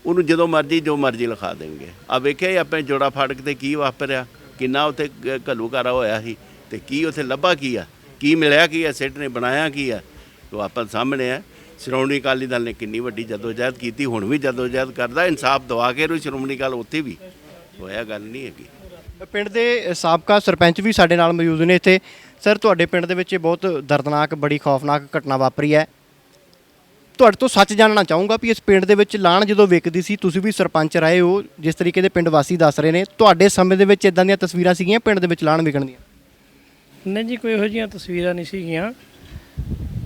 ਉਹਨੂੰ ਜਦੋਂ ਮਰਜ਼ੀ ਜੋ ਮਰਜ਼ੀ ਲਿਖਾ ਦੇਣਗੇ। ਆ ਵੇਖਿਆ ਹੀ ਆਪਣੇ ਜੋੜਾ ਫਾਟਕ ਤੇ ਕੀ ਵਾਪਰਿਆ, ਕਿੰਨਾ ਉੱਥੇ ਘੱਲੂਘਾਰਾ ਹੋਇਆ ਸੀ ਤੇ ਕੀ ਉੱਥੇ ਲੱਭਾ ਕੀ ਆ, ਕੀ ਮਿਲਿਆ ਕੀ ਆ, ਸਿੱਟ ਨੇ ਬਣਾਇਆ ਕੀ ਆ, ਉਹ ਆਪਾਂ ਸਾਹਮਣੇ ਆ। ਸ਼੍ਰੋਮਣੀ ਅਕਾਲੀ ਦਲ ਨੇ ਕਿੰਨੀ ਵੱਡੀ ਜਦੋਜਹਿਦ ਕੀਤੀ, ਹੁਣ ਵੀ ਜਦੋਜਹਿਦ ਕਰਦਾ, ਇਨਸਾਫ ਦਵਾ ਕੇ ਨੂੰ ਸ਼੍ਰੋਮਣੀ ਅਕਾਲੀ ਉੱਥੇ ਵੀ ਹੋਇਆ, ਗੱਲ ਨਹੀਂ ਹੈਗੀ। ਪਿੰਡ ਦੇ ਸਾਬਕਾ ਸਰਪੰਚ ਵੀ ਸਾਡੇ ਨਾਲ ਮੌਜੂਦ ਨੇ ਇੱਥੇ। ਸਰ, ਤੁਹਾਡੇ ਪਿੰਡ ਦੇ ਵਿੱਚ ਬਹੁਤ ਦਰਦਨਾਕ, ਬੜੀ ਖੌਫਨਾਕ ਘਟਨਾ ਵਾਪਰੀ ਹੈ। ਤੁਹਾਡੇ ਤੋਂ ਸੱਚ ਜਾਣਨਾ ਚਾਹੂੰਗਾ ਵੀ ਇਸ ਪਿੰਡ ਦੇ ਵਿੱਚ ਲਾਣ ਜਦੋਂ ਵਿਕਦੀ ਸੀ, ਤੁਸੀਂ ਵੀ ਸਰਪੰਚ ਰਹੇ ਹੋ, ਜਿਸ ਤਰੀਕੇ ਦੇ ਪਿੰਡ ਵਾਸੀ ਦੱਸ ਰਹੇ ਨੇ, ਤੁਹਾਡੇ ਸਮੇਂ ਦੇ ਵਿੱਚ ਇਦਾਂ ਦੀਆਂ ਤਸਵੀਰਾਂ ਸੀਗੀਆਂ ਪਿੰਡ ਦੇ ਵਿੱਚ ਲਾਣ ਵਿਕਣ ਦੀਆਂ? ਨਹੀਂ ਜੀ, ਕੋਈ ਇਹੋ ਜਿਹੀਆਂ ਤਸਵੀਰਾਂ ਨਹੀਂ ਸੀਗੀਆਂ।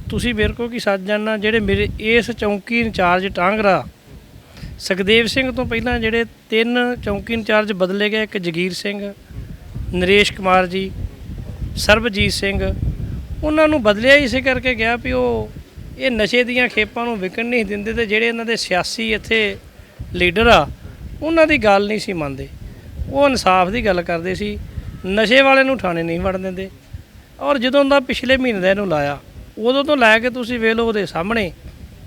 ਤੁਸੀਂ ਮੇਰੇ ਕੋਲ ਕੀ ਸੱਚ ਜਾਣਨਾ, ਜਿਹੜੇ ਮੇਰੇ ਇਸ ਚੌਂਕੀ ਇੰਚਾਰਜ ਟਾਂਗਰਾ ਸੁਖਦੇਵ ਸਿੰਘ ਤੋਂ ਪਹਿਲਾਂ ਜਿਹੜੇ 3 ਚੌਂਕੀ ਇੰਚਾਰਜ ਬਦਲੇ ਗਏ, ਇੱਕ ਜਗੀਰ ਸਿੰਘ, ਨਰੇਸ਼ ਕੁਮਾਰ ਜੀ, ਸਰਬਜੀਤ ਸਿੰਘ, ਉਹਨਾਂ ਨੂੰ ਬਦਲਿਆ ਇਸੇ ਕਰਕੇ ਗਿਆ ਵੀ ਉਹ ਇਹ ਨਸ਼ੇ ਦੀਆਂ ਖੇਪਾਂ ਨੂੰ ਵਿਕਣ ਨਹੀਂ ਦਿੰਦੇ, ਤੇ ਜਿਹੜੇ ਇਹਨਾਂ ਦੇ ਸਿਆਸੀ ਇੱਥੇ ਲੀਡਰ ਆ ਉਹਨਾਂ ਦੀ ਗੱਲ ਨਹੀਂ ਸੀ ਮੰਨਦੇ। ਉਹ ਇਨਸਾਫ ਦੀ ਗੱਲ ਕਰਦੇ ਸੀ, ਨਸ਼ੇ ਵਾਲੇ ਨੂੰ ਥਾਣੇ ਨਹੀਂ ਵੜਨ ਦਿੰਦੇ। ਔਰ ਜਦੋਂ ਦਾ ਪਿਛਲੇ ਮਹੀਨੇ ਦਾ ਇਹਨੂੰ ਲਾਇਆ, ਉਦੋਂ ਤੋਂ ਲੈ ਕੇ ਤੁਸੀਂ ਵੇਖ ਲਓ ਉਹਦੇ ਸਾਹਮਣੇ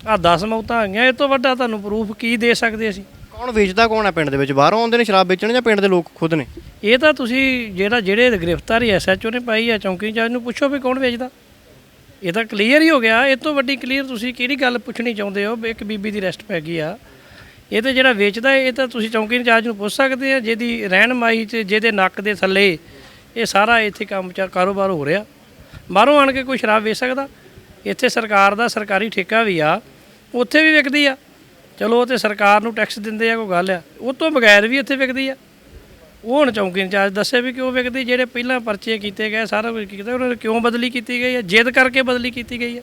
ਆ 10 ਮੌਤਾਂ ਆਈਆਂ। ਇਹ ਤੋਂ ਵੱਡਾ ਤੁਹਾਨੂੰ ਪ੍ਰੂਫ ਕੀ ਦੇ ਸਕਦੇ ਅਸੀਂ? ਕੌਣ ਵੇਚਦਾ ਕੌਣ ਹੈ ਪਿੰਡ ਦੇ ਵਿੱਚ? ਬਾਹਰੋਂ ਆਉਂਦੇ ਨੇ ਸ਼ਰਾਬ ਵੇਚਣ ਜਾਂ ਪਿੰਡ ਦੇ ਲੋਕ ਖੁਦ ਨੇ? ਇਹ ਤਾਂ ਤੁਸੀਂ ਜਿਹੜੇ ਗ੍ਰਿਫਤਾਰੀ ਐਸਐਚਓ ਨੇ ਪਾਈ ਆ, ਚੌਂਕੀ ਇੰਚਾਰਜ ਨੂੰ ਪੁੱਛੋ ਵੀ ਕੌਣ ਵੇਚਦਾ। ਇਹ ਤਾਂ ਕਲੀਅਰ ਹੀ ਹੋ ਗਿਆ। ਇਹ ਤੋਂ ਵੱਡੀ ਕਲੀਅਰ ਤੁਸੀਂ ਕਿਹੜੀ ਗੱਲ ਪੁੱਛਣੀ ਚਾਹੁੰਦੇ ਹੋ? ਇੱਕ ਬੀਬੀ ਦੀ ਅਰੈਸਟ ਪੈ ਗਈ ਆ। ਇਹ ਤਾਂ ਜਿਹੜਾ ਵੇਚਦਾ ਇਹ ਤਾਂ ਤੁਸੀਂ ਚੌਂਕੀ ਇੰਚਾਰਜ ਨੂੰ ਪੁੱਛ ਸਕਦੇ ਆ, ਜਿਹਦੀ ਰਹਿਨਮਾਈ 'ਚ, ਜਿਹਦੇ ਨੱਕ ਦੇ ਥੱਲੇ ਇਹ ਸਾਰਾ ਇੱਥੇ ਕੰਮ ਕਾਰੋਬਾਰ ਹੋ ਰਿਹਾ। ਬਾਹਰੋਂ ਆਣ ਕੇ ਕੋਈ ਸ਼ਰਾਬ ਵੇਚ ਸਕਦਾ? ਇੱਥੇ ਸਰਕਾਰ ਦਾ ਸਰਕਾਰੀ ਠੇਕਾ ਵੀ ਆ, ਉੱਥੇ ਵੀ ਵਿਕਦੀ ਆ। ਚਲੋ ਉਹ ਤੇ ਸਰਕਾਰ ਨੂੰ ਟੈਕਸ ਦਿੰਦੇ ਆ, ਕੋਈ ਗੱਲ ਆ। ਉਹ ਤੋਂ ਬਗੈਰ ਵੀ ਇੱਥੇ ਵਿਕਦੀ ਆ। ਉਹ ਹੁਣ ਚੌਂਕੀ ਇੰਚਾਰਜ ਦੱਸੇ ਵੀ ਕਿਉਂ ਵਿਕਦੀ। ਜਿਹੜੇ ਪਹਿਲਾਂ ਪਰਚੇ ਕੀਤੇ ਗਏ, ਸਾਰਾ ਕੁਝ ਕੀਤਾ, ਉਹਨਾਂ ਨੇ ਕਿਉਂ ਬਦਲੀ ਕੀਤੀ ਗਈ ਹੈ? ਜਿੱਦ ਕਰਕੇ ਬਦਲੀ ਕੀਤੀ ਗਈ ਹੈ।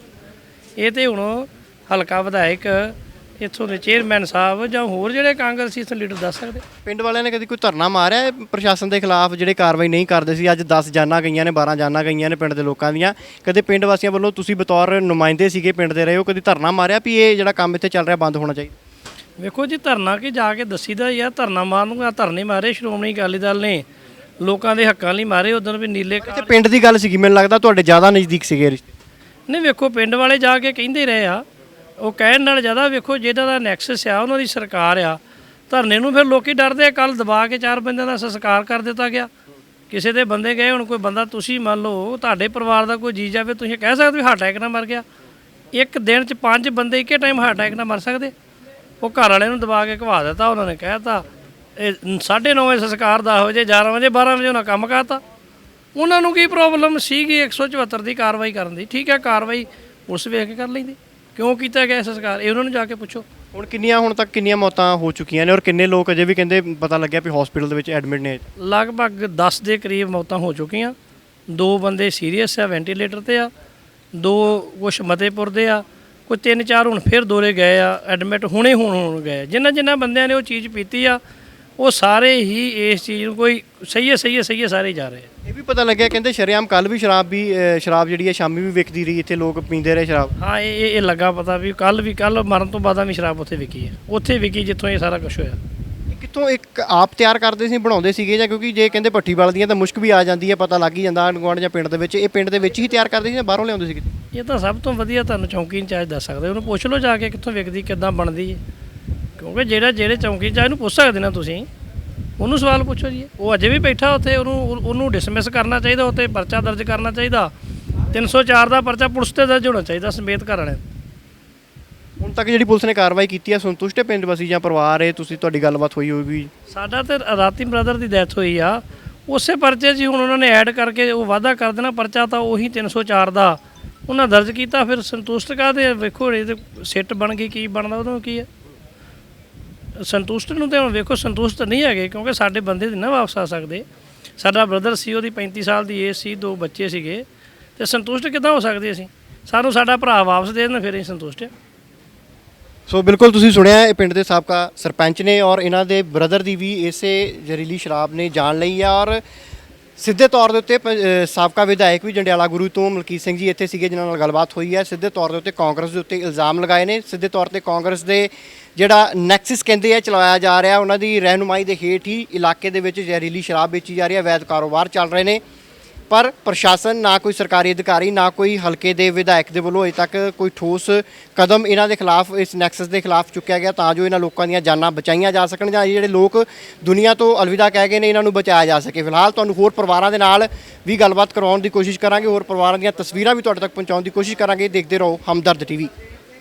ਇਹ ਤੇ ਹੁਣ ਹਲਕਾ ਵਿਧਾਇਕ, ਇੱਥੋਂ ਦੇ ਚੇਅਰਮੈਨ ਸਾਹਿਬ ਜਾਂ ਹੋਰ ਜਿਹੜੇ ਕਾਂਗਰਸੀ ਲੀਡਰ ਦੱਸ ਸਕਦੇ। ਪਿੰਡ ਵਾਲਿਆਂ ਨੇ ਕਦੀ ਕੋਈ ਧਰਨਾ ਮਾਰਿਆ ਪ੍ਰਸ਼ਾਸਨ ਦੇ ਖਿਲਾਫ, ਜਿਹੜੇ ਕਾਰਵਾਈ ਨਹੀਂ ਕਰਦੇ ਸੀ? ਅੱਜ 10 ਜਾਨਾਂ ਗਈਆਂ ਨੇ, 12 ਜਾਨਾਂ ਗਈਆਂ ਨੇ ਪਿੰਡ ਦੇ ਲੋਕਾਂ ਦੀਆਂ। ਕਦੇ ਪਿੰਡ ਵਾਸੀਆਂ ਵੱਲੋਂ, ਤੁਸੀਂ ਬਤੌਰ ਨੁਮਾਇੰਦੇ ਸੀਗੇ ਪਿੰਡ ਦੇ ਰਹੇ ਹੋ, ਕਦੀ ਧਰਨਾ ਮਾਰਿਆ ਵੀ ਇਹ ਜਿਹੜਾ ਕੰਮ ਇੱਥੇ ਚੱਲ ਰਿਹਾ ਬੰਦ ਹੋਣਾ ਚਾਹੀਦਾ? ਵੇਖੋ ਜੀ, ਧਰਨਾ ਕਿ ਜਾ ਕੇ ਦੱਸੀਦਾ ਯਾਰ, ਧਰਨਾ ਮਾਰਨਗਾ। ਧਰਨੇ ਮਾਰੇ ਸ਼੍ਰੋਮਣੀ ਅਕਾਲੀ ਦਲ ਨੇ, ਲੋਕਾਂ ਦੇ ਹੱਕਾਂ ਲਈ ਮਾਰੇ। ਉਦੋਂ ਵੀ ਨੀਲੇ ਇੱਥੇ ਪਿੰਡ ਦੀ ਗੱਲ ਸੀਗੀ, ਮੈਨੂੰ ਲੱਗਦਾ ਤੁਹਾਡੇ ਜ਼ਿਆਦਾ ਨਜ਼ਦੀਕ ਸੀਗੇ ਰਿਸ਼ਤੇ। ਨਹੀਂ, ਵੇਖੋ ਪਿੰਡ ਵਾਲੇ ਜਾ ਕੇ ਕਹਿੰਦੇ ਰਹੇ ਆ, ਉਹ ਕਹਿਣ ਨਾਲ ਜ਼ਿਆਦਾ। ਵੇਖੋ ਜਿਹਦਾ ਦਾ ਨੈਕਸਸ ਆ, ਉਹਨਾਂ ਦੀ ਸਰਕਾਰ ਆ। ਧਰਨੇ ਨੂੰ ਫਿਰ ਲੋਕੀ ਡਰਦੇ ਆ। ਕੱਲ ਦਬਾ ਕੇ 4 ਬੰਦਿਆਂ ਦਾ ਸੰਸਕਾਰ ਕਰ ਦਿੱਤਾ ਗਿਆ। ਕਿਸੇ ਦੇ ਬੰਦੇ ਗਏ, ਹੁਣ ਕੋਈ ਬੰਦਾ ਤੁਸੀਂ ਮੰਨ ਲਓ ਤੁਹਾਡੇ ਪਰਿਵਾਰ ਦਾ ਕੋਈ ਜੀ ਜਾਵੇ, ਤੁਸੀਂ ਕਹਿ ਸਕਦੇ ਵੀ ਹਾਰਟ ਅਟੈਕ ਨਾਲ ਮਰ ਗਿਆ। ਇੱਕ ਦਿਨ 'ਚ 5 ਬੰਦੇ ਇੱਕੇ ਟਾਈਮ ਹਾਰਟ ਅਟੈਕ ਨਾਲ ਮਰ ਸਕਦੇ? ਉਹ ਘਰ ਵਾਲਿਆਂ ਨੂੰ ਦਬਾ ਕੇ ਘਵਾ ਦਿੱਤਾ। ਉਹਨਾਂ ਨੇ ਕਹਿ ਦਿੱਤਾ ਇਹ 9:30 ਵਜੇ ਸੰਸਕਾਰ, 10 ਵਜੇ, 11 ਵਜੇ, 12 ਵਜੇ ਉਹਨਾਂ ਕੰਮ ਕਰਤਾ। ਉਹਨਾਂ ਨੂੰ ਕੀ ਪ੍ਰੋਬਲਮ ਸੀਗੀ 174 ਦੀ ਕਾਰਵਾਈ ਕਰਨ ਦੀ? ਠੀਕ ਹੈ, ਕਾਰਵਾਈ ਉਸ ਵੇਖ ਕੇ ਕਰ ਲੈਂਦੀ। ਕਿਉਂ ਕੀਤਾ ਗਿਆ ਸੰਸਕਾਰ? ਇਹ ਉਹਨਾਂ ਨੂੰ ਜਾ ਕੇ ਪੁੱਛੋ। ਹੁਣ ਤੱਕ ਕਿੰਨੀਆਂ ਮੌਤਾਂ ਹੋ ਚੁੱਕੀਆਂ ਨੇ, ਔਰ ਕਿੰਨੇ ਲੋਕ ਅਜੇ ਵੀ ਕਹਿੰਦੇ ਪਤਾ ਲੱਗਿਆ ਵੀ ਹਸਪੀਟਲ ਦੇ ਵਿੱਚ ਐਡਮਿਟ ਨੇ? ਲਗਭਗ 10 ਦੇ ਕਰੀਬ ਮੌਤਾਂ ਹੋ ਚੁੱਕੀਆਂ। 2 ਬੰਦੇ ਸੀਰੀਅਸ ਆ, ਵੈਂਟੀਲੇਟਰ ਤੇ ਆ। 2 ਕੁਛ ਮਤੇਪੁਰ ਦੇ ਆ। ਕੋਈ 3-4 ਹੁਣ ਫਿਰ ਦੋਰੇ ਗਏ ਆ ਐਡਮਿਟ, ਹੁਣੇ ਹੁਣ ਗਏ। ਜਿਨ੍ਹਾਂ ਬੰਦਿਆਂ ਨੇ ਉਹ ਚੀਜ਼ ਪੀਤੀ ਆ, ਉਹ ਸਾਰੇ ਹੀ ਇਸ ਚੀਜ਼ ਨੂੰ ਕੋਈ ਸਹੀ ਹੈ ਸਾਰੇ ਜਾ ਰਹੇ ਆ। ਇਹ ਵੀ ਪਤਾ ਲੱਗਿਆ ਕਹਿੰਦੇ ਸ਼ਰੇਆਮ ਕੱਲ ਵੀ ਸ਼ਰਾਬ ਜਿਹੜੀ ਹੈ ਸ਼ਾਮੀ ਵੀ ਵਿਕਦੀ ਰਹੀ, ਇੱਥੇ ਲੋਕ ਪੀਂਦੇ ਰਹੇ ਸ਼ਰਾਬ। ਹਾਂ, ਇਹ ਲੱਗਾ ਪਤਾ ਵੀ ਕੱਲ ਮਰਨ ਤੋਂ ਬਾਅਦ ਵੀ ਸ਼ਰਾਬ ਉੱਥੇ ਵਿਕੀ ਹੈ। ਉੱਥੇ ਵਿਕੀ ਜਿੱਥੋਂ ਇਹ ਸਾਰਾ ਕੁਝ ਹੋਇਆ। ਕਿੱਥੋਂ ਇੱਕ ਆਪ ਤਿਆਰ ਕਰਦੇ ਸੀ, ਬਣਾਉਂਦੇ ਸੀਗੇ, ਜਾਂ ਕਿਉਂਕਿ ਜੇ ਕਹਿੰਦੇ ਭੱਠੀ ਬਲਦੀਆਂ ਤਾਂ ਮੁਸ਼ਕ ਵੀ ਆ ਜਾਂਦੀ ਹੈ, ਪਤਾ ਲੱਗ ਹੀ ਜਾਂਦਾ ਗੁਆਂਢ ਜਾਂ ਪਿੰਡ ਦੇ ਵਿੱਚ? ਇਹ ਪਿੰਡ ਦੇ ਵਿੱਚ ਹੀ ਤਿਆਰ ਕਰਦੇ ਸੀ ਜਾਂ ਬਾਹਰੋਂ ਲਿਆਉਂਦੇ ਸੀ? ਇਹ ਤਾਂ ਸਭ ਤੋਂ ਵਧੀਆ ਤੁਹਾਨੂੰ ਚੌਂਕੀ ਇੰਚਾਰਜ ਦੱਸ ਸਕਦੇ। ਉਹਨੂੰ ਪੁੱਛ ਲਓ ਜਾ ਕੇ ਕਿੱਥੋਂ ਵਿਕਦੀ, ਕਿੱਦਾਂ ਬਣਦੀ ਹੈ। ਕਿਉਂਕਿ ਜਿਹੜੇ ਚੌਂਕੀ ਇੰਚਾਰਜ ਨੂੰ ਪੁੱਛ ਸਕਦੇ ਨਾ ਤੁਸੀਂ, ਉਹਨੂੰ ਸਵਾਲ ਪੁੱਛੋ ਜੀ। ਉਹ ਅਜੇ ਵੀ ਬੈਠਾ ਉੱਥੇ, ਉਹਨੂੰ ਡਿਸਮਿਸ ਕਰਨਾ ਚਾਹੀਦਾ, ਉੱਤੇ ਪਰਚਾ ਦਰਜ ਕਰਨਾ ਚਾਹੀਦਾ। 304 ਦਾ ਪਰਚਾ ਪੁਲਿਸ ਤੇ ਦਰਜ ਹੋਣਾ ਚਾਹੀਦਾ ਸਮੇਤ ਘਰ ਵਾਲਿਆਂ। ਹੁਣ ਤੱਕ ਜਿਹੜੀ ਪੁਲਿਸ ਨੇ ਕਾਰਵਾਈ ਕੀਤੀ ਹੈ, ਸੰਤੁਸ਼ਟ ਹੈ ਪਿੰਡ ਵਾਸੀ ਜਾਂ ਪਰਿਵਾਰ? ਇਹ ਤੁਸੀਂ ਤੁਹਾਡੀ ਗੱਲਬਾਤ ਹੋਈ ਹੋਊਗੀ? ਸਾਡਾ ਤੇ ਰਾਤੀ ਬ੍ਰਦਰ ਦੀ ਡੈਥ ਹੋਈ ਆ, ਉਸੇ ਪਰਚੇ 'ਚ ਹੁਣ ਉਹਨਾਂ ਨੇ ਐਡ ਕਰਕੇ ਉਹ ਵਾਅਦਾ ਕਰ ਦੇਣਾ। ਪਰਚਾ ਤਾਂ ਉਹੀ 304 ਦਾ ਉਹਨਾਂ ਦਰਜ ਕੀਤਾ। ਫਿਰ ਸੰਤੁਸ਼ਟ ਕਾਹਦੇ? ਵੇਖੋ ਇਹ ਸਿੱਟ ਬਣ ਗਈ, ਕੀ ਬਣਦਾ ਉਹਨੂੰ ਕੀ ਹੈ? ਸੰਤੁਸ਼ਟ ਨੂੰ ਤਾਂ ਹੁਣ ਵੇਖੋ ਸੰਤੁਸ਼ਟ ਨਹੀਂ ਹੈਗੇ, ਕਿਉਂਕਿ ਸਾਡੇ ਬੰਦੇ ਨਹੀਂ ਨਾ ਵਾਪਸ ਆ ਸਕਦੇ। ਸਾਡਾ ਬ੍ਰਦਰ ਸੀ, ਉਹਦੀ 35 ਸਾਲ ਦੀ ਏਜ ਸੀ, 2 ਬੱਚੇ ਸੀਗੇ, ਤੇ ਸੰਤੁਸ਼ਟ ਕਿੱਦਾਂ ਹੋ ਸਕਦੇ ਅਸੀਂ? ਸਾਨੂੰ ਸਾਡਾ ਭਰਾ ਵਾਪਸ ਦੇ ਦੇਣ, ਫਿਰ ਅਸੀਂ ਸੰਤੁਸ਼ਟ ਹਾਂ। ਸੋ ਬਿਲਕੁਲ ਤੁਸੀਂ ਸੁਣਿਆ, ਇਹ ਪਿੰਡ ਦੇ ਸਾਬਕਾ ਸਰਪੰਚ ਨੇ, ਔਰ ਇਹਨਾਂ ਦੇ ਬ੍ਰਦਰ ਦੀ ਵੀ ਇਸੇ ਜ਼ਹਿਰੀਲੀ ਸ਼ਰਾਬ ਨੇ ਜਾਨ ਲਈ ਆ। ਔਰ ਸਿੱਧੇ ਤੌਰ ਦੇ ਉੱਤੇ ਸਾਬਕਾ ਵਿਧਾਇਕ ਵੀ ਜੰਡਿਆਲਾ ਗੁਰੂ ਤੋਂ ਮਲਕੀਤ ਸਿੰਘ ਜੀ ਇੱਥੇ ਸੀਗੇ, ਜਿਨ੍ਹਾਂ ਨਾਲ ਗੱਲਬਾਤ ਹੋਈ ਹੈ। ਸਿੱਧੇ ਤੌਰ ਦੇ ਉੱਤੇ ਕਾਂਗਰਸ ਦੇ ਉੱਤੇ ਇਲਜ਼ਾਮ ਲਗਾਏ ਨੇ। ਸਿੱਧੇ ਤੌਰ ਤੇ ਕਾਂਗਰਸ ਦੇ ਜਿਹੜਾ ਨੈਕਸਸ ਕਹਿੰਦੇ ਆ ਚਲਾਇਆ ਜਾ ਰਿਹਾ, ਉਹਨਾਂ ਦੀ ਰਹਿਨੁਮਾਈ ਦੇ ਹੇਠ ਹੀ ਇਲਾਕੇ ਦੇ ਵਿੱਚ ਜ਼ਹਿਰੀਲੀ ਸ਼ਰਾਬ ਵੇਚੀ ਜਾ ਰਹੀ ਹੈ, ਅਵੈਧ ਕਾਰੋਬਾਰ ਚੱਲ ਰਹੇ ਨੇ। ਪਰ ਪ੍ਰਸ਼ਾਸਨ ਨਾ ਕੋਈ ਸਰਕਾਰੀ ਅਧਿਕਾਰੀ ਨਾ ਕੋਈ ਹਲਕੇ ਦੇ ਵਿਧਾਇਕ ਦੇ ਵੱਲੋਂ ਅਜੇ ਤੱਕ ਕੋਈ ਠੋਸ ਕਦਮ ਇਹਨਾਂ ਦੇ ਖਿਲਾਫ ਇਸ ਨੈਕਸਸ ਦੇ ਖਿਲਾਫ ਚੁੱਕਿਆ ਗਿਆ ਤਾਂ ਜੋ ਇਹਨਾਂ ਲੋਕਾਂ ਦੀਆਂ ਜਾਨਾਂ ਬਚਾਈਆਂ ਜਾ ਸਕਣ ਜਾਂ ਜਿਹੜੇ ਲੋਕ ਦੁਨੀਆ ਤੋਂ ਅਲਵਿਦਾ ਕਹਿ ਗਏ ਨੇ ਇਹਨਾਂ ਨੂੰ ਬਚਾਇਆ ਜਾ ਸਕੇ। ਫਿਲਹਾਲ ਤੁਹਾਨੂੰ ਹੋਰ ਪਰਿਵਾਰਾਂ ਦੇ ਨਾਲ ਵੀ ਗੱਲਬਾਤ ਕਰਵਾਉਣ ਦੀ ਕੋਸ਼ਿਸ਼ ਕਰਾਂਗੇ, ਹੋਰ ਪਰਿਵਾਰਾਂ ਦੀਆਂ ਤਸਵੀਰਾਂ ਵੀ ਤੁਹਾਡੇ ਤੱਕ ਪਹੁੰਚਾਉਣ ਦੀ ਕੋਸ਼ਿਸ਼ ਕਰਾਂਗੇ। ਦੇਖਦੇ ਰਹੋ ਹਮਦਰਦ TV।